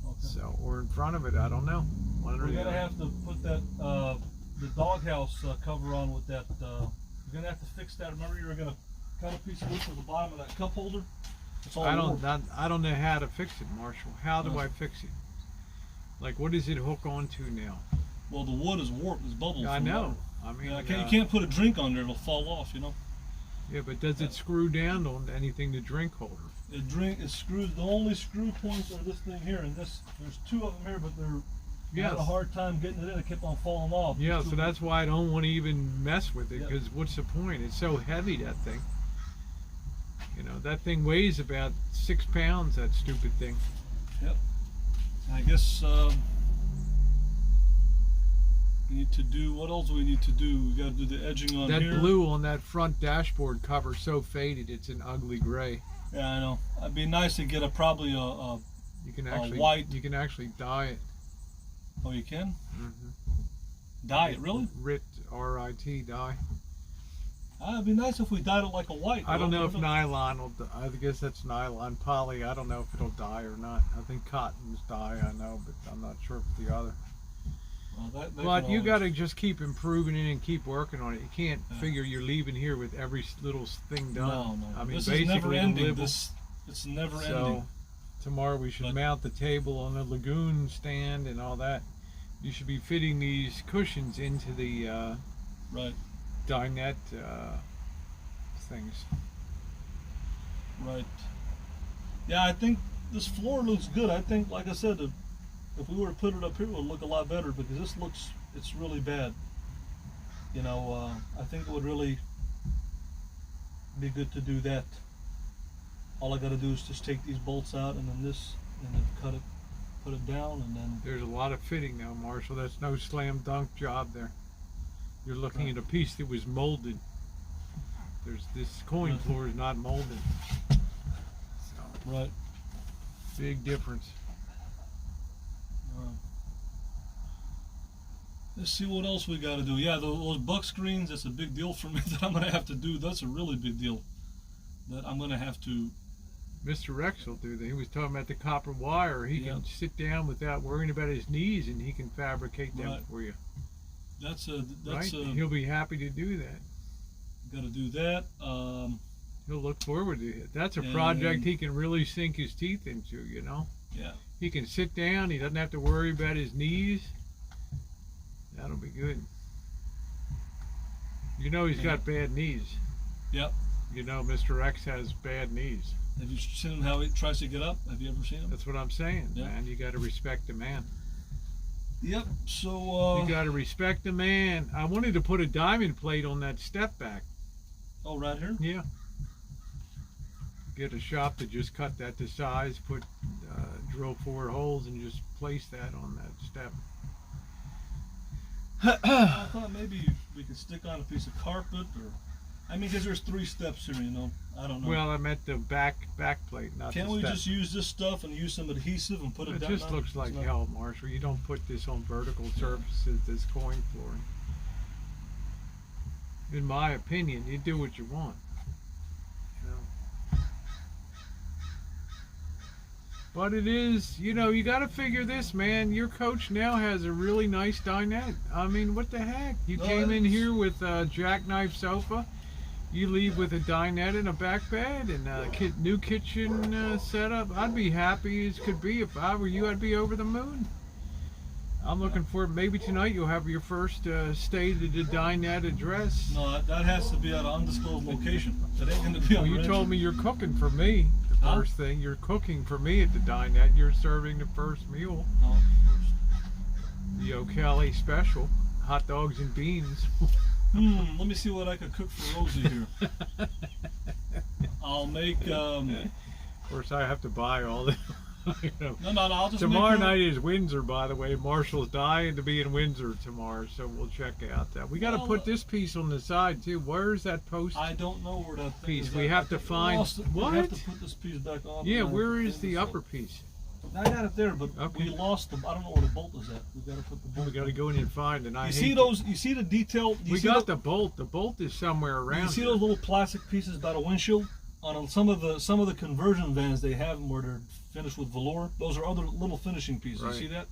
Speaker 3: Okay.
Speaker 1: So or in front of it. I don't know. One or
Speaker 3: We're
Speaker 1: the
Speaker 3: going to
Speaker 1: other.
Speaker 3: have to put that the doghouse cover on with that. You're going to have to fix that. Remember, you were going to cut a piece of wood to the bottom of that cup holder. It's all
Speaker 1: I
Speaker 3: warped.
Speaker 1: don't know how to fix it, Marshall. How do
Speaker 3: No.
Speaker 1: I fix it? Like, what does it hook onto now?
Speaker 3: Well, the wood is warped. There's bubbles.
Speaker 1: I
Speaker 3: from
Speaker 1: know.
Speaker 3: water.
Speaker 1: I mean,
Speaker 3: Yeah, you can't put a drink on there; it'll fall off. You know.
Speaker 1: Yeah, but does it screw down on anything to drink holder?
Speaker 3: It screws. The only screw points are this thing here and this. There's two of them here, but they're. I had a
Speaker 1: Yes.
Speaker 3: hard time getting it in. It kept on falling off.
Speaker 1: Yeah, so that's why I don't want to even mess with it,
Speaker 3: Yep.
Speaker 1: because what's the point? It's so heavy, that thing. You know, that thing weighs about 6 pounds, that stupid thing.
Speaker 3: Yep. I guess we need to do. What else do we need to do? We got to do the edging on
Speaker 1: That
Speaker 3: here.
Speaker 1: blue on that front dashboard cover so faded, it's an ugly gray.
Speaker 3: Yeah, I know. It'd be nice to get probably a.
Speaker 1: You can actually
Speaker 3: white.
Speaker 1: You can actually dye it.
Speaker 3: Oh, you can
Speaker 1: Mm-hmm.
Speaker 3: dye it, really?
Speaker 1: RIT, R-I-T, dye.
Speaker 3: It'd be nice if we dyed it like a white.
Speaker 1: I don't know if
Speaker 3: Well,
Speaker 1: nylon will. I guess that's nylon. Poly. I don't know if it'll dye or not. I think cotton's dye. I know, but I'm not sure if the other.
Speaker 3: that
Speaker 1: But
Speaker 3: can
Speaker 1: you
Speaker 3: always-
Speaker 1: got to just keep improving it and keep working on it. You can't
Speaker 3: Yeah.
Speaker 1: figure you're leaving here with every little thing done.
Speaker 3: No.
Speaker 1: I mean,
Speaker 3: this
Speaker 1: basically
Speaker 3: is never
Speaker 1: the
Speaker 3: ending.
Speaker 1: libel.
Speaker 3: It's never
Speaker 1: So
Speaker 3: ending.
Speaker 1: tomorrow we should
Speaker 3: But-
Speaker 1: mount the table on the lagoon stand and all that. You should be fitting these cushions into the
Speaker 3: Right.
Speaker 1: dinette things.
Speaker 3: Right. Yeah, I think this floor looks good. I think, like I said, if we were to put it up here, it would look a lot better because it's really bad. You know, I think it would really be good to do that. All I got to do is just take these bolts out and then this, and then cut it, put it down, and then.
Speaker 1: There's a lot of fitting now, Marshall. That's no slam dunk job there. You're looking
Speaker 3: Right.
Speaker 1: at a piece that was molded. This coin
Speaker 3: Right.
Speaker 1: floor is not molded. So,
Speaker 3: Right.
Speaker 1: big difference.
Speaker 3: Let's see what else we got to do. Yeah, those buck screens, that's a big deal for me that I'm going to have to do. That's a really big deal that I'm going to have to.
Speaker 1: Mr. Rex will do that. He was talking about the copper wire. He
Speaker 3: Yeah.
Speaker 1: can sit down without worrying about his knees, and he can fabricate them
Speaker 3: Right.
Speaker 1: for you.
Speaker 3: That's
Speaker 1: Right?
Speaker 3: a.
Speaker 1: He'll be happy to do that.
Speaker 3: Got to do that.
Speaker 1: He'll look forward to it. That's a
Speaker 3: And-
Speaker 1: project he can really sink his teeth into, you know?
Speaker 3: Yeah.
Speaker 1: He can sit down. He doesn't have to worry about his knees. That'll be good. You know he's
Speaker 3: Yeah.
Speaker 1: got bad knees.
Speaker 3: Yep.
Speaker 1: You know Mr. X has bad knees.
Speaker 3: Have you seen him how he tries to get up? Have you ever seen him?
Speaker 1: That's what I'm saying,
Speaker 3: Yeah.
Speaker 1: man. You got to respect the man.
Speaker 3: Yep. So.
Speaker 1: You got to respect the man. I wanted to put a diamond plate on that step back.
Speaker 3: Oh, right here.
Speaker 1: Yeah. Get a shop to just cut that to size, put drill 4 holes, and just place that on that step.
Speaker 3: I thought maybe we could stick on a piece of carpet, or I mean, because there's 3 steps here. You know, I don't know.
Speaker 1: Well, I meant the back plate, not
Speaker 3: Can't
Speaker 1: the
Speaker 3: we
Speaker 1: step.
Speaker 3: just use this stuff and use some adhesive and put it
Speaker 1: It
Speaker 3: down?
Speaker 1: just looks like
Speaker 3: It's not-
Speaker 1: hell, Marshall. You don't put this on vertical surfaces, this coin flooring. In my opinion, you do what you want. You know? But it is, you know, you got to figure this, man. Your coach now has a really nice dinette. I mean, what the heck? You came in here with a jackknife sofa. You leave with a dinette and a back bed and a new kitchen setup. I'd be happy as could be. If I were you, I'd be over the moon. I'm looking for maybe tonight you'll have your first stay to the dinette address.
Speaker 3: No, that has to be at an undisclosed location. That ain't gonna be on
Speaker 1: Well, you
Speaker 3: the
Speaker 1: told
Speaker 3: entry.
Speaker 1: me you're cooking for me. The first thing, you're cooking for me at the dinette. You're serving the first meal.
Speaker 3: No.
Speaker 1: The O'Kelly special, hot dogs and beans.
Speaker 3: Let me see what I could cook for Rosie here. I'll make.
Speaker 1: Of course, I have to buy all the. You know.
Speaker 3: No. I'll just
Speaker 1: Tomorrow
Speaker 3: make
Speaker 1: night is Windsor, by the way. Marshall's dying to be in Windsor tomorrow, so we'll check out that. We got to put this piece on the side too. Where's that post?
Speaker 3: I don't know where that thing
Speaker 1: piece.
Speaker 3: is.
Speaker 1: We have to find.
Speaker 3: We
Speaker 1: What?
Speaker 3: have to put this piece back on.
Speaker 1: Yeah, where is the upper piece?
Speaker 3: I got it there, but
Speaker 1: Okay.
Speaker 3: we lost them. I don't know where the bolt is at. We got to put the bolt.
Speaker 1: We got to go in and find it.
Speaker 3: You see those? You see the detail?
Speaker 1: We got the bolt. The bolt is somewhere around.
Speaker 3: You see
Speaker 1: here.
Speaker 3: those little plastic pieces by the windshield? On some of the conversion vans, they have them where they're finished with velour. Those are other little finishing pieces.
Speaker 1: Right.
Speaker 3: You see that?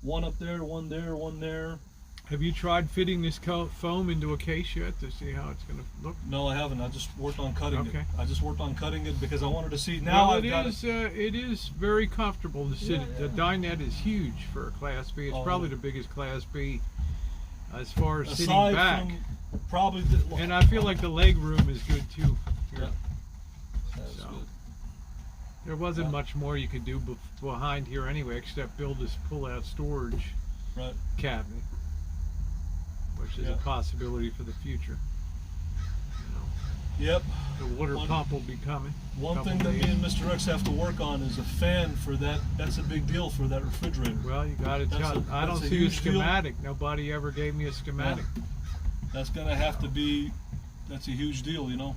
Speaker 3: One up there, one there, one there.
Speaker 1: Have you tried fitting this foam into a case yet to see how it's going to look?
Speaker 3: No, I haven't. I just worked on cutting
Speaker 1: Okay.
Speaker 3: it. I just worked on cutting it because I wanted to see. Now
Speaker 1: Well,
Speaker 3: I've got it.
Speaker 1: it is very comfortable to sit.
Speaker 3: Yeah,
Speaker 1: The dinette is huge for a Class B. It's probably the biggest Class B as far as sitting
Speaker 3: Aside
Speaker 1: back.
Speaker 3: from probably.
Speaker 1: And I feel like the leg room is good too.
Speaker 3: Yeah.
Speaker 1: Here.
Speaker 3: That's
Speaker 1: So.
Speaker 3: good.
Speaker 1: There wasn't much more you could do behind here anyway, except build this pull-out storage
Speaker 3: Right.
Speaker 1: cabinet, which is a possibility for the future.
Speaker 3: Yep.
Speaker 1: The water pump will be coming.
Speaker 3: One thing that me and Mr. X have to work on is a fan for that. That's a big deal for that refrigerator.
Speaker 1: Well, you got to tell. I don't
Speaker 3: that's a
Speaker 1: see a
Speaker 3: huge deal.
Speaker 1: schematic. Nobody ever gave me a schematic.
Speaker 3: That's gonna have to be. That's a huge deal, you know.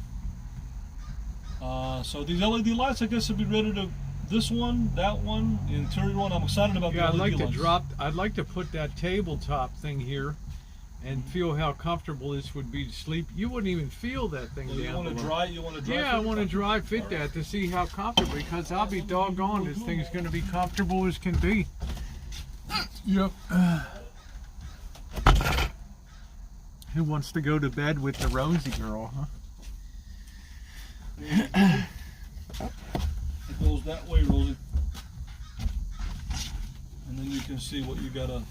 Speaker 3: So these LED lights, I guess, will be ready to. This one, that one, the interior one. I'm excited about
Speaker 1: Yeah,
Speaker 3: the LED lights.
Speaker 1: I'd like to put that tabletop thing here, and feel how comfortable this would be to sleep. You wouldn't even feel that thing
Speaker 3: You
Speaker 1: down
Speaker 3: want to
Speaker 1: below.
Speaker 3: dry? You want to dry?
Speaker 1: Yeah, I want to dry fit that to see how comfortable, because I'll be doggone, this thing's going to be comfortable as can be. Yep. Who wants to go to bed with the Rosie girl, huh?
Speaker 3: It goes that way, Rosie. And then you can see what you gotta.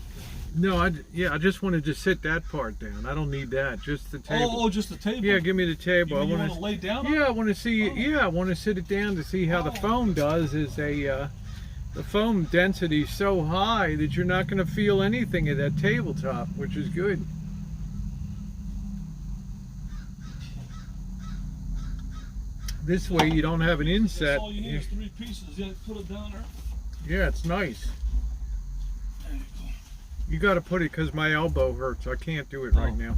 Speaker 1: No, I just wanted to sit that part down. I don't need that, just the table.
Speaker 3: Oh, just the table.
Speaker 1: Yeah, give me the table.
Speaker 3: You
Speaker 1: I
Speaker 3: want to lay down?
Speaker 1: Yeah, I want to see. Yeah, I want to sit it down to see how the foam does. The foam density is so high that you're not going to feel anything at that tabletop, which is good. This way you don't have an inset.
Speaker 3: That's all you need is 3 pieces. Yeah, put it down there.
Speaker 1: Yeah, it's nice.
Speaker 3: There you go.
Speaker 1: You got to put it because my elbow hurts. I can't do it right now.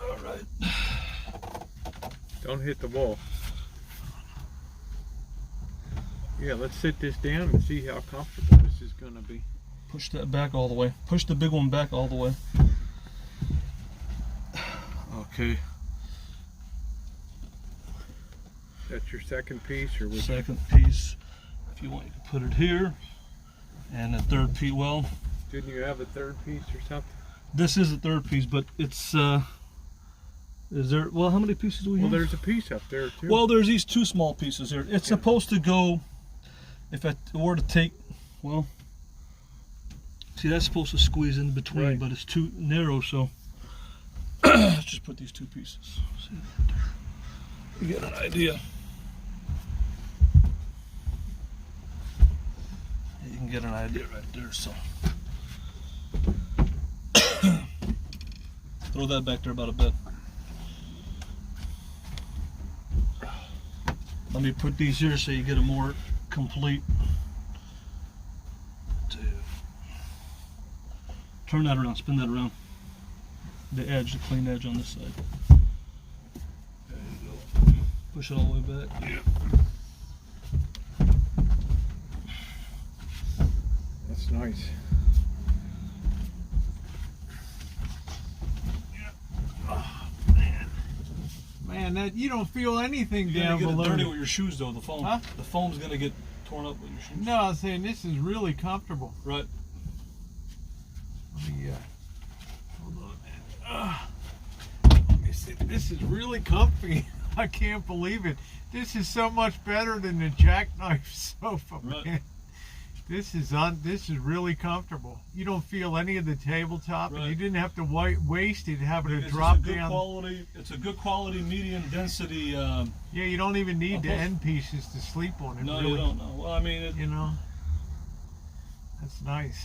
Speaker 3: All right.
Speaker 1: Don't hit the wall. Yeah, let's sit this down and see how comfortable this is going to be.
Speaker 3: Push that back all the way. Push the big one back all the way. Okay.
Speaker 1: That's your second piece, or was
Speaker 3: Second piece. If you want, you can put it here. And the third piece. Well,
Speaker 1: didn't you have a third piece or something?
Speaker 3: this is the third piece, but it's. Is there? Well, how many pieces do we
Speaker 1: Well,
Speaker 3: have?
Speaker 1: there's a piece up there too.
Speaker 3: Well, there's these 2 small pieces here. It's supposed to go. If I were to take, well, see, that's supposed to squeeze in between,
Speaker 1: Right.
Speaker 3: but it's too narrow, so let's just put these 2 pieces. See that there? You get an idea. You can get an idea right there, so. Throw that back there about a bit. Let me put these here so you get a more complete. Turn that around, spin that around. The edge, the clean edge on this side. There you go. Push it all the way back. Yeah.
Speaker 1: That's nice. Man,
Speaker 4: and that you don't feel anything
Speaker 3: You're
Speaker 4: down
Speaker 3: gonna get
Speaker 4: below.
Speaker 3: it dirty with your shoes though. The foam.
Speaker 4: Huh?
Speaker 3: The foam's gonna get torn up with your shoes.
Speaker 4: No, I'm saying this is really comfortable.
Speaker 3: Right.
Speaker 4: Let me, hold on a minute. Let me see. This is really comfy. I can't believe it. This is so much better than the jackknife sofa,
Speaker 3: Right.
Speaker 4: man. This is really comfortable. You don't feel any of the tabletop, and
Speaker 3: Right.
Speaker 4: you didn't have to waste it having to
Speaker 3: It's
Speaker 4: drop
Speaker 3: a good
Speaker 4: down.
Speaker 3: quality. It's a good quality, medium density.
Speaker 4: Yeah, you don't even need the
Speaker 3: plus-
Speaker 4: end pieces to sleep on it.
Speaker 3: No,
Speaker 4: really.
Speaker 3: you don't know. Well, I mean,
Speaker 4: You know, that's nice.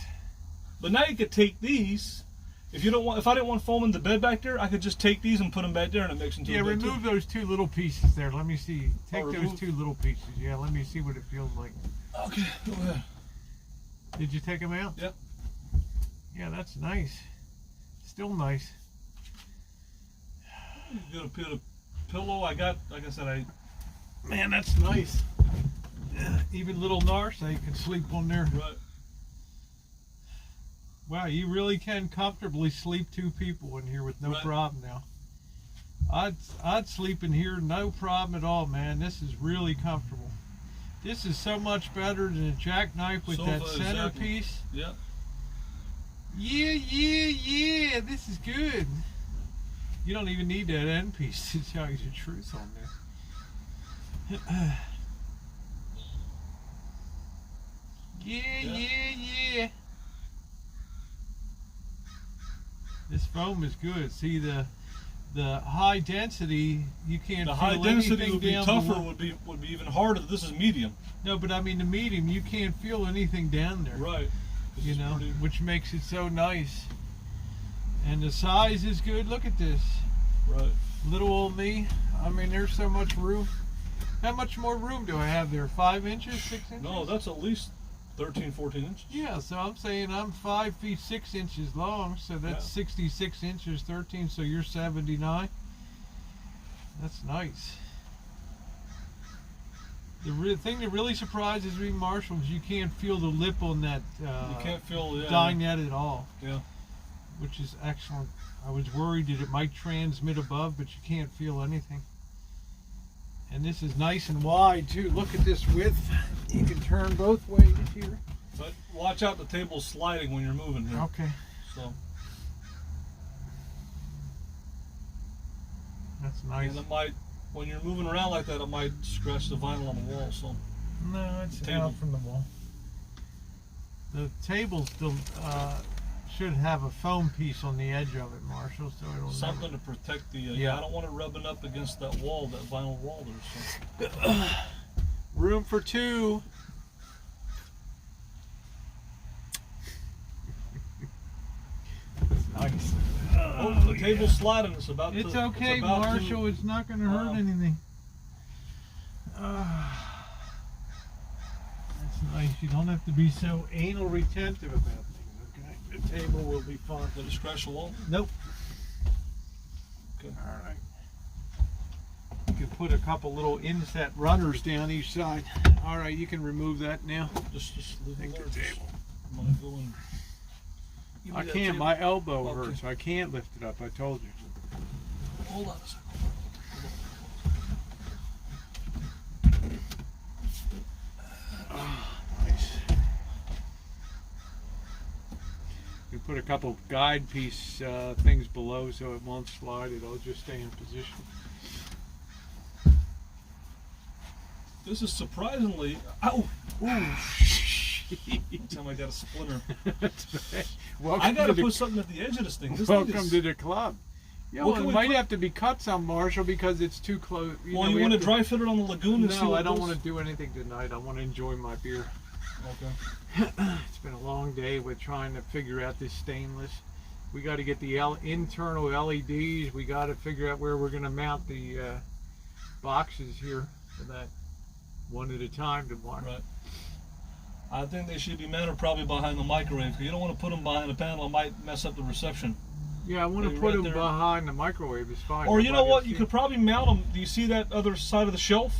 Speaker 3: but now you could take these. If you don't want, if I didn't want foam in the bed back there, I could just take these and put them back there, and it makes into
Speaker 4: Yeah,
Speaker 3: a bed
Speaker 4: remove
Speaker 3: too.
Speaker 4: those two little pieces there. Let me see. Take those
Speaker 3: remove-
Speaker 4: two little pieces. Yeah, let me see what it feels like.
Speaker 3: Okay, go ahead.
Speaker 4: Did you take them out?
Speaker 3: Yep.
Speaker 4: Yeah, that's nice. Still nice.
Speaker 3: You got a pillow. I got, like I said,
Speaker 4: Man, that's nice. Yeah, even little Narsa, you can sleep on there.
Speaker 3: right.
Speaker 4: Wow, you really can comfortably sleep two people in here with no
Speaker 3: Right.
Speaker 4: problem now. I'd sleep in here no problem at all, man. This is really comfortable. This is so much better than a jackknife with that
Speaker 3: Sofa, exactly.
Speaker 4: centerpiece.
Speaker 3: Yeah.
Speaker 4: Yeah. This is good. You don't even need that end piece to tell you the truth on there. Yeah. This foam is good. See the high density, you can't
Speaker 3: The
Speaker 4: feel
Speaker 3: high density
Speaker 4: anything
Speaker 3: would be
Speaker 4: down
Speaker 3: tougher.
Speaker 4: below.
Speaker 3: Would be even harder. This is medium.
Speaker 4: No, but I mean the medium, you can't feel anything down there.
Speaker 3: Right. This
Speaker 4: You
Speaker 3: is
Speaker 4: know,
Speaker 3: pretty-
Speaker 4: which makes it so nice. And the size is good. Look at this.
Speaker 3: Right.
Speaker 4: Little old me. I mean, there's so much room. How much more room do I have there? 5 inches, 6 inches?
Speaker 3: No, that's at least 13, 14 inches.
Speaker 4: Yeah, so I'm saying I'm 5 feet 6 inches long, so that's 66 inches, 13. So you're 79. That's nice. The thing that really surprises me, Marshall, is you can't feel the lip on that
Speaker 3: You can't feel. Yeah.
Speaker 4: dinette at all,
Speaker 3: Yeah.
Speaker 4: which is excellent. I was worried that it might transmit above, but you can't feel anything. And this is nice and wide too. Look at this width. You can turn both ways here.
Speaker 3: But watch out, the table's sliding when you're moving here.
Speaker 4: Okay,
Speaker 3: So.
Speaker 4: that's nice.
Speaker 3: And it might, when you're moving around like that, it might scratch the vinyl on the wall. So.
Speaker 4: No, it's
Speaker 3: Table.
Speaker 4: out from the wall. The table still should have a foam piece on the edge of it, Marshall, so it'll
Speaker 3: Something to protect the.
Speaker 4: Yeah.
Speaker 3: I don't want it rubbing up against that wall, that vinyl wall there. So.
Speaker 4: room for two. Nice.
Speaker 3: Oh, the table's sliding. It's about.
Speaker 4: It's
Speaker 3: to,
Speaker 4: okay,
Speaker 3: it's about
Speaker 4: Marshall. It's not going to hurt anything. That's nice. You don't have to be so anal retentive about things, okay? The table will be fine.
Speaker 3: Did it scratch the wall?
Speaker 4: Nope.
Speaker 3: Okay.
Speaker 4: All right. You can put a couple little inset runners down each side. All right, you can remove that now.
Speaker 3: Just leave
Speaker 4: Take
Speaker 3: it
Speaker 4: the
Speaker 3: there. Just-
Speaker 4: table.
Speaker 3: I'm gonna go and. Give me
Speaker 4: I
Speaker 3: that
Speaker 4: can't.
Speaker 3: table.
Speaker 4: My elbow
Speaker 3: Okay.
Speaker 4: hurts. I can't lift it up. I told you.
Speaker 3: Hold on a second.
Speaker 4: Nice. You put a couple guide piece things below so it won't slide. It'll just stay in position.
Speaker 3: This is surprisingly. Ow!
Speaker 4: Ooh.
Speaker 3: Every time I got a splinter.
Speaker 4: Welcome
Speaker 3: I gotta
Speaker 4: to the,
Speaker 3: put something at the edge of this thing. This thing
Speaker 4: welcome
Speaker 3: is,
Speaker 4: to the club. Yeah,
Speaker 3: What
Speaker 4: well,
Speaker 3: can
Speaker 4: it
Speaker 3: we
Speaker 4: might
Speaker 3: put-
Speaker 4: have to be cut some, Marshall, because it's too close.
Speaker 3: Well,
Speaker 4: know,
Speaker 3: you
Speaker 4: we
Speaker 3: want to
Speaker 4: have
Speaker 3: dry fit it on the lagoon and see
Speaker 4: No,
Speaker 3: what
Speaker 4: I don't
Speaker 3: goes?
Speaker 4: want to do anything tonight. I want to enjoy my beer.
Speaker 3: Okay.
Speaker 4: It's been a long day with trying to figure out this stainless. We got to get the internal LEDs. We got to figure out where we're going to mount the boxes here for that one at a time tomorrow.
Speaker 3: Right. I think they should be mounted probably behind the microwave. 'Cause you don't want to put them behind the panel. It might mess up the reception.
Speaker 4: Yeah, I want to
Speaker 3: Maybe
Speaker 4: put
Speaker 3: right
Speaker 4: them
Speaker 3: there.
Speaker 4: behind the microwave. It's fine.
Speaker 3: Or you know
Speaker 4: Nobody
Speaker 3: what?
Speaker 4: will
Speaker 3: You
Speaker 4: see
Speaker 3: could probably mount them. Do you see that other side of the shelf?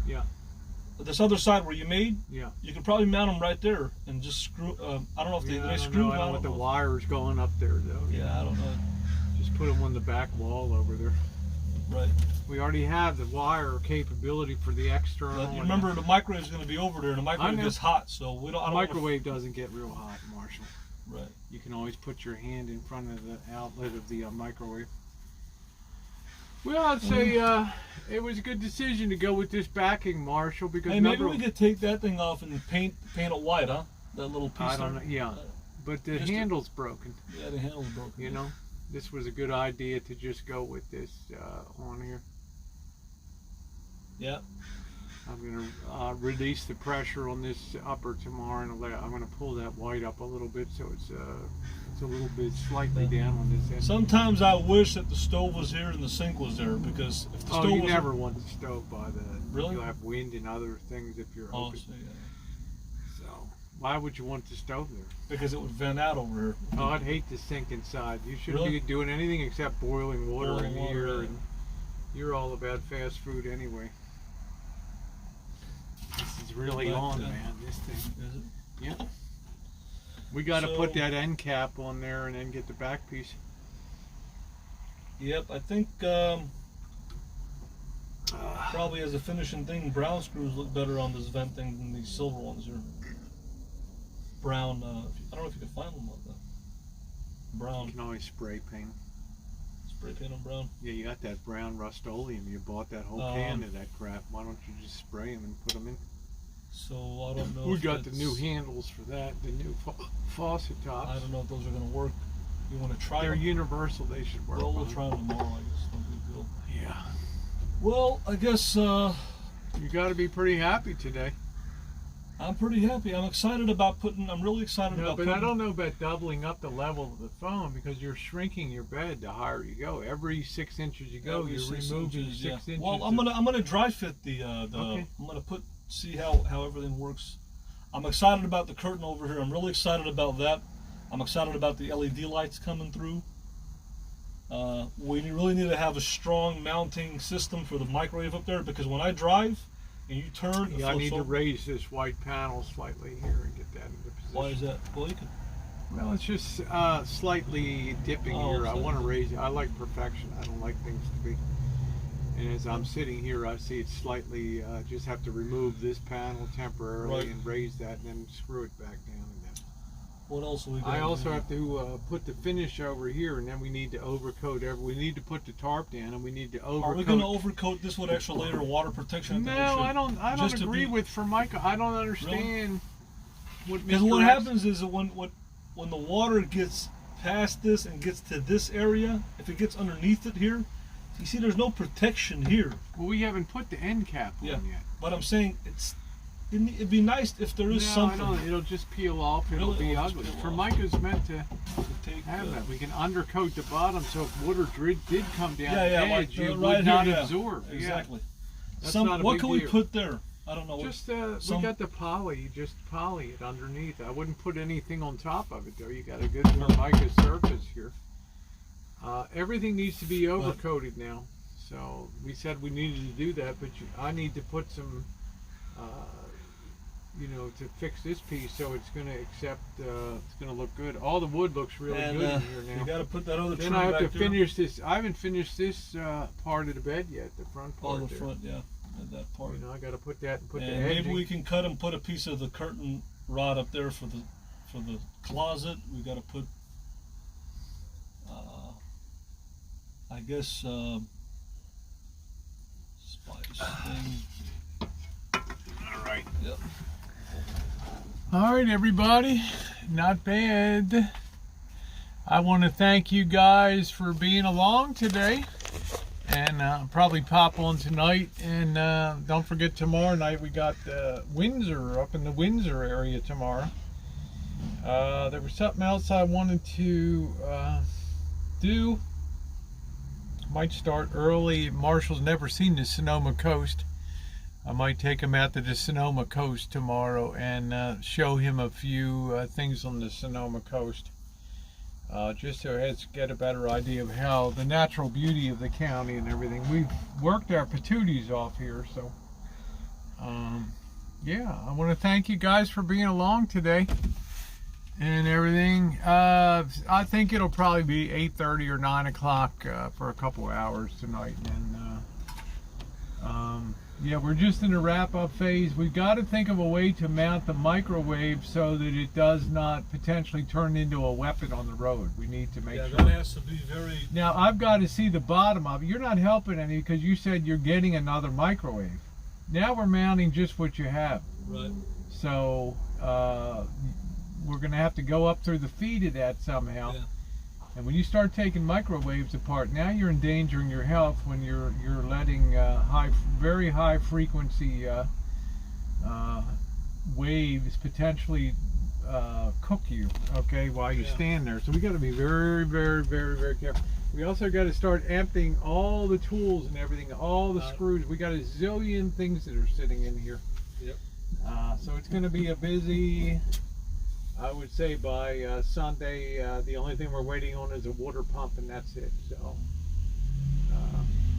Speaker 4: Yeah.
Speaker 3: This other side where you made?
Speaker 4: Yeah.
Speaker 3: You could probably mount them right there and just screw. I don't know if they,
Speaker 4: Yeah,
Speaker 3: they
Speaker 4: I don't
Speaker 3: screw
Speaker 4: know. I
Speaker 3: mount
Speaker 4: don't want the
Speaker 3: them.
Speaker 4: wires going up there though.
Speaker 3: Yeah, I don't know.
Speaker 4: Just put them on the back wall over there.
Speaker 3: Right.
Speaker 1: We already have the wire capability for the external.
Speaker 3: But you remember the microwave is going to be over there, and the microwave gets hot, so we don't. I
Speaker 1: The
Speaker 3: don't
Speaker 1: microwave doesn't get real hot, Marshall.
Speaker 3: Right.
Speaker 1: You can always put your hand in front of the outlet of the microwave. Well, I'd say it was a good decision to go with this backing, Marshall, because
Speaker 3: Hey, maybe we could take that thing off and paint it white, huh? That little piece.
Speaker 1: I don't know. Yeah, but the handle's broken.
Speaker 3: Yeah, the handle's broken.
Speaker 1: You know, this was a good idea to just go with this on here.
Speaker 3: Yeah.
Speaker 1: I'm gonna release the pressure on this upper tomorrow, and I'm gonna pull that white up a little bit so it's a little bit slightly down on this end.
Speaker 3: Sometimes I wish that the stove was here and the sink was there, because if the stove
Speaker 1: you
Speaker 3: was
Speaker 1: never want the stove by the.
Speaker 3: Really?
Speaker 1: You'll have wind and other things if you're open.
Speaker 3: so, yeah.
Speaker 1: So why would you want the stove there?
Speaker 3: Because it would vent out over here.
Speaker 1: Oh, I'd hate the sink inside. You shouldn't
Speaker 3: Really?
Speaker 1: be doing anything except boiling water
Speaker 3: Boiling
Speaker 1: in
Speaker 3: water,
Speaker 1: here,
Speaker 3: yeah.
Speaker 1: and you're all about fast food anyway. This is really
Speaker 3: But,
Speaker 1: on, man. This thing.
Speaker 3: Is it?
Speaker 1: Yeah. We got to
Speaker 3: So-
Speaker 1: put that end cap on there and then get the back piece.
Speaker 3: Yep, I think probably as a finishing thing, brown screws look better on this vent thing than these silver ones here. Brown, I don't know if you can find them like that.
Speaker 1: You
Speaker 3: Brown,
Speaker 1: can always spray paint.
Speaker 3: spray paint on brown.
Speaker 1: Yeah, you got that brown Rust-Oleum. You bought that whole can of that crap. Why don't you just spray them and put them in?
Speaker 3: So I don't know.
Speaker 1: We
Speaker 3: if
Speaker 1: got the
Speaker 3: that's-
Speaker 1: new handles for that, the new faucet tops.
Speaker 3: I don't know if those are going to work. You want to try
Speaker 1: They're
Speaker 3: them?
Speaker 1: universal. They should work.
Speaker 3: Well, we'll
Speaker 1: fine.
Speaker 3: try them tomorrow, I guess. No big deal.
Speaker 1: Yeah.
Speaker 3: Well, I guess
Speaker 1: You got to be pretty happy today.
Speaker 3: I'm pretty happy. I'm excited about putting. I'm really excited
Speaker 1: No,
Speaker 3: about.
Speaker 1: but
Speaker 3: putting,
Speaker 1: I don't know about doubling up the level of the phone, because you're shrinking your bed the higher you go. Every 6 inches you go,
Speaker 3: Every
Speaker 1: you're
Speaker 3: 6
Speaker 1: removing
Speaker 3: inches,
Speaker 1: 6 inches.
Speaker 3: Well, I'm gonna dry fit the.
Speaker 1: Okay.
Speaker 3: I'm gonna see how everything works. I'm excited about the curtain over here. I'm really excited about that. I'm excited about the LED lights coming through. We really need to have a strong mounting system for the microwave up there, because when I drive and you turn, it
Speaker 1: Yeah, I
Speaker 3: flips
Speaker 1: need to
Speaker 3: over.
Speaker 1: raise this white panel slightly here and get that into position.
Speaker 3: Why is that? Well, you can.
Speaker 1: Well, it's just slightly dipping
Speaker 3: Oh,
Speaker 1: here. I
Speaker 3: so-
Speaker 1: want to raise it. I like perfection. I don't like things to be. And as I'm sitting here, I see it slightly. Just have to remove this panel temporarily
Speaker 3: Right.
Speaker 1: and raise that, and then screw it back down again.
Speaker 3: What else we got?
Speaker 1: I also have to put the finish over here, and then we need to overcoat we need to put the tarp down, and we need to overcoat.
Speaker 3: Are we going to overcoat this with extra layer of water protection?
Speaker 1: No,
Speaker 3: think we should.
Speaker 1: I don't
Speaker 3: Just to
Speaker 1: agree
Speaker 3: be-
Speaker 1: with Formica. I don't understand what
Speaker 3: Because
Speaker 1: Mr.
Speaker 3: what
Speaker 1: X-
Speaker 3: happens is that when the water gets past this and gets to this area, if it gets underneath it here, you see there's no protection here.
Speaker 1: Well, we haven't put the end cap on
Speaker 3: Yeah.
Speaker 1: yet.
Speaker 3: But I'm saying it'd be nice if there is something
Speaker 1: I know. It'll just peel off. It'll
Speaker 3: Really?
Speaker 1: be
Speaker 3: It'll just
Speaker 1: ugly.
Speaker 3: peel off.
Speaker 1: Formica's meant to
Speaker 3: to take.
Speaker 1: have that. We can undercoat the bottom, so if water did come down
Speaker 3: Yeah,
Speaker 1: the
Speaker 3: yeah,
Speaker 1: edge,
Speaker 3: like
Speaker 1: it
Speaker 3: right
Speaker 1: would not
Speaker 3: here, yeah.
Speaker 1: absorb. Yeah.
Speaker 3: Exactly.
Speaker 1: That's not a
Speaker 3: What
Speaker 1: big
Speaker 3: can we
Speaker 1: deal.
Speaker 3: put there? I don't know.
Speaker 1: Just
Speaker 3: some-
Speaker 1: we got the poly. Just poly it underneath. I wouldn't put anything on top of it though. You got a good Formica surface here. Everything needs to be overcoated now. So we said we needed to do that, but I need to put some, to fix this piece so it's going to accept. It's going to look good. All the wood looks really
Speaker 3: and
Speaker 1: good in here now.
Speaker 3: you got to put that other
Speaker 1: Then
Speaker 3: trim
Speaker 1: I have
Speaker 3: back
Speaker 1: to
Speaker 3: there.
Speaker 1: finish this. I haven't finished this part of the bed yet. The front part.
Speaker 3: Oh, the
Speaker 1: there.
Speaker 3: front, yeah, at that part.
Speaker 1: I got to put that and put the
Speaker 3: And
Speaker 1: edging.
Speaker 3: maybe we can cut and put a piece of the curtain rod up there for the closet. We got to put, I guess, spice thing.
Speaker 1: All right.
Speaker 3: Yep.
Speaker 1: All right, everybody. Not bad. I want to thank you guys for being along today. And I'll probably pop on tonight. And don't forget, tomorrow night we got Windsor, up in the Windsor area tomorrow. There was something else I wanted to do. Might start early. Marshall's never seen the Sonoma Coast. I might take him out to the Sonoma Coast tomorrow and show him a few things on the Sonoma Coast. Just so he has get a better idea of how the natural beauty of the county and everything. We've worked our patooties off here, so yeah, I want to thank you guys for being along today and everything. I think it'll probably be 8:30 or 9 o'clock for a couple hours tonight, and
Speaker 4: Yeah, we're just in the wrap-up phase. We've got to think of a way to mount the microwave so that it does not potentially turn into a weapon on the road. We need to make
Speaker 3: Yeah,
Speaker 4: sure.
Speaker 3: that has to be very.
Speaker 4: Now, I've got to see the bottom of it. You're not helping any because you said you're getting another microwave. Now we're mounting just what you have.
Speaker 3: Right.
Speaker 4: So we're going to have to go up through the feed of that somehow.
Speaker 3: Yeah.
Speaker 4: And when you start taking microwaves apart, now you're endangering your health when you're letting very high frequency waves potentially cook you. Okay, while you stand there. So we got to be very, very, very, very careful. We also got to start emptying all the tools and everything, all the screws. We got a zillion things that are sitting in here.
Speaker 3: Yep.
Speaker 4: So it's going to be a busy. I would say by Sunday, the only thing we're waiting on is a water pump, and that's it. So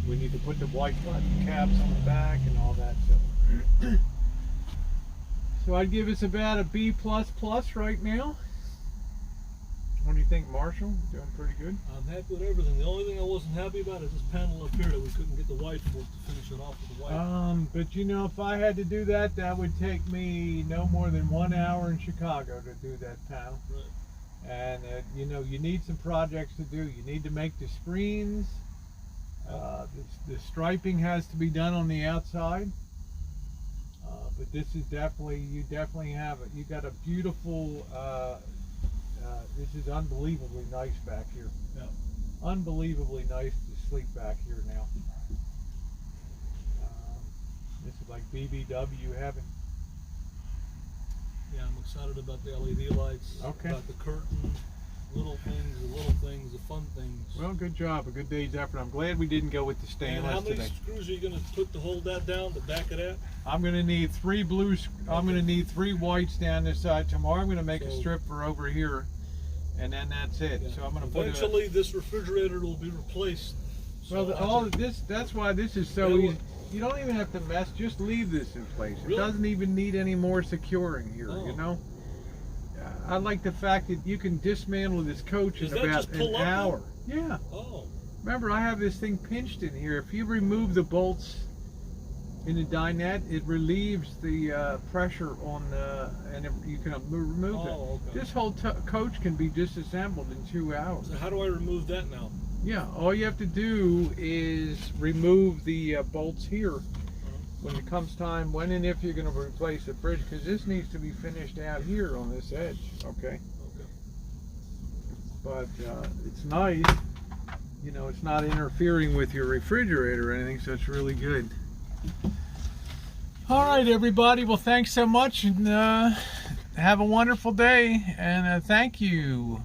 Speaker 4: we need to put the white button caps on the back and all that. So I'd give us about a B++ right now. What do you think, Marshall? Doing pretty good.
Speaker 3: I'm happy with everything. The only thing I wasn't happy about is this panel up here that we couldn't get the white for to finish it off with the white.
Speaker 4: But you know, if I had to do that, that would take me no more than 1 hour in Chicago to do that panel.
Speaker 3: Right.
Speaker 4: And you know, you need some projects to do. You need to make the screens. The striping has to be done on the outside. But this is definitely, you definitely have it. You got a beautiful. This is unbelievably nice back here.
Speaker 3: Yeah.
Speaker 4: Unbelievably nice to sleep back here now. This is like BBW heaven.
Speaker 3: Yeah, I'm excited about the LED lights.
Speaker 4: Okay.
Speaker 3: About the curtain, the little things, the fun things.
Speaker 4: Well, good job. A good day's effort. I'm glad we didn't go with the
Speaker 3: And
Speaker 4: stainless
Speaker 3: how many
Speaker 4: today.
Speaker 3: screws are you going to put to hold that down, the back of that?
Speaker 4: I'm going to need 3 blues. I'm going to need 3 whites down this side. Tomorrow I'm going to make a
Speaker 3: So-
Speaker 4: strip for over here, and then that's it.
Speaker 3: Yeah.
Speaker 4: So I'm going to put it.
Speaker 3: Eventually, this refrigerator will be replaced.
Speaker 4: Well,
Speaker 3: So
Speaker 4: all of this. That's why this is so
Speaker 3: Yeah,
Speaker 4: easy.
Speaker 3: well-
Speaker 4: You don't even have to mess. Just leave this in place. It
Speaker 3: Really?
Speaker 4: doesn't even need any more securing here.
Speaker 3: Oh.
Speaker 4: You know. I like the fact that you can dismantle this coach
Speaker 3: Does
Speaker 4: in
Speaker 3: that
Speaker 4: about
Speaker 3: just pull
Speaker 4: an
Speaker 3: up
Speaker 4: hour. Yeah.
Speaker 3: Oh.
Speaker 4: Remember, I have this thing pinched in here. If you remove the bolts in the dinette, it relieves the pressure on and you can remove it.
Speaker 3: Oh, okay.
Speaker 4: This whole coach can be disassembled in 2 hours.
Speaker 3: So how do I remove that now?
Speaker 4: Yeah, all you have to do is remove the bolts here when it comes time, when and if you're going to replace the fridge, because this needs to be finished out here on this edge, okay?
Speaker 3: Okay.
Speaker 4: But it's nice. You know, it's not interfering with your refrigerator or anything, so it's really good. All right, everybody. Well, thanks so much, and have a wonderful day, and thank you.